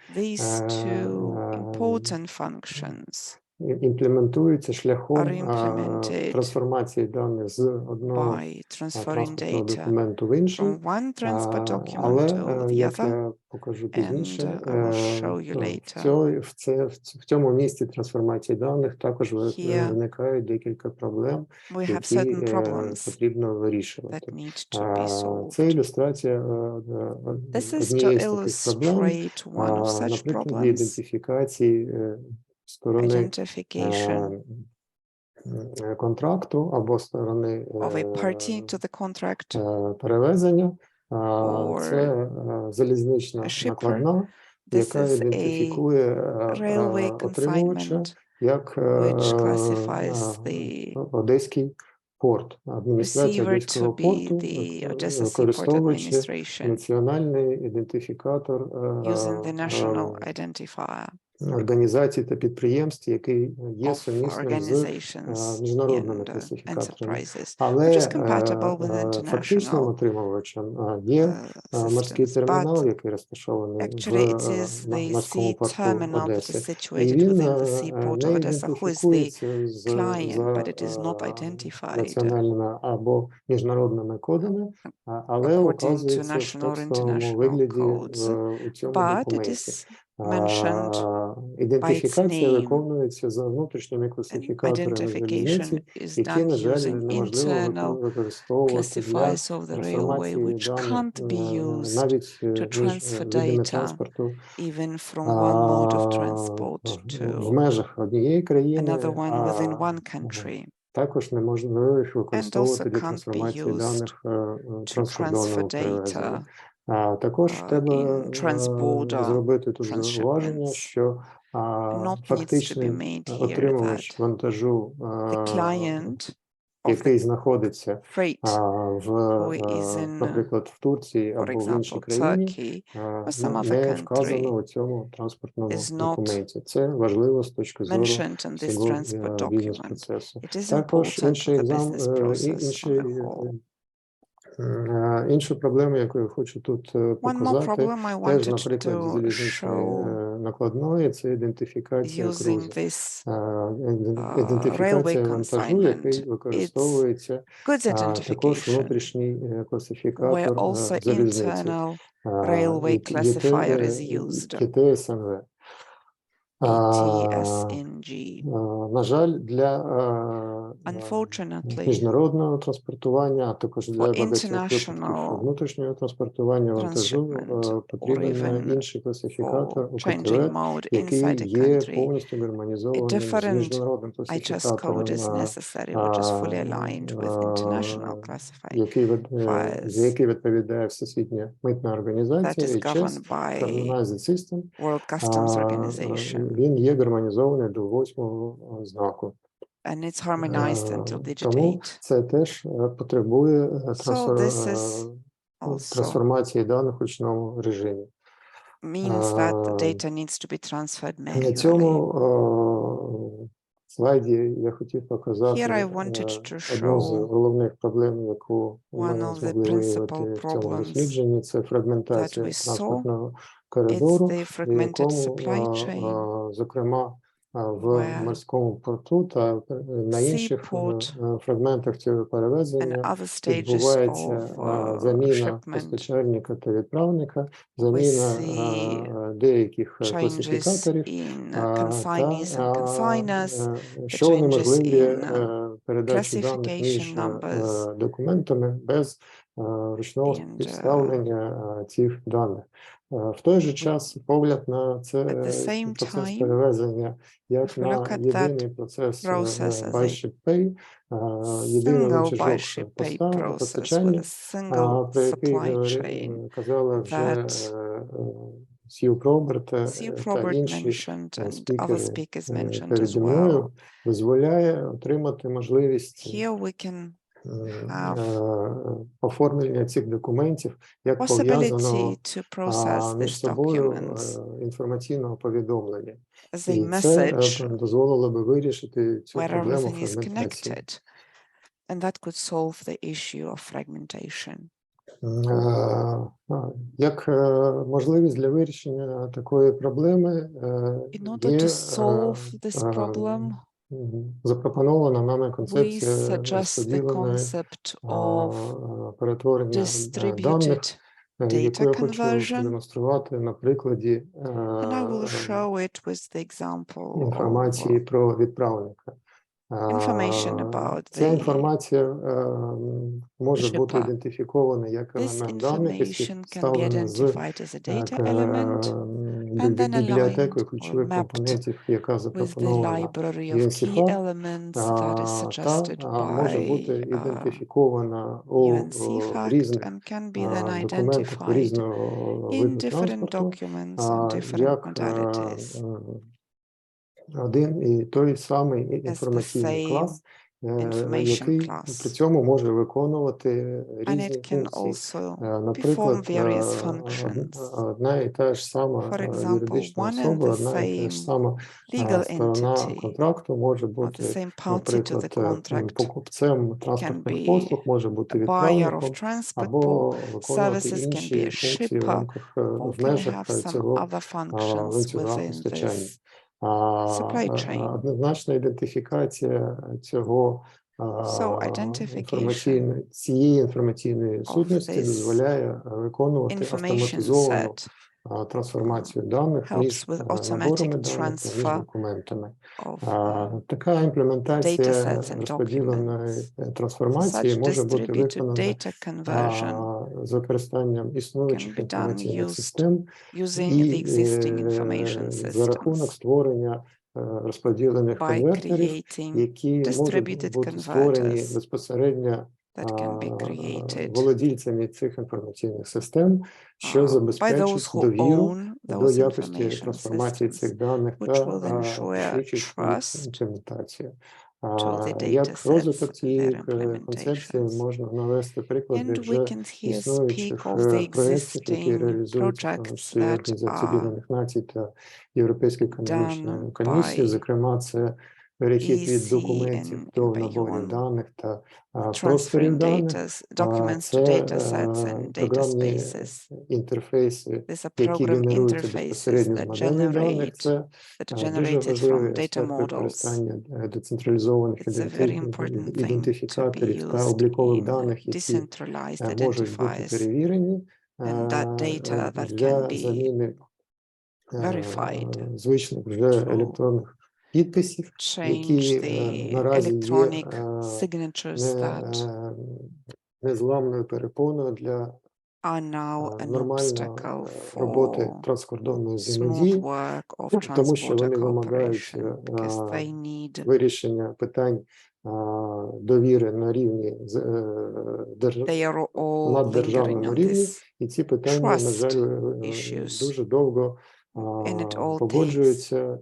імплементуються шляхом трансформації даних з одного транспортного документу в інший, але, як я покажу пізніше, в цьому місці трансформації даних також виникають декілька проблем, які потрібно вирішувати. Це ілюстрація однієї з таких проблем, наприклад, ідентифікації сторони контракту або сторони перевезення. Це залізнична накладна, яка ідентифікує отримувача як Одеський порт, адміністрація Одеського порту, використовуючи національний ідентифікатор організацій та підприємств, який є сумісним з міжнародними класифікаторами. Але фактичним отримувачем є морський термінал, який розташований в морському порту Одеси. І він не ідентифікується за національними або міжнародними кодами, але указується в текстовому вигляді у цьому документі. mentioned Ідентифікація name. виконується за внутрішніми класифікаторами залізниці, Is які, done на жаль, using неможливо internal використовувати для classifiers of the railway, трансформації which даних can't be used навіть to між transfer видами data транспорту even from one mode of transport в to межах однієї країни, another one within one country. також неможливо їх використовувати для can't be трансформації used даних to транскордонного transfer перевезення. data Також треба in transborder зробити тут зауваження, transshipments. що фактичний отримувач вантажу, який знаходиться наприклад, в Турції або в іншій країні, не вказано у цьому транспортному документі. Це важливо з точки зору цього бізнес-процесу. Також іншу проблему, яку я хочу тут показати, теж на прикладі залізничної накладної, це ідентифікація крузу. Ідентифікація вантажу, який використовується також внутрішній класифікатор залізниці. ЄТСНВ. На жаль, для міжнародного транспортування, а також для багатьох випадків внутрішнього транспортування вантажу потрібен інший класифікатор УКТВ, який є повністю гармонізованим з міжнародним класифікатором, за який відповідає Всесвітня митна організація, ECHES, Harmonized System. Він є гармонізований до 8-го знаку. Тому це теж потребує трансформації даних в ручному режимі. На цьому слайді я хотів показати одну з головних проблем, яку ми змогли виявити в цьому дослідженні, це фрагментація транспортного коридору, в якому, зокрема, в морському порту та на інших фрагментах цього перевезення відбувається заміна постачальника та відправника, заміна деяких класифікаторів, що унеможливлює передачу даних між документами без ручного співставлення цих даних. В той же час погляд на цей процес перевезення як на єдиний процес buy-ship pay, єдиний ланцюжок постачання, про який казали вже Сью Проберт та інші спікери переді мною, дозволяє отримати можливість оформлення цих документів як пов'язаного між собою інформаційного повідомлення. І це дозволило би вирішити цю проблему фрагментації. Як можливість для вирішення такої проблеми є запропонована нами концепція розподіленої перетворення даних, яку я хочу продемонструвати на прикладі інформації про відправника. Ця інформація може бути ідентифікована як елемент даних і співставлена з бібліотекою ключових компонентів, яка запропонована UNECE та може бути ідентифікована у різних документах різного виду транспорту, як один і той самий інформаційний клас, який при цьому може виконувати різні функції. Наприклад, одна і та ж сама юридична особа, одна і та ж сама сторона контракту може бути, наприклад, покупцем транспортних послуг, може бути відправником, або виконувати інші функції в межах цього ланцюга постачання. Однозначна ідентифікація цієї інформаційної сутності дозволяє виконувати автоматизовану трансформацію даних helps між with automatic наборами даних та між transfer документами. of Така імплементація datasets and розподіленої documents. трансформації Such може бути distributed виконана data conversion з використанням існуючих can be done інформаційних систем using the і existing information за рахунок systems створення розподілених by конвертерів, creating які можуть distributed бути створені converters безпосередньо that can be created володільцями цих інформаційних систем, що by забезпечить those who довіру own до those якості information трансформації systems, цих даних which та will ensure пришвидшить їх trust імплементацію. to the Як datasets розвиток and цієї their концепції implementations. можна навести приклади And we вже can here існуючих speak of the проєктів, які existing реалізуються в тому projects числі that Організації are Об'єднаних Націй та Європейської економічної done комісії. by Зокрема, це перехід від EC документів and до by наборів UN, даних та просторів transferring даних. documents to Це datasets and програмні dataspaces. інтерфейси, These are які program генеруються interfaces безпосередньо з that моделей даних. Це that are дуже generated важливий from data аспект models. використання децентралізованих It's a very important thing to be ідентифікаторів та used облікових in даних, які decentralized можуть бути identifiers перевірені and that data that can для be заміни verified звичних вже електронних підписів, які change the наразі є electronic signatures that незламною перепоною для are now an нормальної obstacle роботи for транскордонної smooth взаємодії, work of тому що вони transborder вимагають cooperation because they need вирішення питань довіри на рівні they are all lingering наддержавному on рівні, this і ці питання, на trust жаль, issues дуже довго and it all takes погоджуються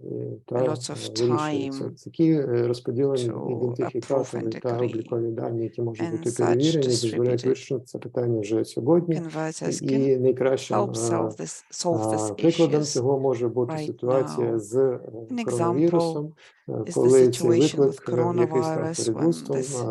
та lots of вирішуються. time Такі розподілені to approve ідентифікатори and та agree. облікові дані, які можуть And бути such перевірені, дозволяють distributed вирішити це питання вже сьогодні. converters І can найкращим help solve these прикладом issues цього може бути right ситуація now. з An коронавірусом, example is the коли цей situation with виклик, який став coronavirus, when передустом, this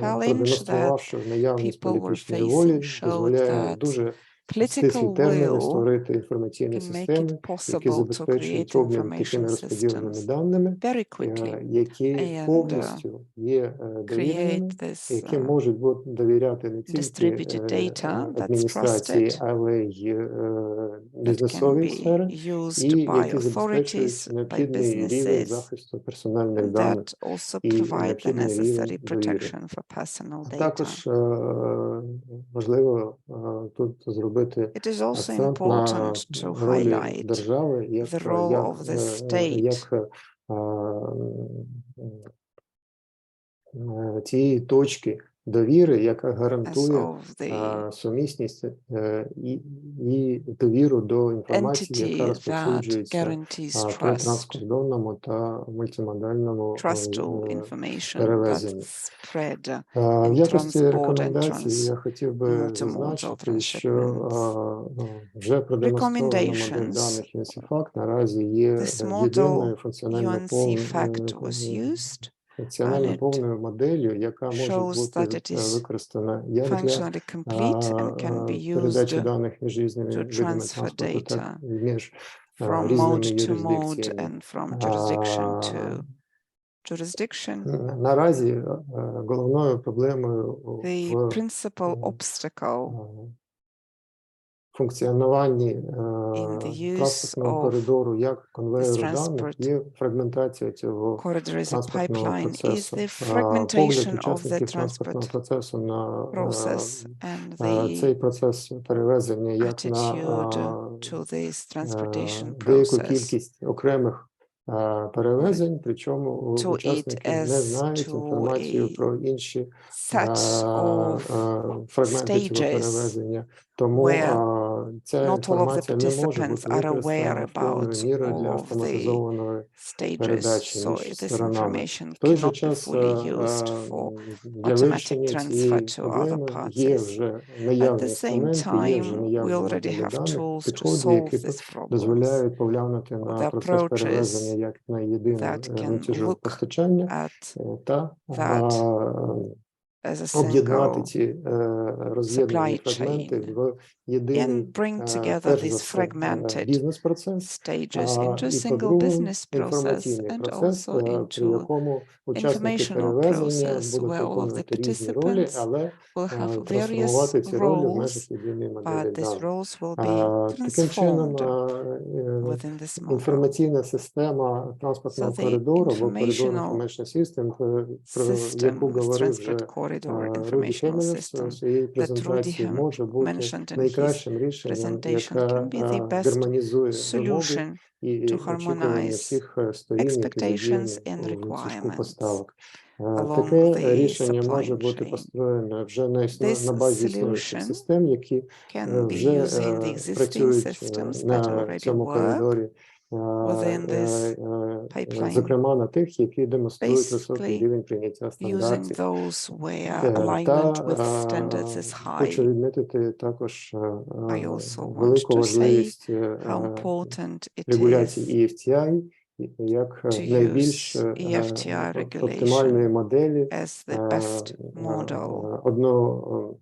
challenge that продемонструвавши наявність people were політичної facing волі, showed дозволяє that дуже стислі political терміни will створити інформаційні can make системи, it які possible to забезпечують create обмін information такими розподіленими systems даними, very quickly які and повністю є довіреними, create this які можуть бути довіряти не тільки distributed data that's адміністрації, trusted, але й that can бізнесовій be сфері, used і by які забезпечують authorities, by необхідний рівень businesses, захисту персональних and даних that also і provide the необхідний рівень necessary довіри. protection for personal А data. також важливо тут зробити It is also акцент на important to ролі highlight держави the role of the state як тієї точки довіри, яка as гарантує of the сумісність і довіру до інформації, яка entity that розповсюджується guarantees при trust, транскордонному та мультимодальному trust to information перевезенні. that's spread В in якості transborder and рекомендацій я хотів би multimodal зазначити, що transshipments. вже продемонстрована модель Recommendations. даних UNECE наразі є This model єдиною функціонально UNECE was used, функціонально and it повною моделлю, яка може shows бути that it is використана як для functionally complete and can be передачі used даних між різними to видами transfer транспорту, так data і між from різними mode to mode юрисдикціями. and from jurisdiction to jurisdiction. Наразі головною проблемою The в principal obstacle функціонуванні in the use транспортного of коридору як this конвейеру даних transport є фрагментація цього corridor as a транспортного pipeline is процесу. the Погляд fragmentation of учасників the транспортного transport процесу на process and цей the процес перевезення як на attitude to this transportation деяку process кількість окремих перевезень, причому to it учасники не as знають to інформацію a про інші set of фрагменти цього stages перевезення. Тому where ця not all of the інформація не може participants бути are aware використана повною about мірою для all of the автоматизованої stages, передачі so між this сторонами. information В той же cannot be час fully used for для automatic вирішення цієї transfer to other проблеми є parties. вже At наявні the same інструменти, є вже time, we наявні already моделі have даних, tools to підходи, solve які these problems. дозволяють поглянути на The процес перевезення approaches як на єдину that can ланцюжок look постачання at та that as a об'єднати single ці роз'єднані supply фрагменти chain в єдиний, and bring together перш за these все, fragmented бізнес-процес, stages into a і, single по-друге, business process інформаційний and процес, also при into якому учасники informational перевезення process будуть where all of the виконувати різні ролі, participants але will have various трансформувати ці ролі в межах roles, єдиної моделі but these даних. roles will be Таким чином, transformed within this model. інформаційна система транспортного So the коридору або коридор informational Information System, про system, яку this говорив transport вже corridor Руді informational Хемелес system в своїй that Rudy презентації, може бути mentioned in his найкращим рішенням, presentation яке can be the best гармонізує вимоги solution і to очікування harmonize всіх сторін, які задіяні expectations and у ланцюжку requirements поставок. along Таке the рішення supply може бути chain. построєне вже This на базі існуючих solution систем, які can be вже using the existing працюють systems that на already цьому work коридорі, within this pipeline, зокрема на тих, які демонструють високий basically рівень прийняття using стандартів. those where alignment with standards is Хочу high. відмітити також I also want велику to say важливість how important it регуляції is eFTI як to найбільш use eFTI оптимальної regulation моделі as the best model,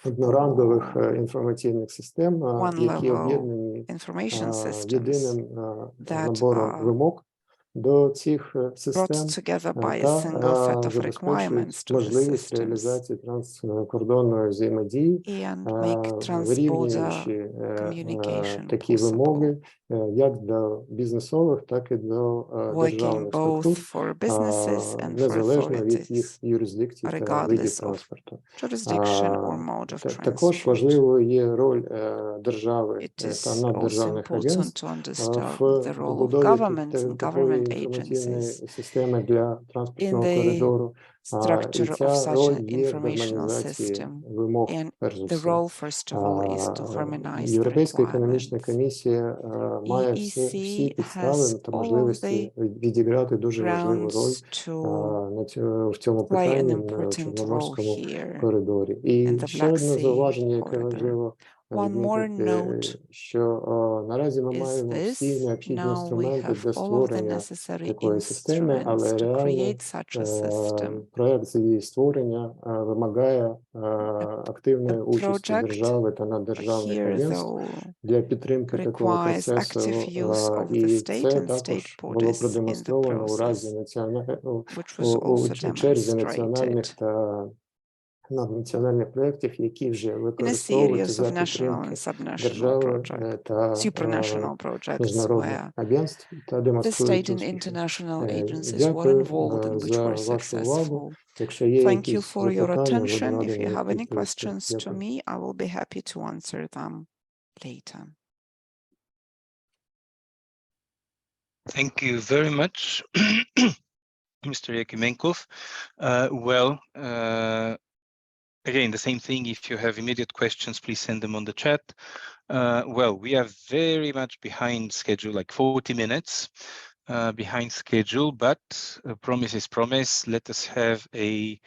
однорангових інформаційних систем, які one-level об'єднані information systems єдиним that набором are вимог до цих brought систем together by a та single set of забезпечують requirements to the можливість systems реалізації транскордонної взаємодії, and make transborder вирівнюючи communication такі possible, вимоги як для бізнесових, так і для working державних both структур, for businesses and for незалежно від їх authorities, юрисдикцій та видів regardless of транспорту. jurisdiction or mode of Також transport. важливою є роль держави It та is also наддержавних important агентств to understand в the role of побудові governments and такої government інформаційної agencies системи для in транспортного the коридору. І structure of ця such роль an є в informational гармонізації system. вимог, And перш за the все. role, first of all, is to harmonize the Європейська економічна requirements. комісія має всі підстави has та all of можливості відіграти дуже важливу роль grounds to в цьому play an питанні на important role Чорноморському here коридорі. in І the ще Black одне Sea зауваження, яке corridor. важливо One more відмітити, note що наразі ми is маємо всі this. необхідні Now we інструменти have для all of the створення necessary такої системи, instruments але to реально create such a system. проект з її створення вимагає активної The участі project держави та наддержавних here, агентств though, для підтримки такого requires процесу, active use of the і state це and state також було bodies in the продемонстровано у разі process, which was also у черзі національних demonstrated та наднаціональних проєктів, які вже in a використовуються series за of national and підтримки subnational держави projects, та supranational projects, міжнародних where агентств та the демонструють state and успіхи. international agencies were Дякую involved and which за were вашу увагу. successful. Якщо є Thank you якісь for your запитання, буду attention. If радий you на have них any відповісти. questions to Дякую. me, I will be happy to answer them later. Thank you very much, Mr. Yakimenkov. Again, the same thing. If you have immediate questions, please send them on the chat. We are very much behind schedule, like 40 minutes behind schedule, but promise is promise. Let us have a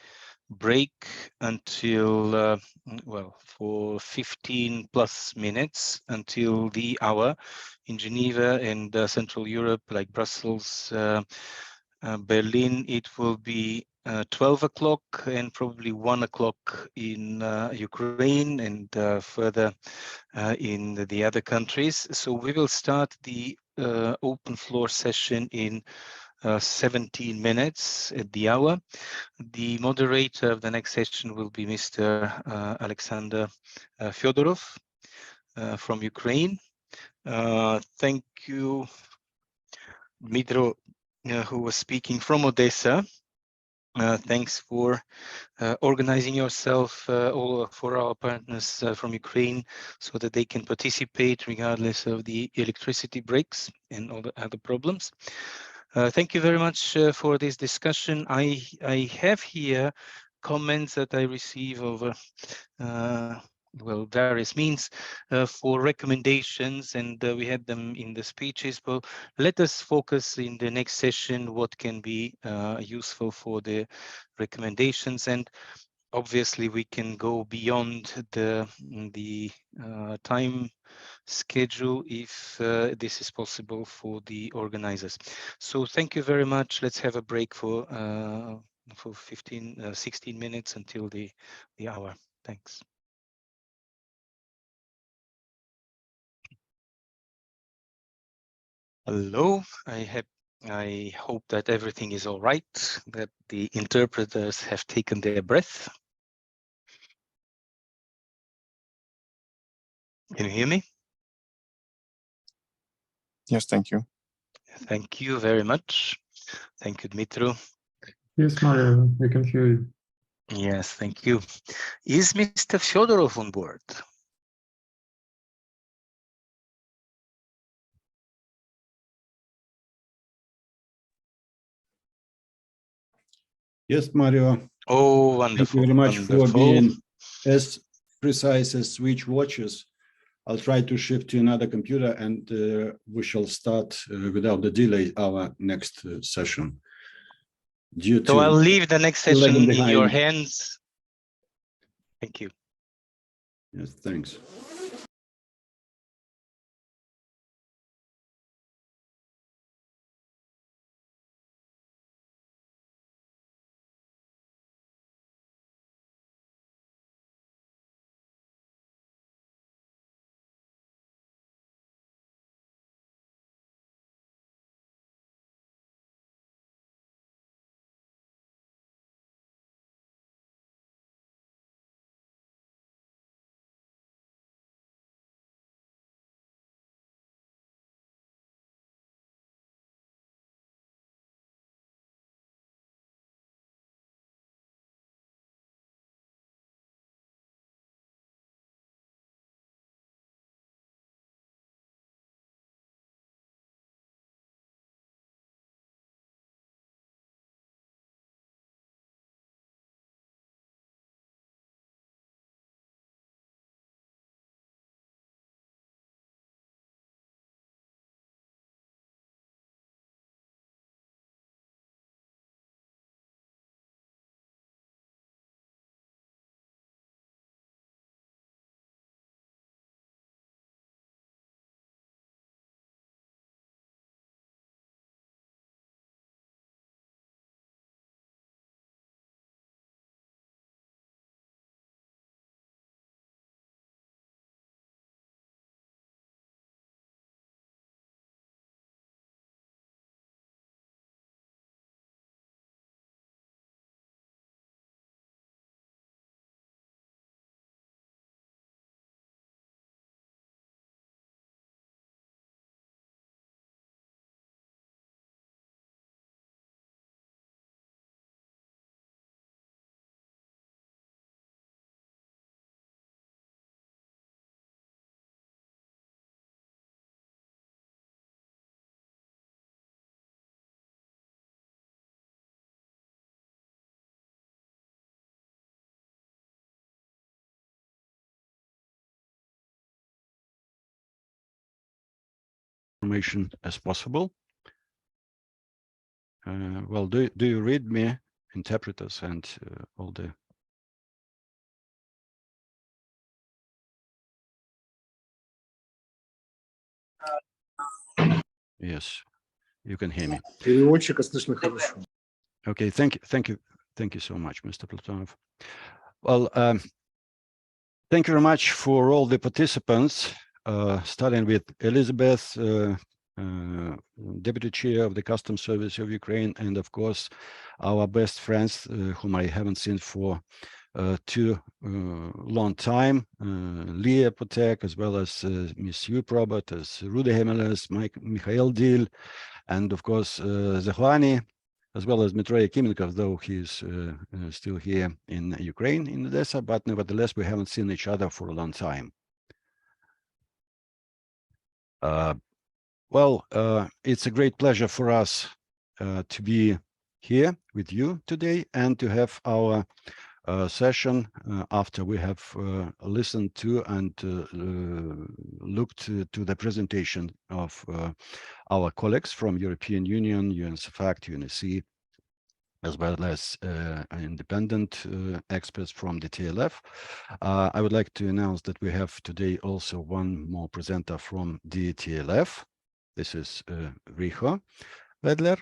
break until, for 15 plus minutes until the hour in Geneva and Central Europe, like Brussels, Berlin. It will be 12 o'clock and probably 1 o'clock in Ukraine and further in the other countries. So we will start the open floor session in 17 minutes at the hour. The moderator of the next session will be Mr. Alexander Fyodorov from Ukraine. Thank you, Dmitro, who was speaking from Odessa. Thanks for organizing yourself all for our partners from Ukraine so that they can participate regardless of the electricity breaks and all the other problems. Thank you very much for this discussion. I have here comments that I receive over various means for recommendations, and we had them in the speeches. But let us focus in the next session what can be useful for the recommendations, and obviously we can go beyond the time schedule if this is possible for the organizers. So thank you very much. Let's have a break for for 16 minutes until the hour. Thanks. Hello, I hope that everything is all right, that the interpreters have taken their breath. Can you hear me? Yes, thank you. Thank you very much. Thank you, Dmitry. Yes, Mario, we can hear you. Yes, thank you. Is Mr. Fyodorov on board? Yes, Mario. Oh, wonderful. Thank you very much wonderful. for being as precise as switch watches. I'll try to shift to another computer and we shall start without the delay our next session. So I'll leave the next session in your hands. Thank you. Yes, thanks. Information as possible. Well, do you read me, interpreters, and all the? Yes, you can hear me. Okay, thank you so much, Mr. Platonov. Well, thank you very much for all the participants, starting with Elizabeth, Deputy Chair of the Customs Service of Ukraine, and of course, our best friends, whom I haven't seen for too long time, Leah Potek, as well as Ms. Yup Robert, as Rudy Hemeles, Mikhail Dil, and of course, Zahlani, as well as Dmitry Akimenkov, though he's still here in Ukraine, in Odessa, but nevertheless, we haven't seen each other for a long time. Well, it's a great pleasure for us to be here with you today and to have our session after we have listened to and looked to the presentation of our colleagues from European Union, CEFACT, UNECE, as well as independent experts from the TLF. I would like to announce that we have today also one more presenter from the TLF. This is Riho Wedler.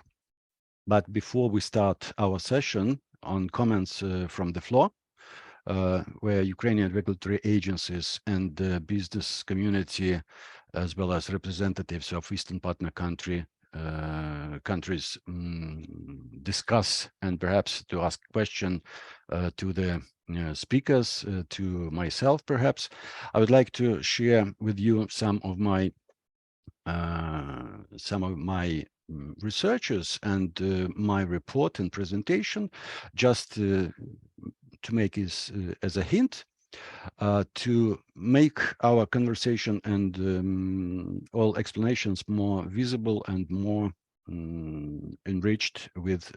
But before we start our session on comments from the floor, where Ukrainian regulatory agencies and the business community, as well as representatives of Eastern Partner countries discuss and perhaps to ask question to the speakers, to myself perhaps, I would like to share with you some of my researches and my report and presentation, just to make this as a hint, to make our conversation and all explanations more visible and more enriched with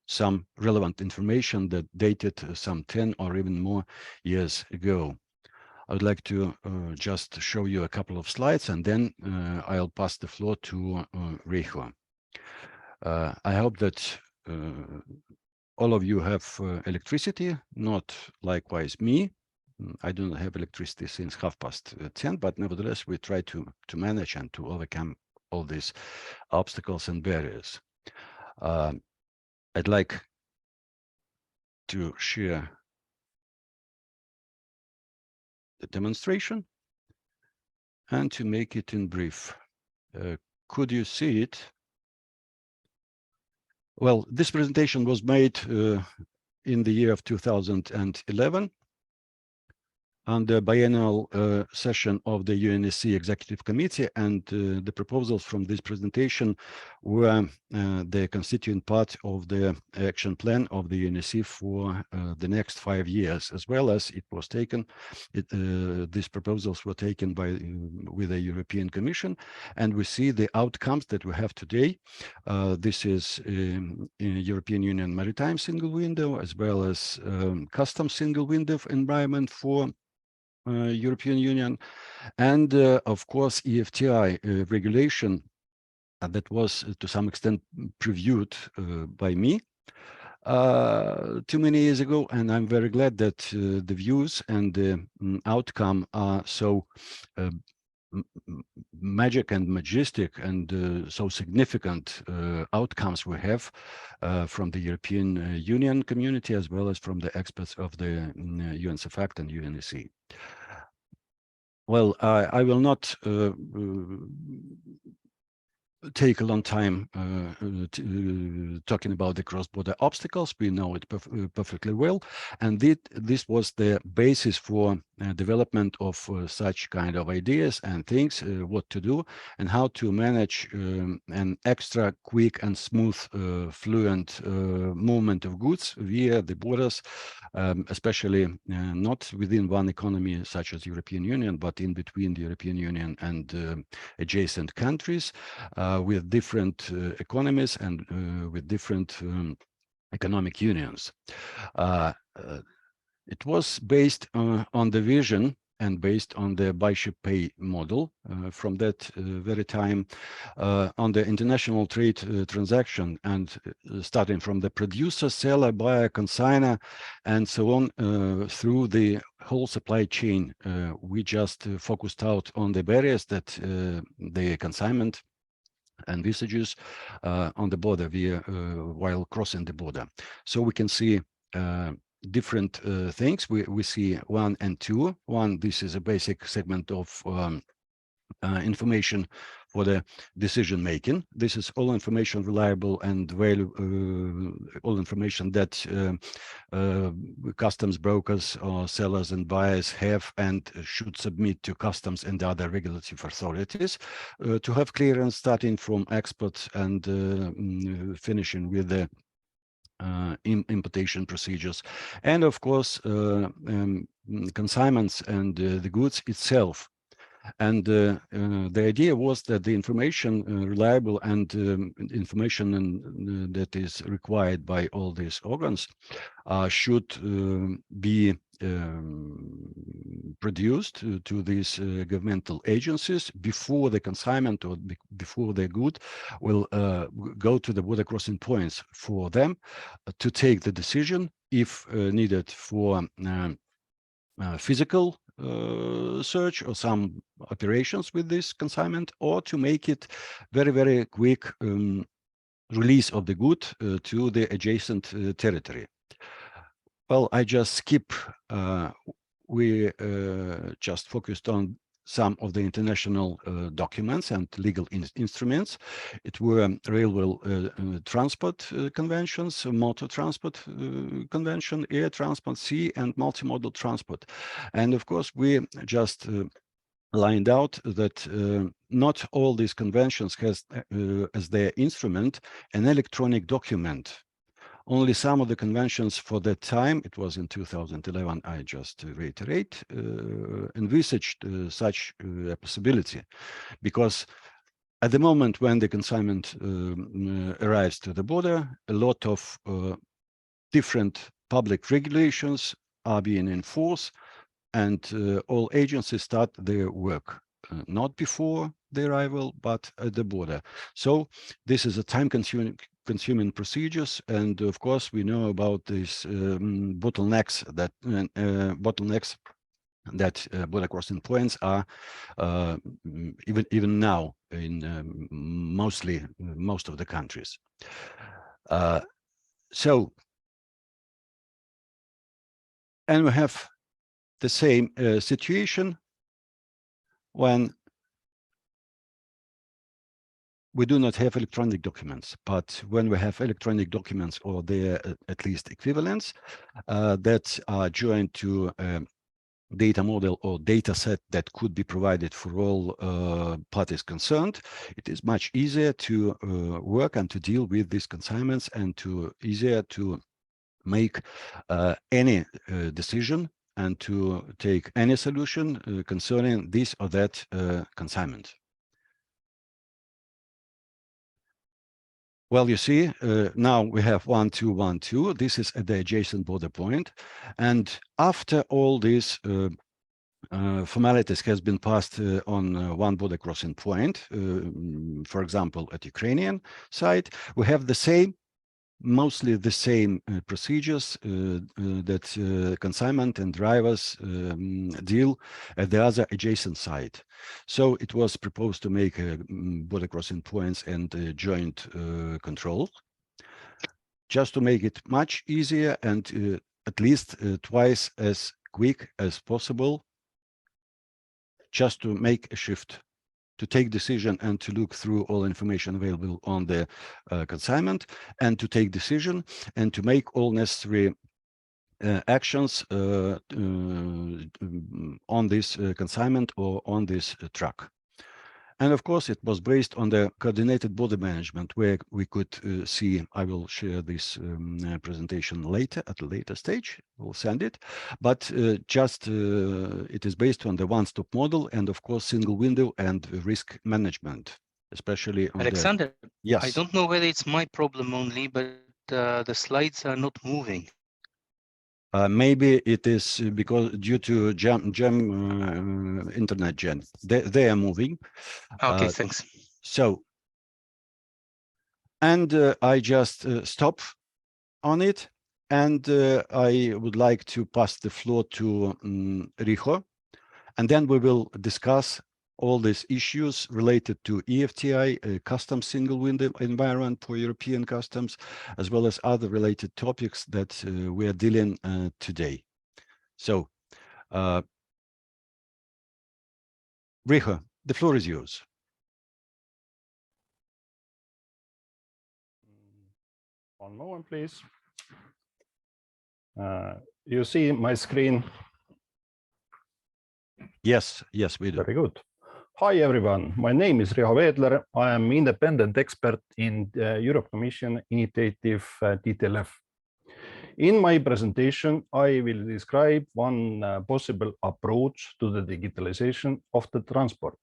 some relevant information that dated some 10 or even more years ago. I would like to just show you a couple of slides, and then I'll pass the floor to Reicho. I hope that all of you have electricity, not likewise me. I don't have electricity since 10:30, but nevertheless, we try to manage and to overcome all these obstacles and barriers. I'd like to share the demonstration and to make it in brief. Could you see it? Well, this presentation was made in the year of 2011 on the biennial session of the UNECE Executive Committee, and the proposals from this presentation were the constituent part of the action plan of the UNECE for the next 5 years, as well as it was taken. These proposals were taken with the European Commission, and we see the outcomes that we have today. This is European Union Maritime Single Window, as well as Customs Single Window environment for European Union, and of course eFTI regulation that was to some extent previewed by me too many years ago, and I'm very glad that the views and the outcome are so magic and majestic and so significant outcomes we have from the European Union community, as well as from the experts of the UN CEFACT and UNECE. Well, I will not take a long time talking about the cross-border obstacles. We know it perfectly well, and this was the basis for development of such kind of ideas and things, what to do and how to manage an extra quick and smooth, fluent movement of goods via the borders, especially not within one economy such as European Union, but in between the European Union and adjacent countries, with different economies and with different economic unions. It was based on the vision and based on the buy-ship pay model from that very time, on the international trade transaction, and starting from the producer, seller, buyer, consignor, and so on through the whole supply chain. We just focused out on the barriers that the consignment envisages on the border while crossing the border. So we can see different things. We see 1 and 2. 1, this is a basic segment of information for the decision making. This is all information reliable and all information that customs brokers or sellers and buyers have and should submit to customs and other regulatory authorities to have clearance, starting from exports and finishing with the importation procedures, and of course consignments and the goods itself. And the idea was that the information reliable and information that is required by all these organs should be produced to these governmental agencies before the consignment or before the good will go to the border crossing points for them to take the decision, if needed, for physical search or some operations with this consignment, or to make it very, very quick release of the good to the adjacent territory. Well, I just skip. We just focused on some of the international documents and legal instruments. It were railway transport conventions, motor transport convention, air transport, sea and multimodal transport. And of course, we just lined out that not all these conventions has as their instrument an electronic document. Only some of the conventions for that time, it was in 2011, I just reiterate, envisaged such a possibility, because at the moment when the consignment arrives to the border, a lot of different public regulations are being enforced, and all agencies start their work, not before the arrival, but at the border. So this is a time-consuming procedures, and of course we know about these bottlenecks that border crossing points are even now in most of the countries. And we have the same situation when we do not have electronic documents, but when we have electronic documents or their at least equivalents that are joined to a data model or data set that could be provided for all parties concerned, it is much easier to work and to deal with these consignments and easier to make any decision and to take any solution concerning this or that consignment. Well, you see, now we have 1212. This is at the adjacent border point. And after all these formalities has been passed on one border crossing point, for example, at Ukrainian side, we have the same, mostly the same procedures that consignment and drivers deal at the other adjacent side. So it was proposed to make border crossing points and joint control, just to make it much easier and at least twice as quick as possible, just to make a shift, to take decision and to look through all information available on the consignment and to take decision and to make all necessary actions on this consignment or on this truck. And of course, it was based on the coordinated border management, where we could see, I will share this presentation later at a later stage, we'll send it, but just it is based on the one-stop model and of course, single window and risk management, especially on Alexander, yes. I don't know whether it's my problem only, but the slides are not moving. Maybe it is because due to internet jam, they are moving. Okay, thanks. So, and I just stop on it, and I would like to pass the floor to Riho, and then we will discuss all these issues related to eFTI, customs single window environment for European customs, as well as other related topics that we are dealing today. So, Riho, the floor is yours. One moment, please. You see my screen? Yes, we do. Very good. Hi, everyone. My name is Riho Veedler. I am independent expert in the Europe Commission initiative DTLF. In my presentation, I will describe one possible approach to the digitalization of the transport.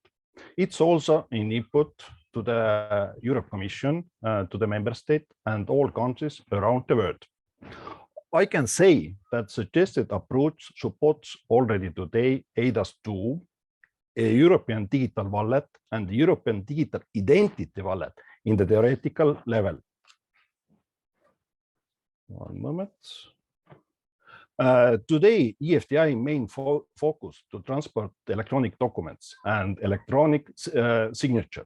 It's also an input to the Europe Commission, to the member state and all countries around the world. I can say that suggested approach supports already today eIDAS2, a European digital wallet and European digital identity wallet in the theoretical level. One moment. Today, eFTI main focus to transport electronic documents and electronic signature.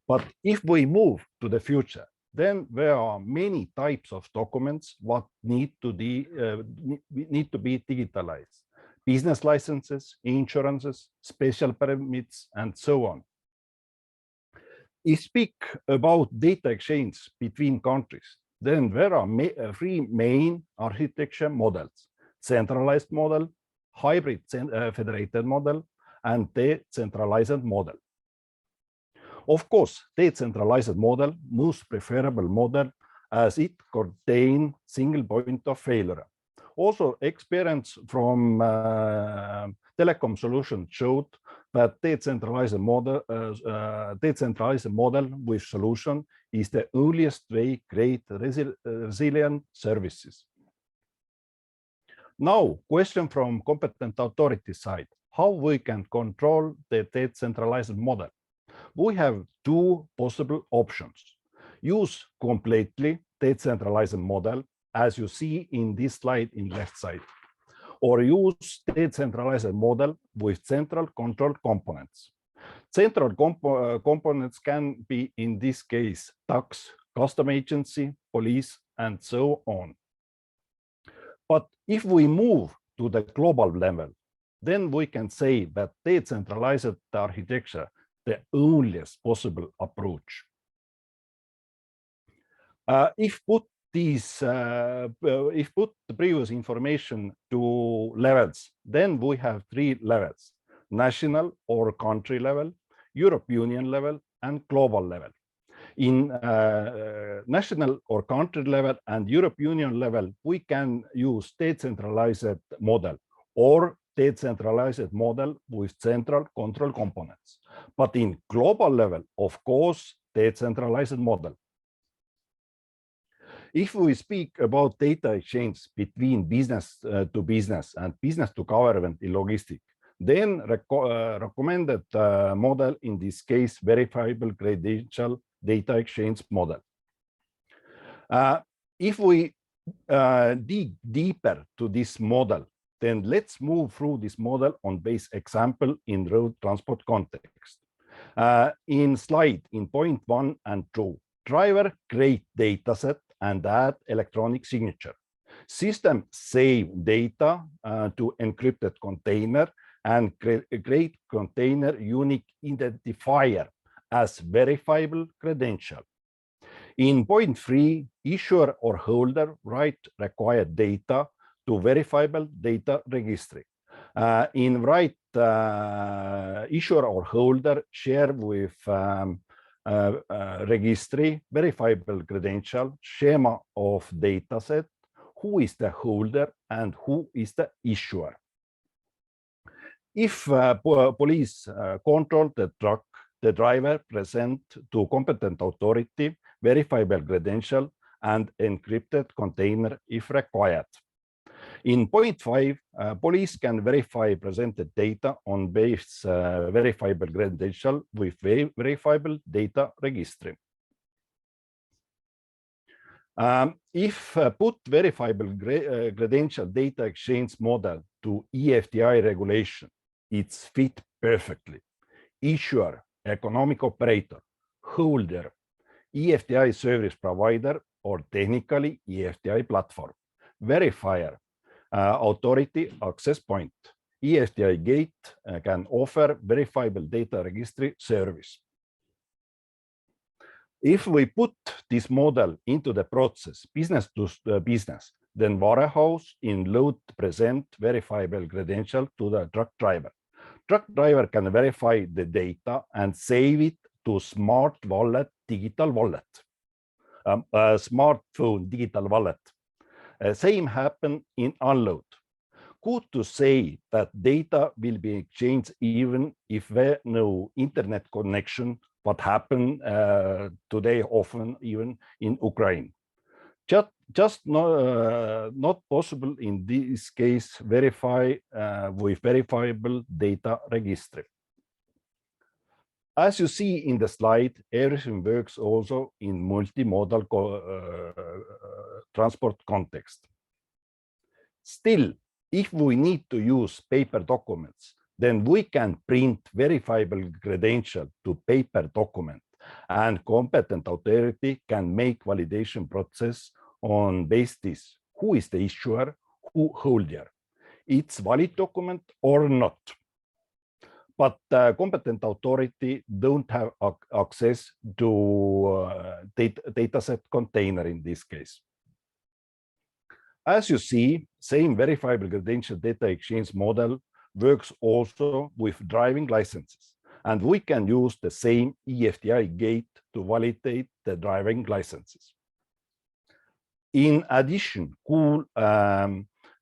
But if we move to the future, then there are many types of documents what need to be digitalized. Business licenses, insurances, special permits, and so on. If speak about data exchange between countries, then there are three main architecture models: centralized model, hybrid federated model, and decentralized model. Of course, decentralized model, most preferable model, as it contains single point of failure. Also, experience from telecom solutions showed that decentralized model with solution is the earliest way to create resilient services. Now, question from competent authority side: how we can control the decentralized model? We have two possible options: use completely decentralized model, as you see in this slide in left side, or use decentralized model with central control components. Central components can be, in this case, tax, custom agency, police, and so on. But if we move to the global level, then we can say that decentralized architecture the earliest possible approach. If put the previous information to levels, then we have three levels: national or country level, European Union level, and global level. In national or country level and European Union level, we can use decentralized model or decentralized model with central control components. But in global level, of course, decentralized model. If we speak about data exchange between business to business and business to government in logistics, then recommended model, in this case, verifiable credential data exchange model. If we dig deeper to this model, then let's move through this model on base example in road transport context. In slide in point 1 and 2, driver create data set and add electronic signature. System save data to encrypted container and create container unique identifier as verifiable credential. In point 3, issuer or holder write required data to verifiable data registry. In write, issuer or holder share with registry verifiable credential, schema of data set, who is the holder and who is the issuer. If police control the truck, the driver present to competent authority verifiable credential and encrypted container if required. In point 5, police can verify presented data on base verifiable credential with verifiable data registry. If put verifiable credential data exchange model to eFTI regulation, it's fit perfectly. Issuer, economic operator, holder, eFTI service provider, or technically eFTI platform. Verifier, authority access point. eFTI gate can offer verifiable data registry service. If we put this model into the process, business to business, then warehouse in load present verifiable credential to the truck driver. Truck driver can verify the data and save it to smart wallet, digital wallet, smartphone, digital wallet. Same happen in unload. Good to say that data will be exchanged even if there no internet connection, what happened today often even in Ukraine. Just not possible in this case verify with verifiable data registry. As you see in the slide, everything works also in multimodal transport context. Still, if we need to use paper documents, then we can print verifiable credential to paper document and competent authority can make validation process on basis who is the issuer, who holder, it's valid document or not. But competent authority don't have access to dataset container in this case. As you see, same verifiable credential data exchange model works also with driving licenses, and we can use the same eFTI gate to validate the driving licenses. In addition, cool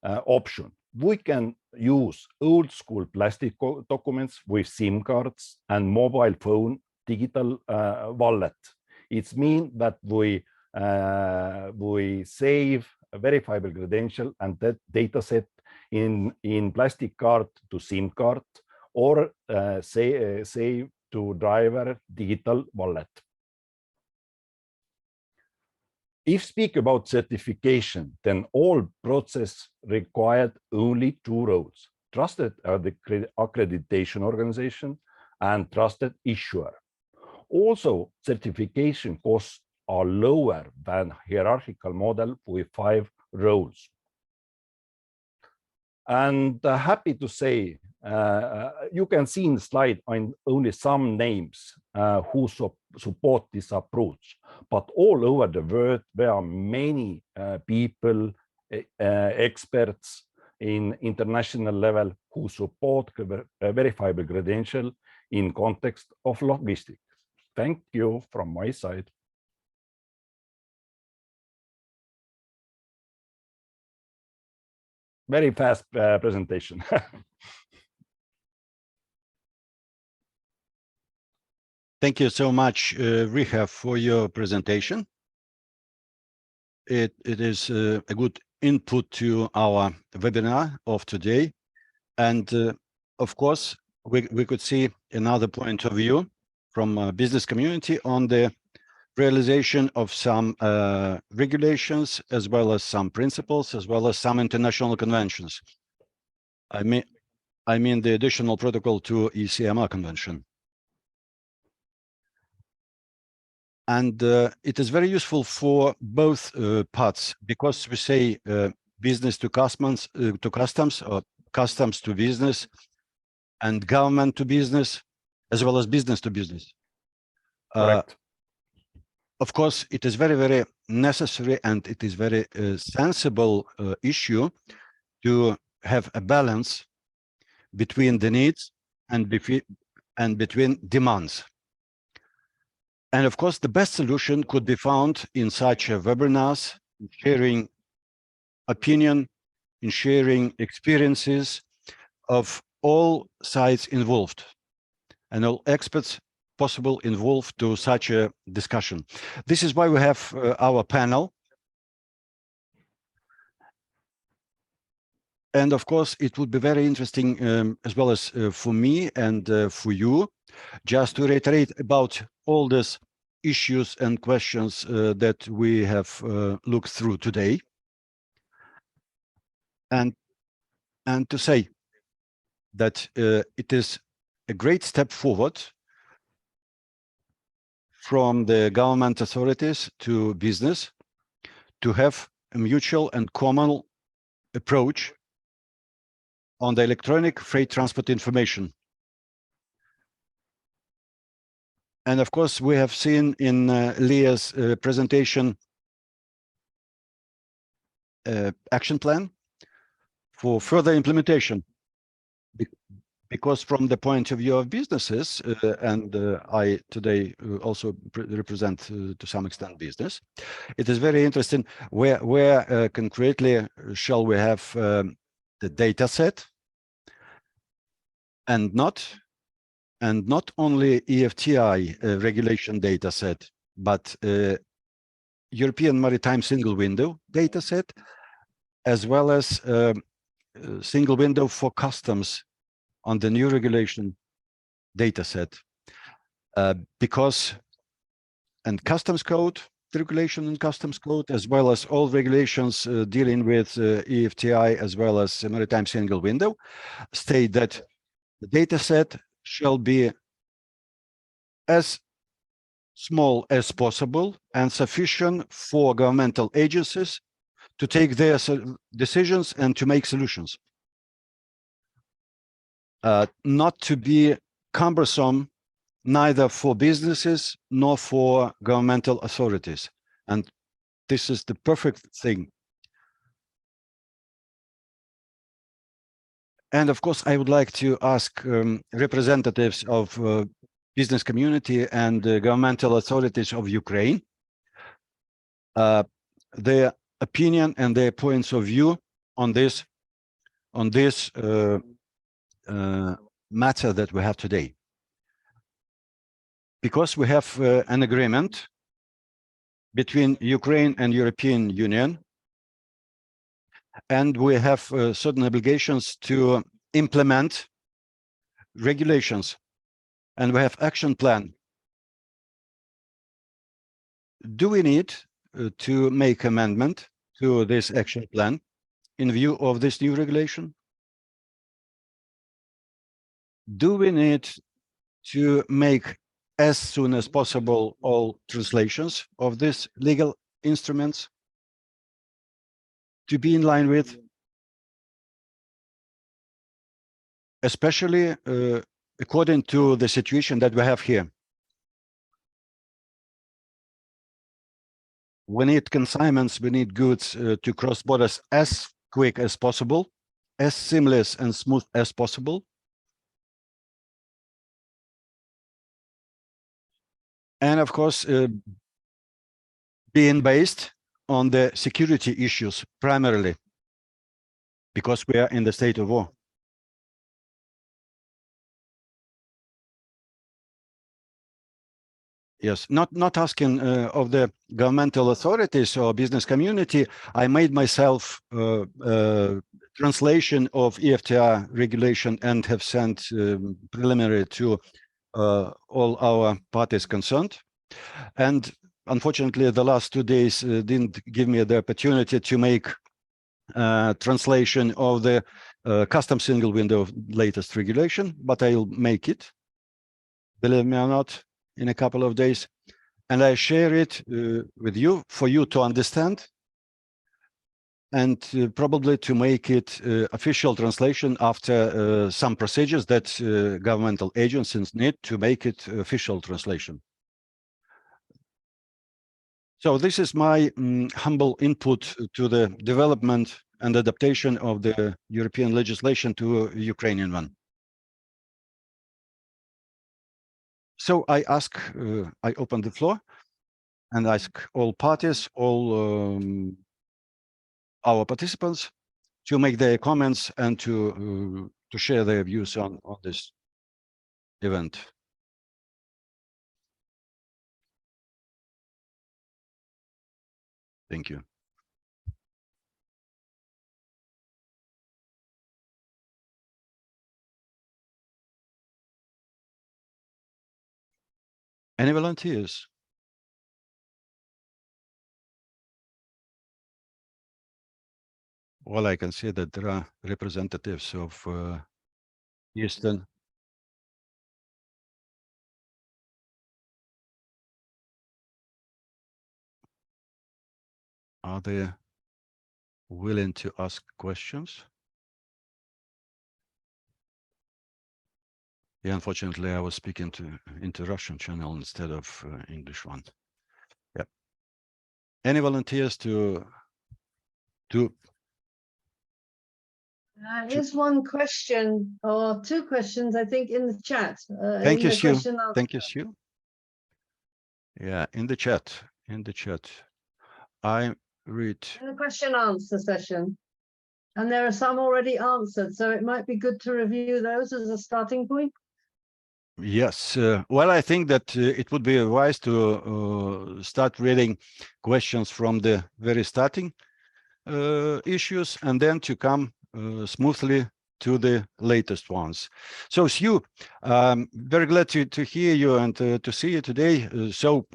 option, we can use old school plastic documents with SIM cards and mobile phone digital wallet. It means that we save a verifiable credential and that data set in plastic card to SIM card or save to driver digital wallet. If speak about certification, then all process required only two roles: trusted accreditation organization and trusted issuer. Also, certification costs are lower than hierarchical model with 5 roles. And happy to say, you can see in the slide only some names who support this approach, but all over the world there are many people, experts in international level who support verifiable credential in context of logistics. Thank you from my side. Very fast presentation. Thank you so much, Riha, for your presentation. It is a good input to our webinar of today. And of course, we could see another point of view from business community on the realization of some regulations, as well as some principles, as well as some international conventions. I mean the additional protocol to ECMR convention. And it is very useful for both parts, because we say business to customs, or customs to business, and government to business, as well as business to business. Correct. Of course, it is very, very necessary, and it is very sensible issue to have a balance between the needs and between demands. And of course, the best solution could be found in such a webinars, sharing opinion, in sharing experiences of all sides involved and all experts possible involved to such a discussion. This is why we have our panel. And of course, it would be very interesting, as well as for me and for you, just to reiterate about all these issues and questions that we have looked through today. And to say that it is a great step forward from the government authorities to business to have a mutual and common approach on the electronic freight transport information. And of course, we have seen in Leah's presentation action plan for further implementation. Because from the point of view of businesses, and I today also represent to some extent business, it is very interesting where concretely shall we have the data set, and not only eFTI regulation data set, but European Maritime Single Window data set, as well as single window for customs on the new regulation data set, because and customs code, the regulation and customs code, as well as all regulations dealing with eFTI, as well as maritime single window, state that the data set shall be as small as possible and sufficient for governmental agencies to take their decisions and to make solutions. Not to be cumbersome neither for businesses nor for governmental authorities. And this is the perfect thing. And of course, I would like to ask representatives of business community and governmental authorities of Ukraine their opinion and their points of view on this matter that we have today. Because we have an agreement between Ukraine and European Union, and we have certain obligations to implement regulations, and we have action plan. Do we need to make amendment to this action plan in view of this new regulation? Do we need to make as soon as possible all translations of these legal instruments to be in line with, especially according to the situation that we have here? We need consignments, we need goods to cross borders as quick as possible, as seamless and smooth as possible. And of course, being based on the security issues primarily, because we are in the state of war. Yes, not asking of the governmental authorities or business community. I made myself translation of eFTI regulation and have sent preliminary to all our parties concerned. And unfortunately, the last 2 days didn't give me the opportunity to make translation of the custom single window latest regulation, but I'll make it, believe me or not, in a couple of days, and I share it with you for you to understand and probably to make it official translation after some procedures that governmental agencies need to make it official translation. So this is my humble input to the development and adaptation of the European legislation to Ukrainian one. So I open the floor and ask all parties, all our participants to make their comments and to share their views on this event. Thank you. Any volunteers? Well, I can see that there are representatives of Eastern. Are they willing to ask questions? Yeah, unfortunately, I was speaking into Russian channel instead of English one. Yeah. Any volunteers to Here's one question or two questions, I think, in the chat. Thank you, Sue. Thank you, Sue. Yeah, in the chat. I read. In the question answer session. And there are some already answered, so it might be good to review those as a starting point. Yes, well, I think that it would be wise to start reading questions from the very starting issues and then to come smoothly to the latest ones. So, Sue, very glad to hear you and to see you today. So,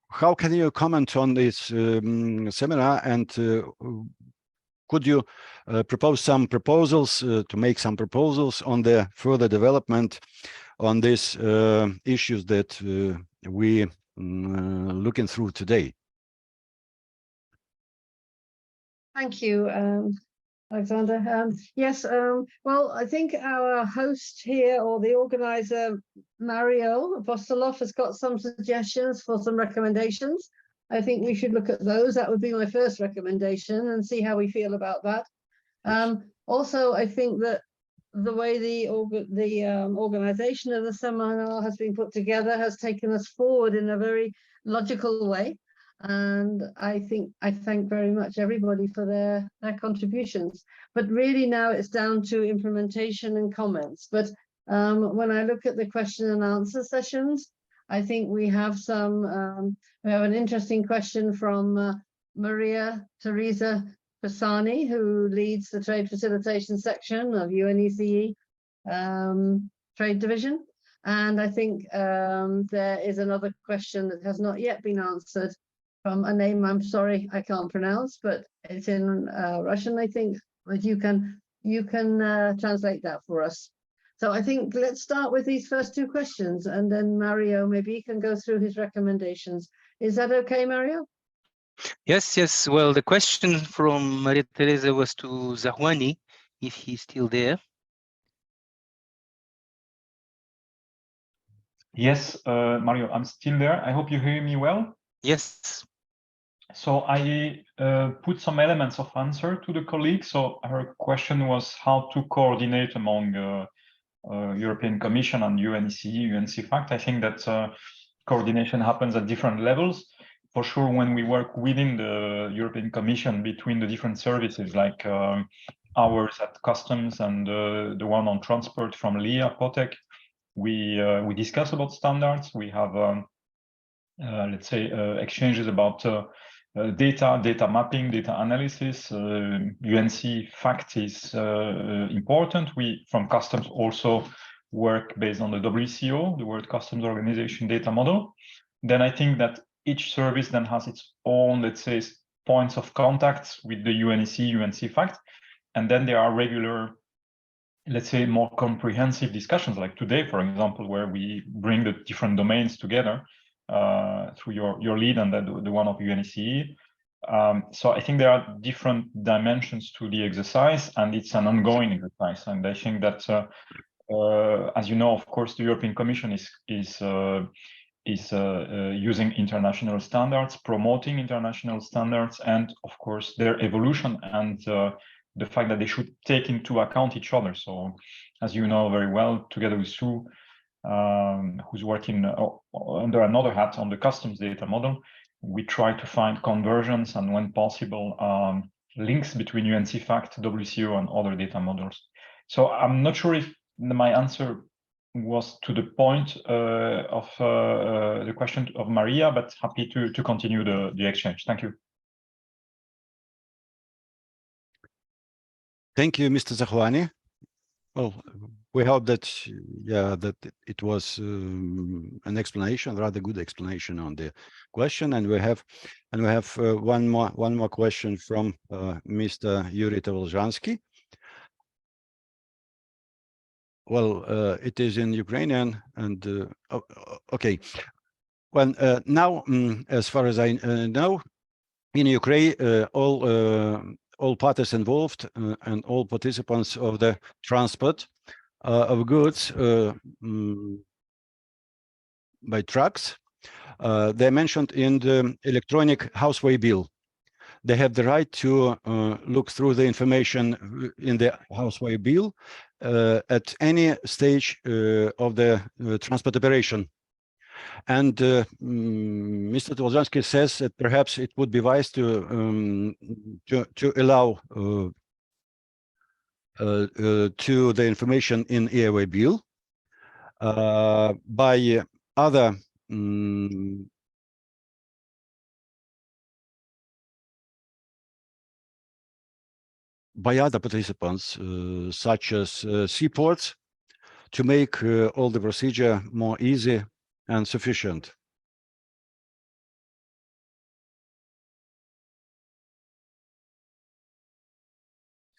how can you comment on this seminar, and could you propose some proposals to make some proposals on the further development on these issues that we looking through today. Thank you, Alexander. Yes, well, I think our host here, or the organizer, Mario Apostolov, has got some suggestions for some recommendations. I think we should look at those. That would be my first recommendation, and see how we feel about that. Also, I think that the way the organization of the seminar has been put together has taken us forward in a very logical way. And I thank very much everybody for their contributions. But really now it's down to implementation and comments. But when I look at the question and answer sessions, I think we have we have an interesting question from Maria Teresa Pisani, who leads the trade facilitation section of UNECE trade division. And I think there is another question that has not yet been answered from a name I'm sorry I can't pronounce, but it's in Russian, I think, but you can translate that for us. So I think let's start with these first two questions, and then Mario, maybe he can go through his recommendations. Is that okay, Mario? Yes. Well, the question from Maria Teresa was to Zahwani, if he's still there. Yes, Mario, I'm still there. I hope you hear me well. Yes. So I put some elements of answer to the colleague. So her question was how to coordinate among European Commission and UNECE, CEFACT. I think that coordination happens at different levels. For sure, when we work within the European Commission between the different services, like ours at Customs and the one on transport from LIA, POTEC, we discuss about standards. We have, let's say, exchanges about data mapping, data analysis. CEFACT is important. We, from Customs, also work based on the WCO, the World Customs Organization data model. Then I think that each service then has its own, let's say, points of contact with the UNECE, CEFACT. And then there are regular, let's say, more comprehensive discussions, like today, for example, where we bring the different domains together through your lead and the one of UNECE. So I think there are different dimensions to the exercise, and it's an ongoing exercise. And I think that, as you know, of course, the European Commission is using international standards, promoting international standards, and of course their evolution and the fact that they should take into account each other. So, as you know very well, together with Sue, who's working under another hat on the customs data model, we try to find conversions and, when possible, links between UNCFACT, WCO, and other data models. So I'm not sure if my answer was to the point of the question of Maria, but happy to continue the exchange. Thank you. Thank you, Mr. Zahwani. Well, we hope that that it was an explanation, rather good explanation on the question, and we have one more question from Mr. Yuri Tavlzhansky. Well, it is in Ukrainian, and okay. Well, now, as far as I know, in Ukraine, all parties involved and all participants of the transport of goods by trucks, they're mentioned in the electronic houseway bill. They have the right to look through the information in the houseway bill at any stage of the transport operation. And Mr. Tolzansky says that perhaps it would be wise to allow to the information in airway bill by other participants, such as seaports, to make all the procedure more easy and sufficient.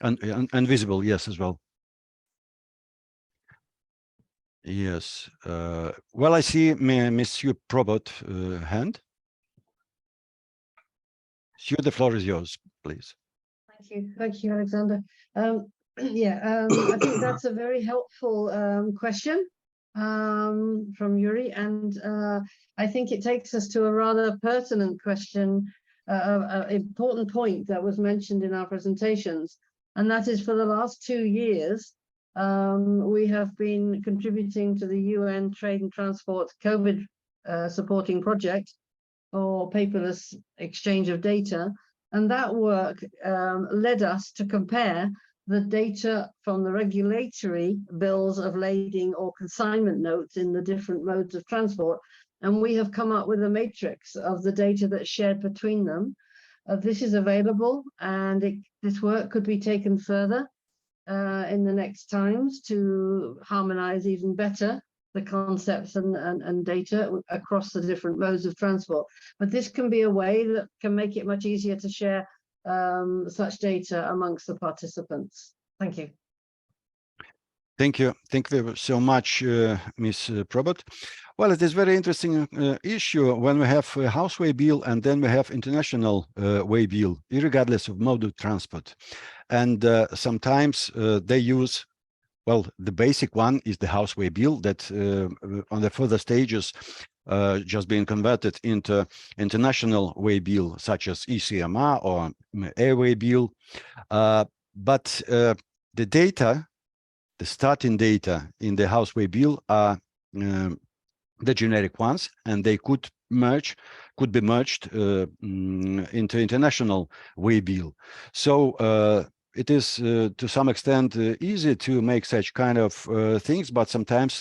And visible, yes, as well. Yes. Well, I see Monsieur Probot hand. Monsieur, the floor is yours, please. Thank you, Alexander. I think that's a very helpful question from Yuri, and I think it takes us to a rather pertinent question, an important point that was mentioned in our presentations, and that is for the last 2 years, we have been contributing to the UN Trade and Transport COVID supporting project for paperless exchange of data. And that work led us to compare the data from the regulatory bills of lading or consignment notes in the different modes of transport. And we have come up with a matrix of the data that's shared between them. This is available, and this work could be taken further in the next times to harmonize even better the concepts and data across the different modes of transport. But this can be a way that can make it much easier to share such data amongst the participants. Thank you. Thank you. Thank you so much, Ms. Probot. Well, it is very interesting issue when we have a house way bill and then we have international way bill, regardless of mode of transport. And sometimes they use, well, the basic one is the house way bill that on the further stages just being converted into international way bill, such as ECMR or airway bill. But the data, the starting data in the house way bill are the generic ones, and they could be merged into international way bill. So it is to some extent easy to make such kind of things, but sometimes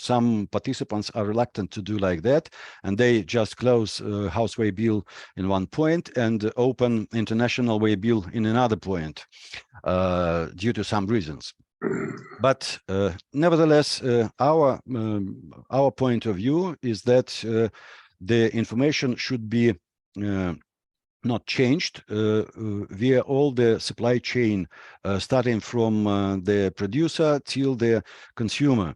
some participants are reluctant to do like that, and they just close house way bill in one point and open international way bill in another point due to some reasons. But nevertheless, our point of view is that the information should be not changed via all the supply chain, starting from the producer till the consumer,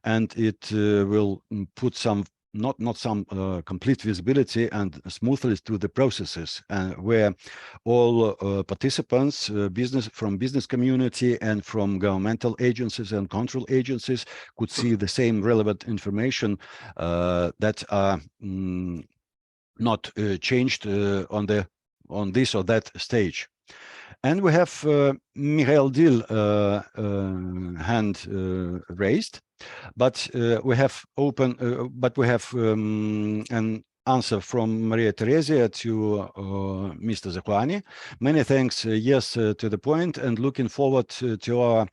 and it will put some not some complete visibility and smoothness to the processes, where all participants, business community and from governmental agencies and control agencies could see the same relevant information that are not changed on this or that stage. And we have Michael Dill hand raised, but we have an answer from Maria Teresa to Mr. Zakwani. Many thanks, yes, to the point, and looking forward to our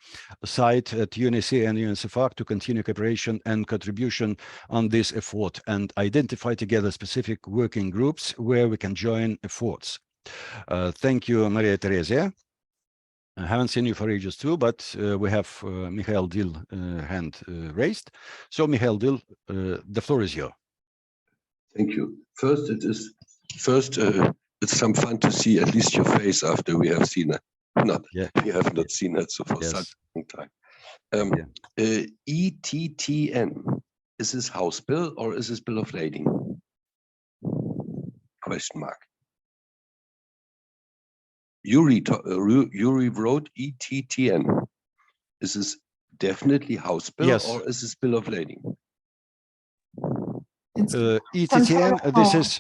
site at UNECE and CEFACT to continue cooperation and contribution on this effort and identify together specific working groups where we can join efforts. Thank you, Maria Teresa. I haven't seen you for ages too, but we have Michael Dill hand raised. So Michael Dill, the floor is yours. Thank you. First, it's some fun to see at least your face after we have seen it. We have not seen it so for such a long time. ETTN, is this house bill or is this bill of lading? Question mark. Yuri wrote ETTN. Is this definitely house bill or is this bill of lading? ETTN, this is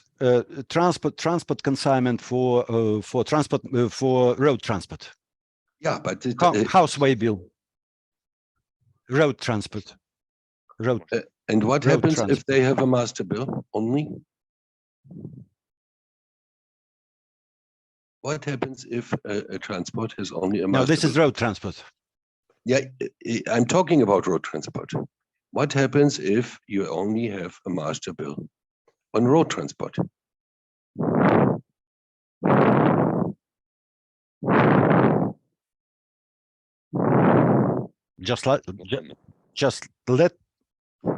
transport consignment for road transport. Yeah, but houseway bill, road transport, road. And what happens if they have a master bill only? What happens if a transport has only a master bill? No, this is road transport. Yeah, I'm talking about road transport. What happens if you only have a master bill on road transport? Just let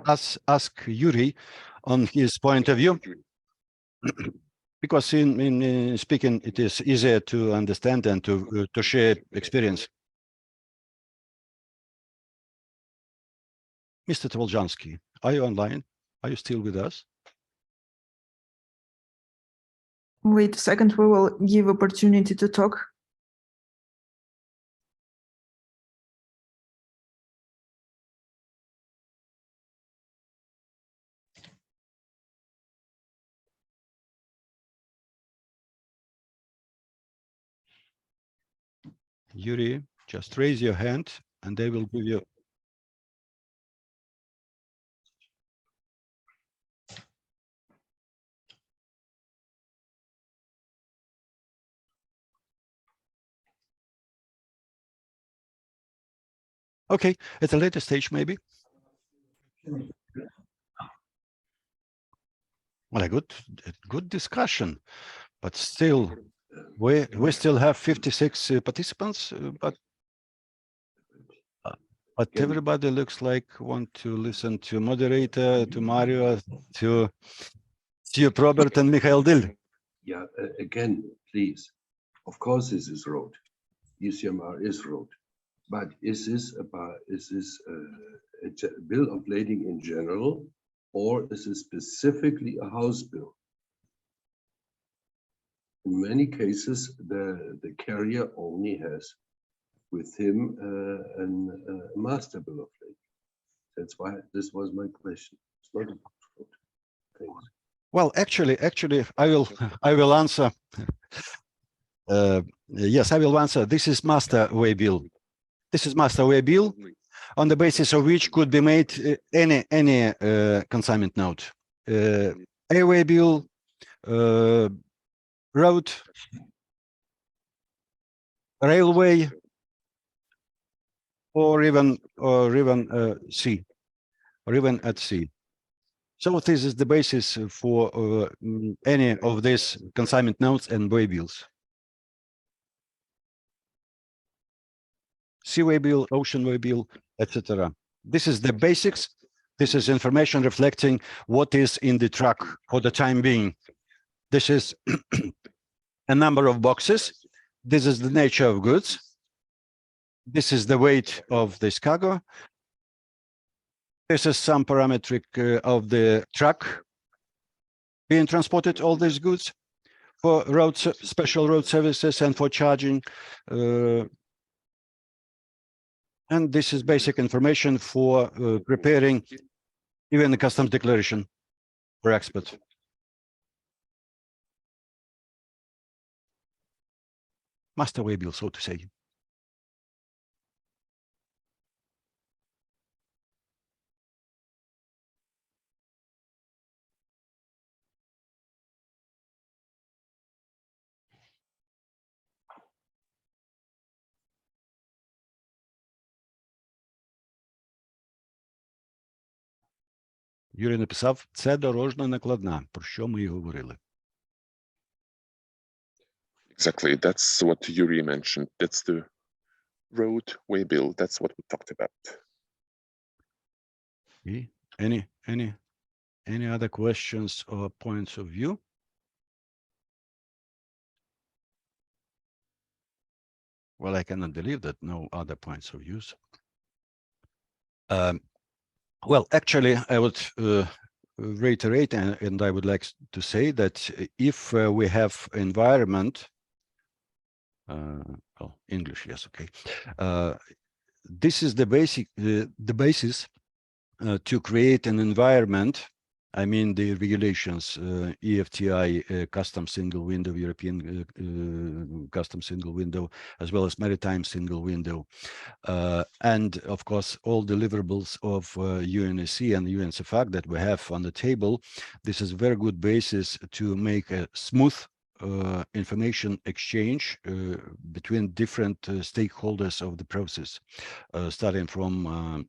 us ask Yuri on his point of view, because in speaking it is easier to understand and to share experience. Mr. Tvoljansky, are you online? Are you still with us? Wait a second, we will give opportunity to talk. Yuri, just raise your hand and they will give you. Okay, at a later stage, maybe. Well, a good discussion, but still, we still have 56 participants, but everybody looks like want to listen to moderator, to Mario, to Robert and Mikhail Dil. Yeah, again, please. Of course, this is road. UCMR is road, but is this a bill of lading in general, or is it specifically a house bill? In many cases, the carrier only has with him a master bill of lading. That's why this was my question. It's not about road. Thanks. Well, actually, I will answer. Yes, I will answer. This is master way bill. This is master way bill, on the basis of which could be made any consignment note. Airway bill, road, railway, or even sea, or even at sea. So this is the basis for any of these consignment notes and way bills. Seaway bill, ocean way bill, etc. This is the basics. This is information reflecting what is in the truck for the time being. This is a number of boxes. This is the nature of goods. This is the weight of this cargo. This is some parametric of the truck being transported, all these goods for special road services and for charging. And this is basic information for preparing even the customs declaration for export. Master way bill, so to say. Юрій написав, це дорожна накладна, про що ми і говорили. Exactly, that's what Yuri mentioned. That's the roadway bill. That's what we talked about. Any other questions or points of view? Well, I cannot believe that no other points of views. Well, actually, I would reiterate, and I would like to say that if we have environment, English, yes, okay. This is the basis to create an environment. I mean, the regulations, eFTI, custom single window, European custom single window, as well as maritime single window. And of course, all deliverables of UNECE and UNECE CEFACT that we have on the table. This is a very good basis to make a smooth information exchange between different stakeholders of the process, starting from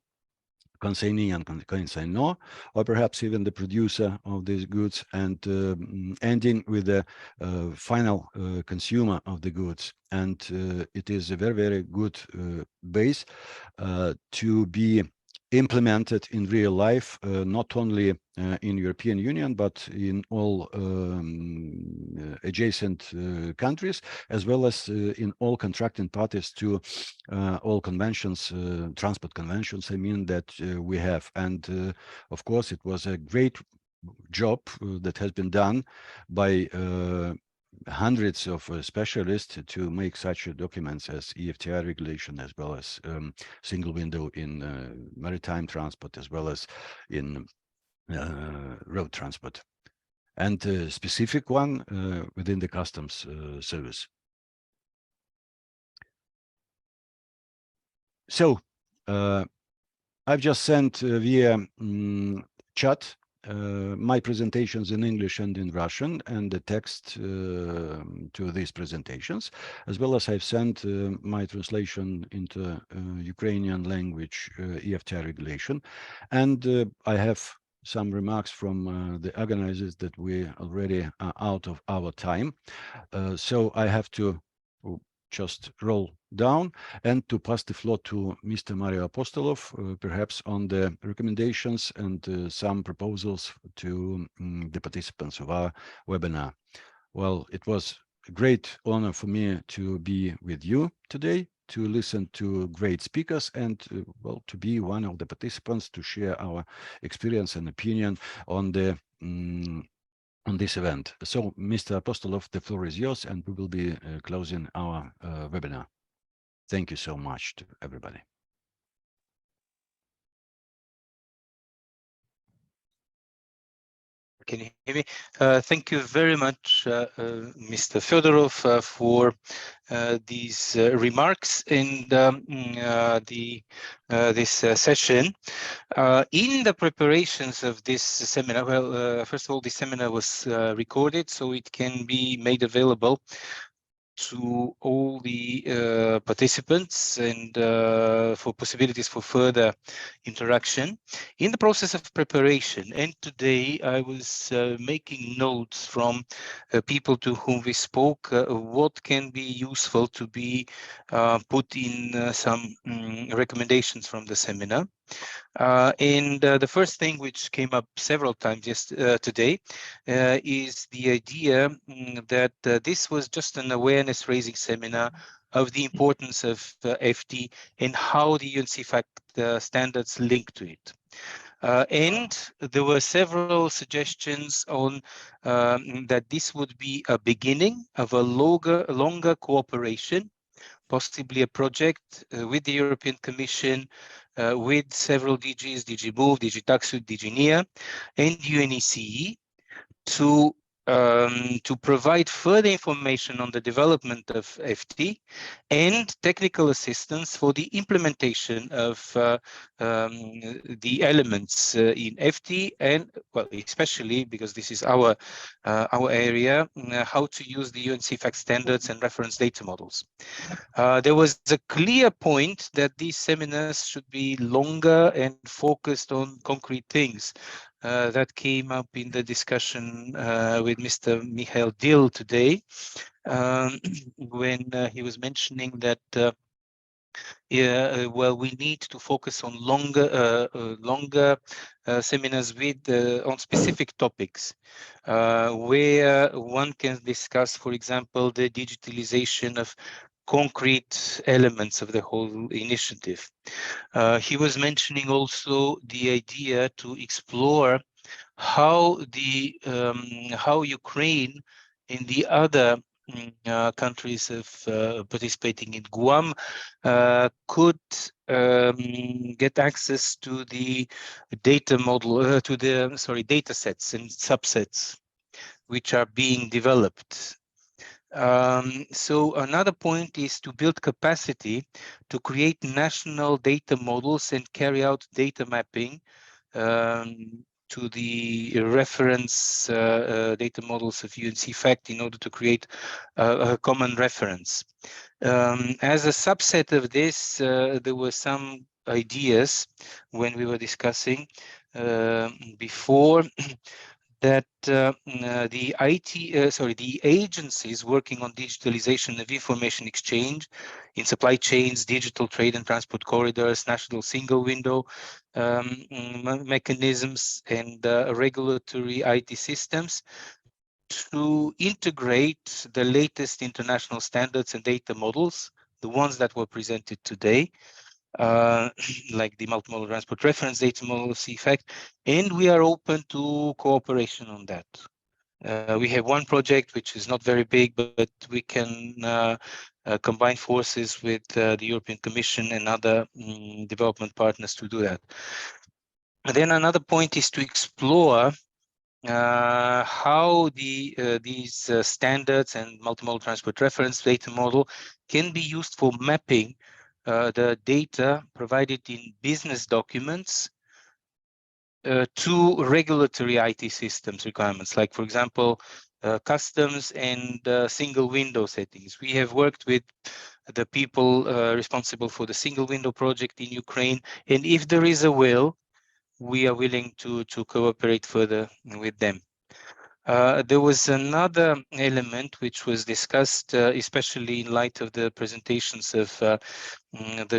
consignee and consignor, or perhaps even the producer of these goods, and ending with the final consumer of the goods. And it is a very, very good base to be implemented in real life, not only in European Union, but in all adjacent countries, as well as in all contracting parties to all conventions, transport conventions, I mean, that we have. And of course, it was a great job that has been done by hundreds of specialists to make such documents as eFTI regulation, as well as single window in maritime transport, as well as in road transport, and a specific one within the customs service. So I've just sent via chat my presentations in English and in Russian, and the text to these presentations, as well as I've sent my translation into Ukrainian language eFTI regulation. And I have some remarks from the organizers that we already are out of our time. So I have to just roll down and to pass the floor to Mr. Mario Apostolov, perhaps on the recommendations and some proposals to the participants of our webinar. Well, it was a great honor for me to be with you today, to listen to great speakers, and well, to be one of the participants to share our experience and opinion on the on this event. So, Mr. Apostolov, the floor is yours, and we will be closing our webinar. Thank you so much to everybody. Can you hear me? Thank you very much, Mr. Fedorov, for these remarks and this session. In the preparations of this seminar, well, first of all, this seminar was recorded, so it can be made available to all the participants and for possibilities for further interaction. In the process of preparation, and today I was making notes from people to whom we spoke, what can be useful to be put in some recommendations from the seminar. And the first thing which came up several times just today is the idea that this was just an awareness raising seminar of the importance of FT and how the UNECE standards link to it. And there were several suggestions on that this would be a beginning of a longer cooperation, possibly a project with the European Commission, with several DGs, DG Move, DG Taxud, DG NIA, and UNECE to provide further information on the development of FT and technical assistance for the implementation of the elements in FT, and well, especially because this is our area, how to use the CEFACT standards and reference data models. There was a clear point that these seminars should be longer and focused on concrete things. That came up in the discussion with Mr. Michael Dill today, when he was mentioning that well, we need to focus on longer seminars with on specific topics, where one can discuss, for example, the digitalization of concrete elements of the whole initiative. He was mentioning also the idea to explore how how Ukraine and the other countries of participating in Guam could get access to the data model, to the data sets and subsets which are being developed. So another point is to build capacity to create national data models and carry out data mapping to the reference data models of UNECE in order to create a common reference. As a subset of this, there were some ideas when we were discussing before that the agencies working on digitalization of information exchange in supply chains, digital trade and transport corridors, national single window mechanisms, and regulatory IT systems to integrate the latest international standards and data models, the ones that were presented today, like the multimodal transport reference data model, CEFACT, and we are open to cooperation on that. We have one project which is not very big, but we can combine forces with the European Commission and other development partners to do that. And then another point is to explore how these standards and multimodal transport reference data model can be used for mapping the data provided in business documents to regulatory IT systems requirements, like, for example, customs and single window settings. We have worked with the people responsible for the single window project in Ukraine, and if there is a will, we are willing to cooperate further with them. There was another element which was discussed, especially in light of the presentations of the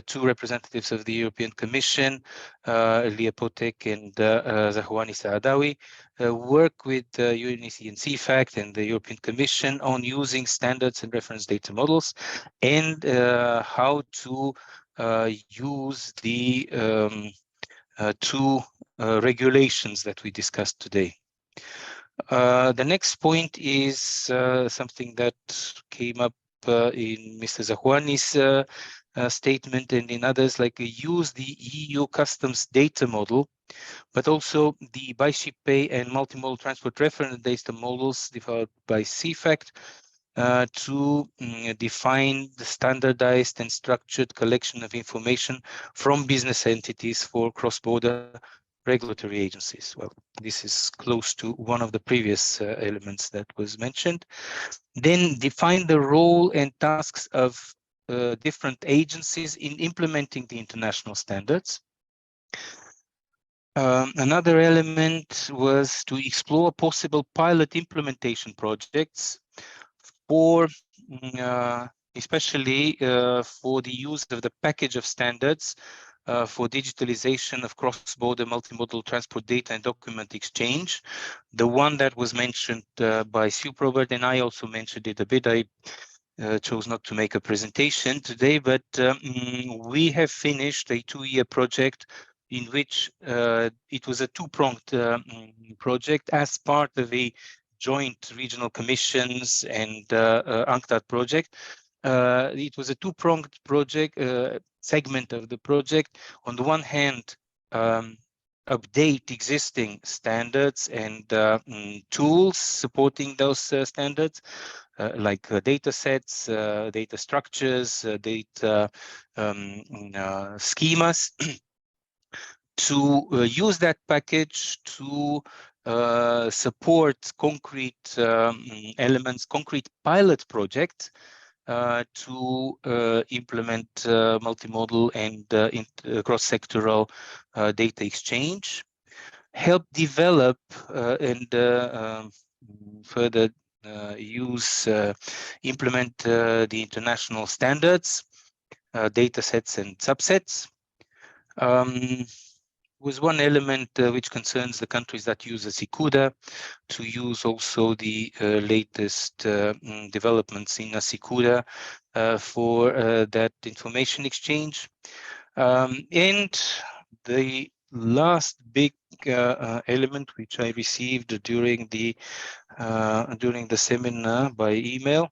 two representatives of the European Commission, Lia Potek and Zahwani Saadawi, work with UNECE and CEFACT and the European Commission on using standards and reference data models, and how to use the two regulations that we discussed today. The next point is something that came up in Mr. Zahwani's statement and in others, like use the EU customs data model, but also the by ship pay and multimodal transport reference data models developed by CEFACT to define the standardized and structured collection of information from business entities for cross-border regulatory agencies. Well, this is close to one of the previous elements that was mentioned. Then define the role and tasks of different agencies in implementing the international standards. Another element was to explore possible pilot implementation projects for especially for the use of the package of standards for digitalization of cross-border multimodal transport data and document exchange. The one that was mentioned by Sue Probert, and I also mentioned it a bit. I chose not to make a presentation today, but we have finished a 2-year project in which it was a two-pronged project as part of a joint regional commissions and UNCTAD project. It was a two-pronged project, segment of the project. On the one hand, update existing standards and tools supporting those standards, like data sets, data structures, data schemas, to use that package to support concrete elements, concrete pilot projects to implement multimodal and cross-sectoral data exchange, help develop and further implement the international standards, data sets and subsets. Was one element which concerns the countries that use a SICUDA to use also the latest developments in a SICUDA for that information exchange. And the last big element which I received during the seminar by email,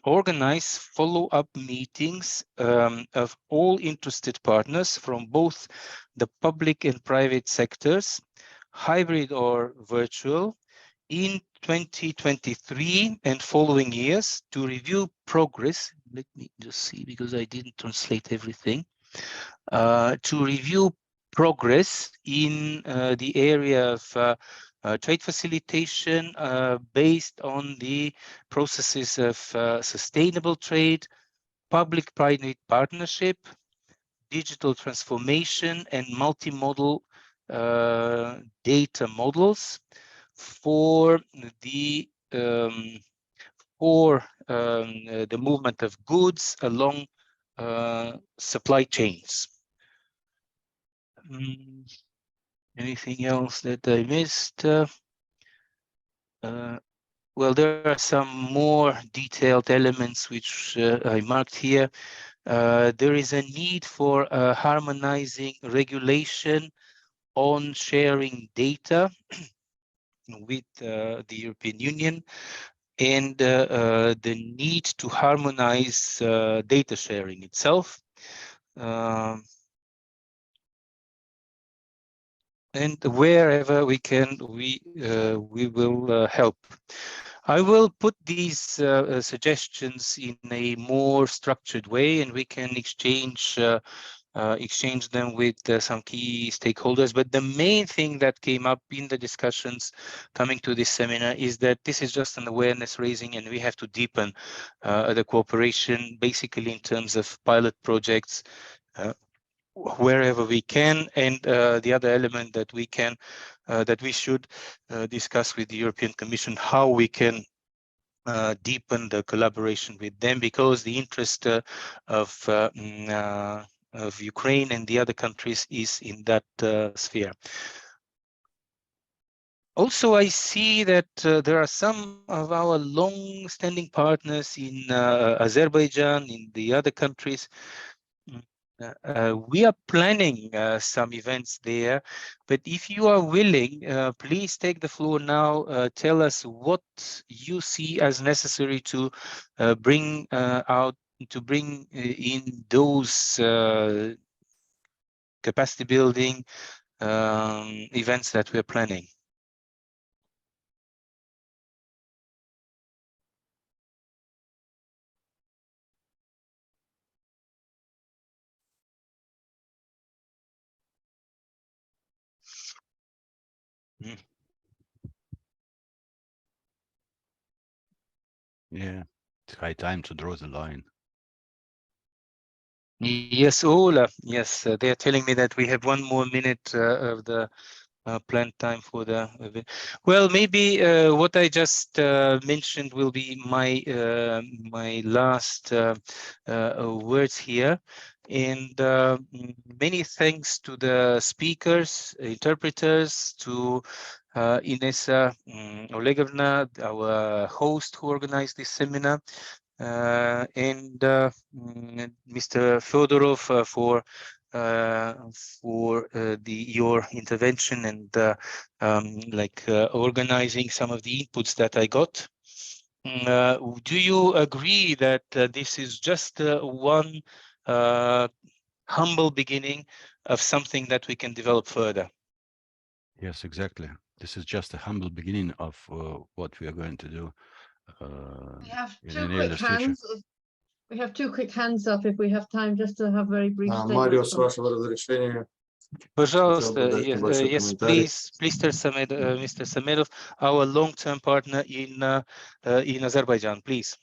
organize follow-up meetings of all interested partners from both the public and private sectors, hybrid or virtual, in 2023 and following years to review progress. Let me just see, because I didn't translate everything. To review progress in the area of trade facilitation based on the processes of sustainable trade, public-private partnership, digital transformation, and multimodal data models for the movement of goods along supply chains. Anything else that I missed? Well, there are some more detailed elements which I marked here. There is a need for harmonizing regulation on sharing data with the European Union, and the need to harmonize data sharing itself. And wherever we can, we will help. I will put these suggestions in a more structured way, and we can exchange them with some key stakeholders. But the main thing that came up in the discussions coming to this seminar is that this is just an awareness raising, and we have to deepen the cooperation, basically in terms of pilot projects, wherever we can. And the other element that we can, that we should discuss with the European Commission, how we can deepen the collaboration with them, because the interest of Ukraine and the other countries is in that sphere. Also, I see that there are some of our long-standing partners in Azerbaijan, in the other countries. We are planning some events there, but if you are willing, please take the floor now. Tell us what you see as necessary to bring in those capacity building events that we're planning. Yeah, it's high time to draw the line. Yes, Ola. Yes, they are telling me that we have 1 more minute of the planned time for the event. Well, maybe what I just mentioned will be my my last words here. And many thanks to the speakers, interpreters, to Inessa Olegovna, our host who organized this seminar, and Mr. Fedorov for your intervention and organizing some of the inputs that I got. Do you agree that this is just one humble beginning of something that we can develop further? Yes, exactly. This is just a humble beginning of what we are going to do We have in two the quick nearest future. hands. We have 2 quick hands up if we have time, just to have very brief Марио, statements. с вашего разрешения. Пожалуйста, yes, please, Mr. Samedov, our long-term partner in Azerbaijan, please.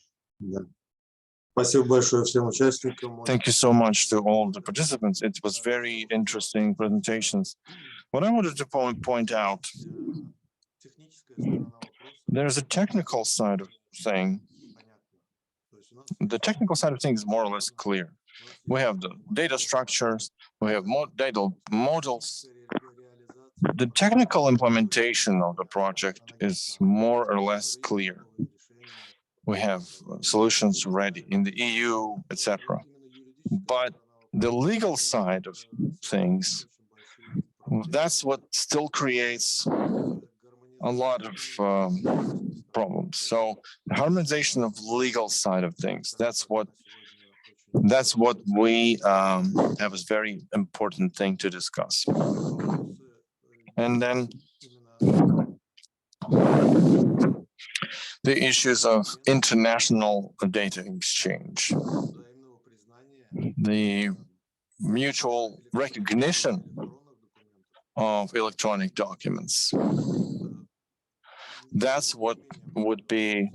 Thank you so much to all the participants. It was very interesting presentations. What I wanted to point out, there's a technical side of thing. The technical side of things is more or less clear. We have the data structures, we have data models. The technical implementation of the project is more or less clear. We have solutions ready in the EU, etc. But the legal side of things, that's what still creates a lot of problems. So the harmonization of legal side of things, that's what we have as very important thing to discuss. And then the issues of international data exchange, the mutual recognition of electronic documents. That's what would be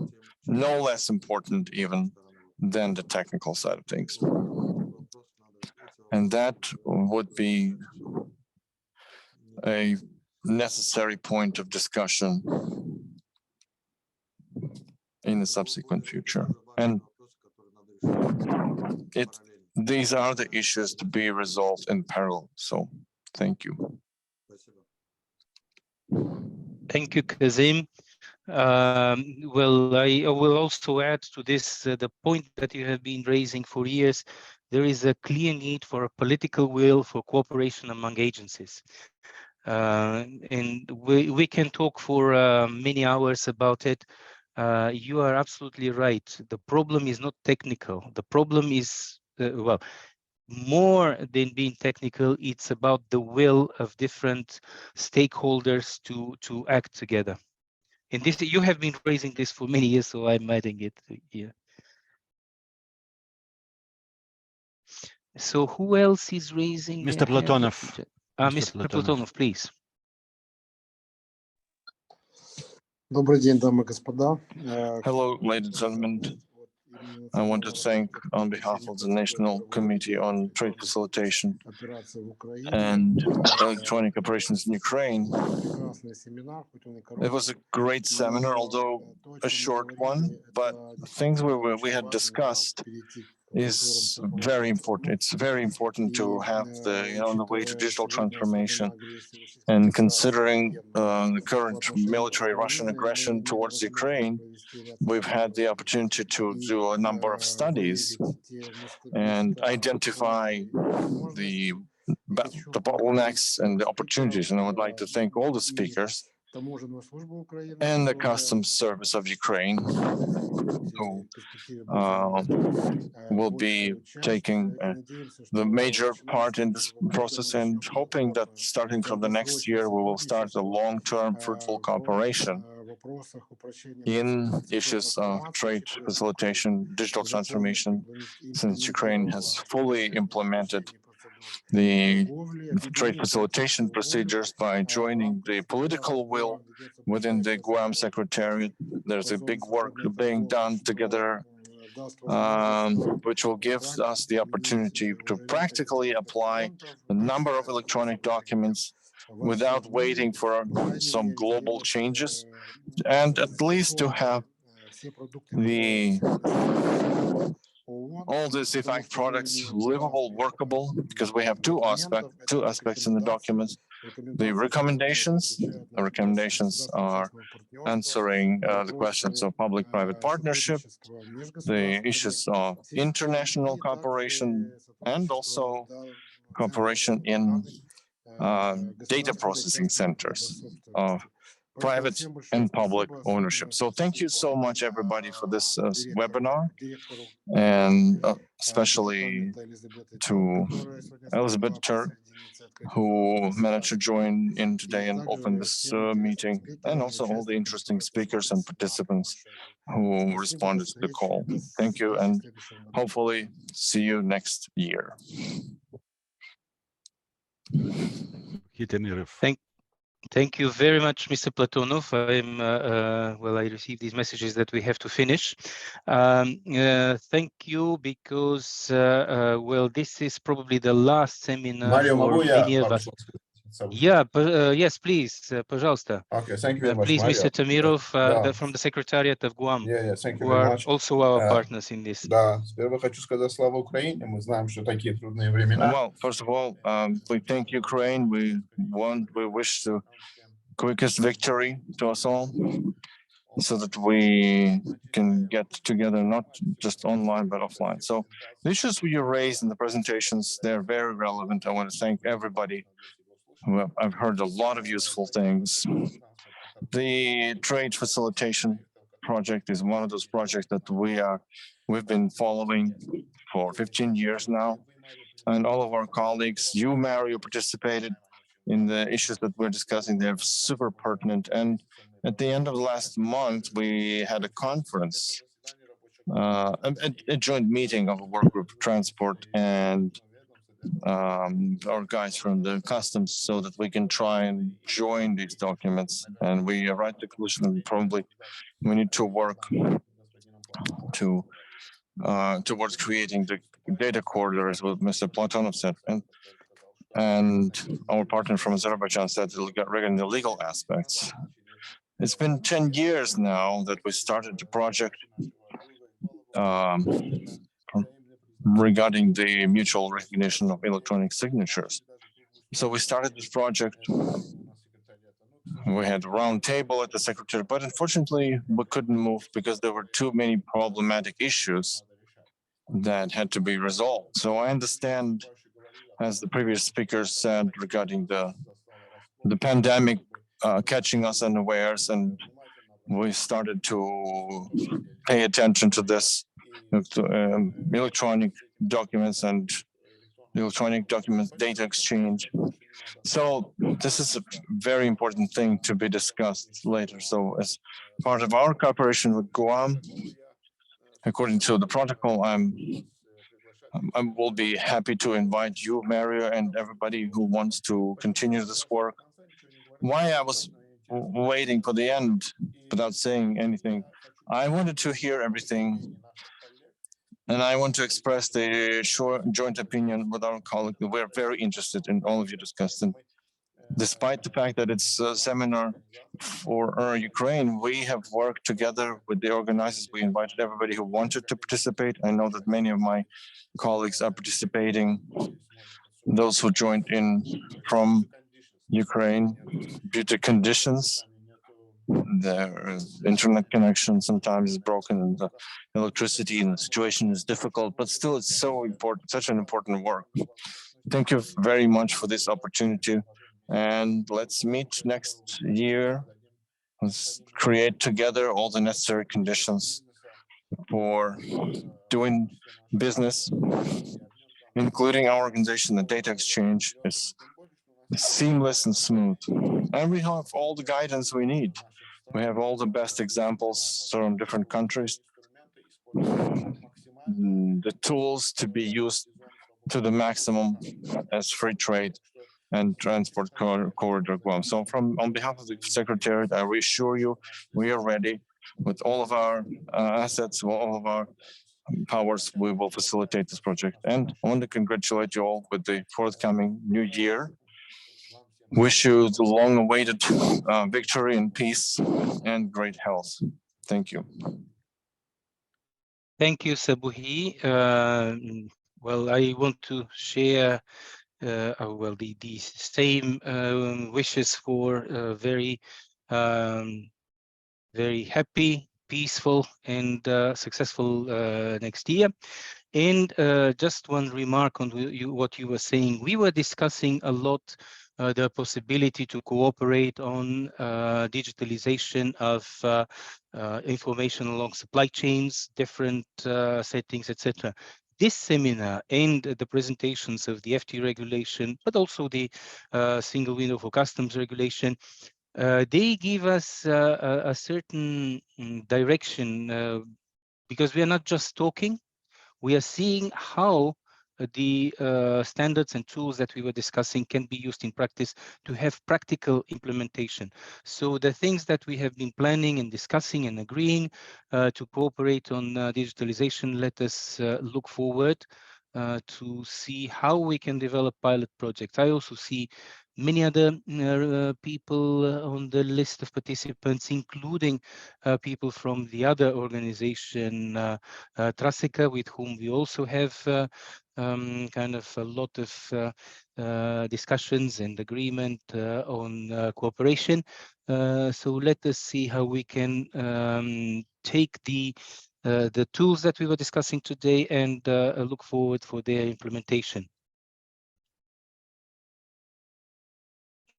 no less important even than the technical side of things. And that would be a necessary point of discussion in the subsequent future. And these are the issues to be resolved in parallel. So thank you. Thank you, Kazim. Well, I will also add to this the point that you have been raising for years. There is a clear need for a political will for cooperation among agencies. And we can talk for many hours about it. You are absolutely right. The problem is not technical. The problem is, well, more than being technical, it's about the will of different stakeholders to act together. And this, you have been raising this for many years, so I'm adding it here. So who else is raising? Mr. Platonov. Mr. Platonov, please. Hello, ladies and gentlemen. I want to thank, on behalf of the National Committee on Trade Facilitation and Electronic Operations in Ukraine, it was a great seminar, although a short one, but things we had discussed is very important. It's very important to have on the way to digital transformation, and considering the current military Russian aggression towards Ukraine, we've had the opportunity to do a number of studies and identify the bottlenecks and the opportunities. And I would like to thank all the speakers and the Customs Service of Ukraine, who will be taking the major part in this process, and hoping that starting from the next year, we will start a long-term fruitful cooperation in issues of trade facilitation, digital transformation, since Ukraine has fully implemented the trade facilitation procedures by joining the political will within the Guam Secretariat. There's a big work being done together, which will give us the opportunity to practically apply a number of electronic documents without waiting for some global changes, and at least to have all the CEFACT products livable, workable, because we have two aspects in the documents. The recommendations are answering the questions of public-private partnership, the issues of international cooperation, and also cooperation in data processing centers of private and public ownership. So thank you so much, everybody, for this webinar, and especially to Elizabeth Turk, who managed to join in today and open this meeting, and also all the interesting speakers and participants who responded to the call. Thank you, and hopefully see you next year. Thank you very much, Mr. Platonov. Well, I received these messages that we have to finish. Thank you, because, well, this is probably the last seminar for many of us. Yeah, yes, please, пожалуйста. Okay, thank you very much, Please, Mario. Mr. Tamirov, from the Secretariat of Guam, thank you who very are much. also our partners in this. Да, сперва хочу сказать слава Украине. Мы знаем, что такие трудные времена. Well, first of all, we thank Ukraine. We wish the quickest victory to us all, so that we can get together, not just online, but offline. So the issues we raised in the presentations, they're very relevant. I want to thank everybody. I've heard a lot of useful things. The trade facilitation project is one of those projects that we've been following for 15 years now. And all of our colleagues, you, Mario, participated in the issues that we're discussing. They're super pertinent. And at the end of last month, we had a conference, a joint meeting of a work group, transport, and our guys from the customs, so that we can try and join these documents. And we arrived at the conclusion that probably we need to work towards creating the data corridor, as what Mr. Platonov said. And and our partner from Azerbaijan said regarding the legal aspects. It's been 10 years now that we started the project regarding the mutual recognition of electronic signatures. So we started this project. We had a round table at the secretary, but unfortunately we couldn't move because there were too many problematic issues that had to be resolved. So I understand, as the previous speaker said, regarding the pandemic catching us unawares, and we started to pay attention to this electronic documents and electronic documents data exchange. So this is a very important thing to be discussed later. So as part of our cooperation with Guam, according to the protocol, I will be happy to invite you, Mario, and everybody who wants to continue this work. Why I was waiting for the end without saying anything, I wanted to hear everything. And I want to express the joint opinion with our colleague that we're very interested in all of you discussing. Despite the fact that it's a seminar for Ukraine, we have worked together with the organizers. We invited everybody who wanted to participate. I know that many of my colleagues are participating. Those who joined in from Ukraine due to conditions, their internet connection sometimes is broken and the electricity and the situation is difficult, but still it's so important, such an important work. Thank you very much for this opportunity. And let's meet next year. Let's create together all the necessary conditions for doing business, including our organization. The data exchange is seamless and smooth. And we have all the guidance we need. We have all the best examples from different countries, the tools to be used to the maximum as free trade and transport corridor Guam. So on behalf of the Secretariat, I reassure you, we are ready with all of our assets, all of our powers. We will facilitate this project. And I want to congratulate you all with the forthcoming new year. Wish you the long-awaited victory and peace and great health. Thank you. Thank you, Sabuhi. Well, I want to share well the same wishes for a very very happy, peaceful, and successful next year. And just one remark on what you were saying. We were discussing a lot the possibility to cooperate on digitalization of information along supply chains, different settings, etc. This seminar and the presentations of the FTA regulation, but also the single window for customs regulation, they give us a certain direction because we are not just talking, we are seeing how the standards and tools that we were discussing can be used in practice to have practical implementation. So the things that we have been planning and discussing and agreeing to cooperate on digitalization, let us look forward to see how we can develop pilot projects. I also see many other people on the list of participants, including people from the other organization, Trasica, with whom we also have kind of a lot of discussions and agreement on cooperation. So let us see how we can take the tools that we were discussing today and look forward for their implementation.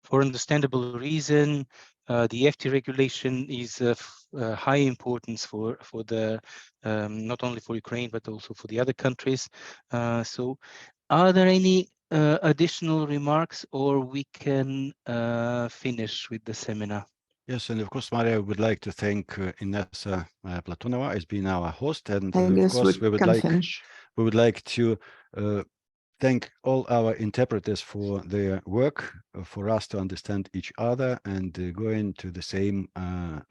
For understandable reason, the FTA regulation is of high importance for the not only for Ukraine but also for the other countries. So, are there any additional remarks, or we can finish with the seminar? Yes, and of course, Maria, would like to thank Inessa Platonova as being our host, and I of guess course we would like to thank all our interpreters for their work, for us to understand each other and going to the same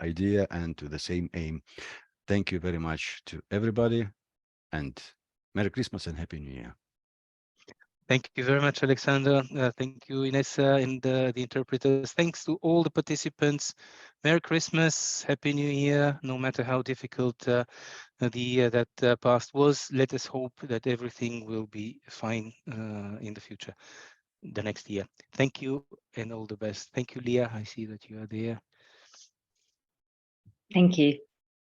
idea and to the same aim. Thank you very much to everybody, and Merry Christmas and Happy New Year. Thank you very much, Alexander. Thank you, Inessa, and the interpreters. Thanks to all the participants. Merry Christmas, Happy New Year. No matter how difficult the year that passed was, let us hope that everything will be fine in the future, the next year. Thank you and all the best. Thank you, Leah. I see that you are there. Thank you.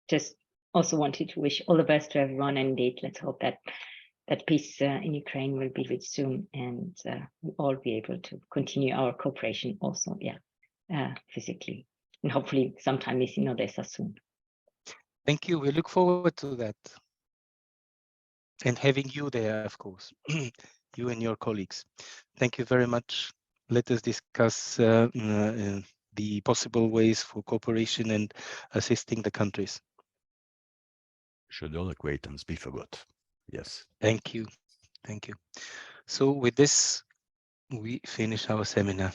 Just also wanted to wish all the best to everyone. And indeed, let's hope that peace in Ukraine will be reached soon, and we'll all be able to continue our cooperation also, physically, and hopefully sometime in Odessa soon. Thank you. We look forward to that. And having you there, of course, you and your colleagues. Thank you very much. Let us discuss the possible ways for cooperation and assisting the countries. Should all acquaintance be forgot? Yes. Thank you. Thank you. So with this, we finish our seminar.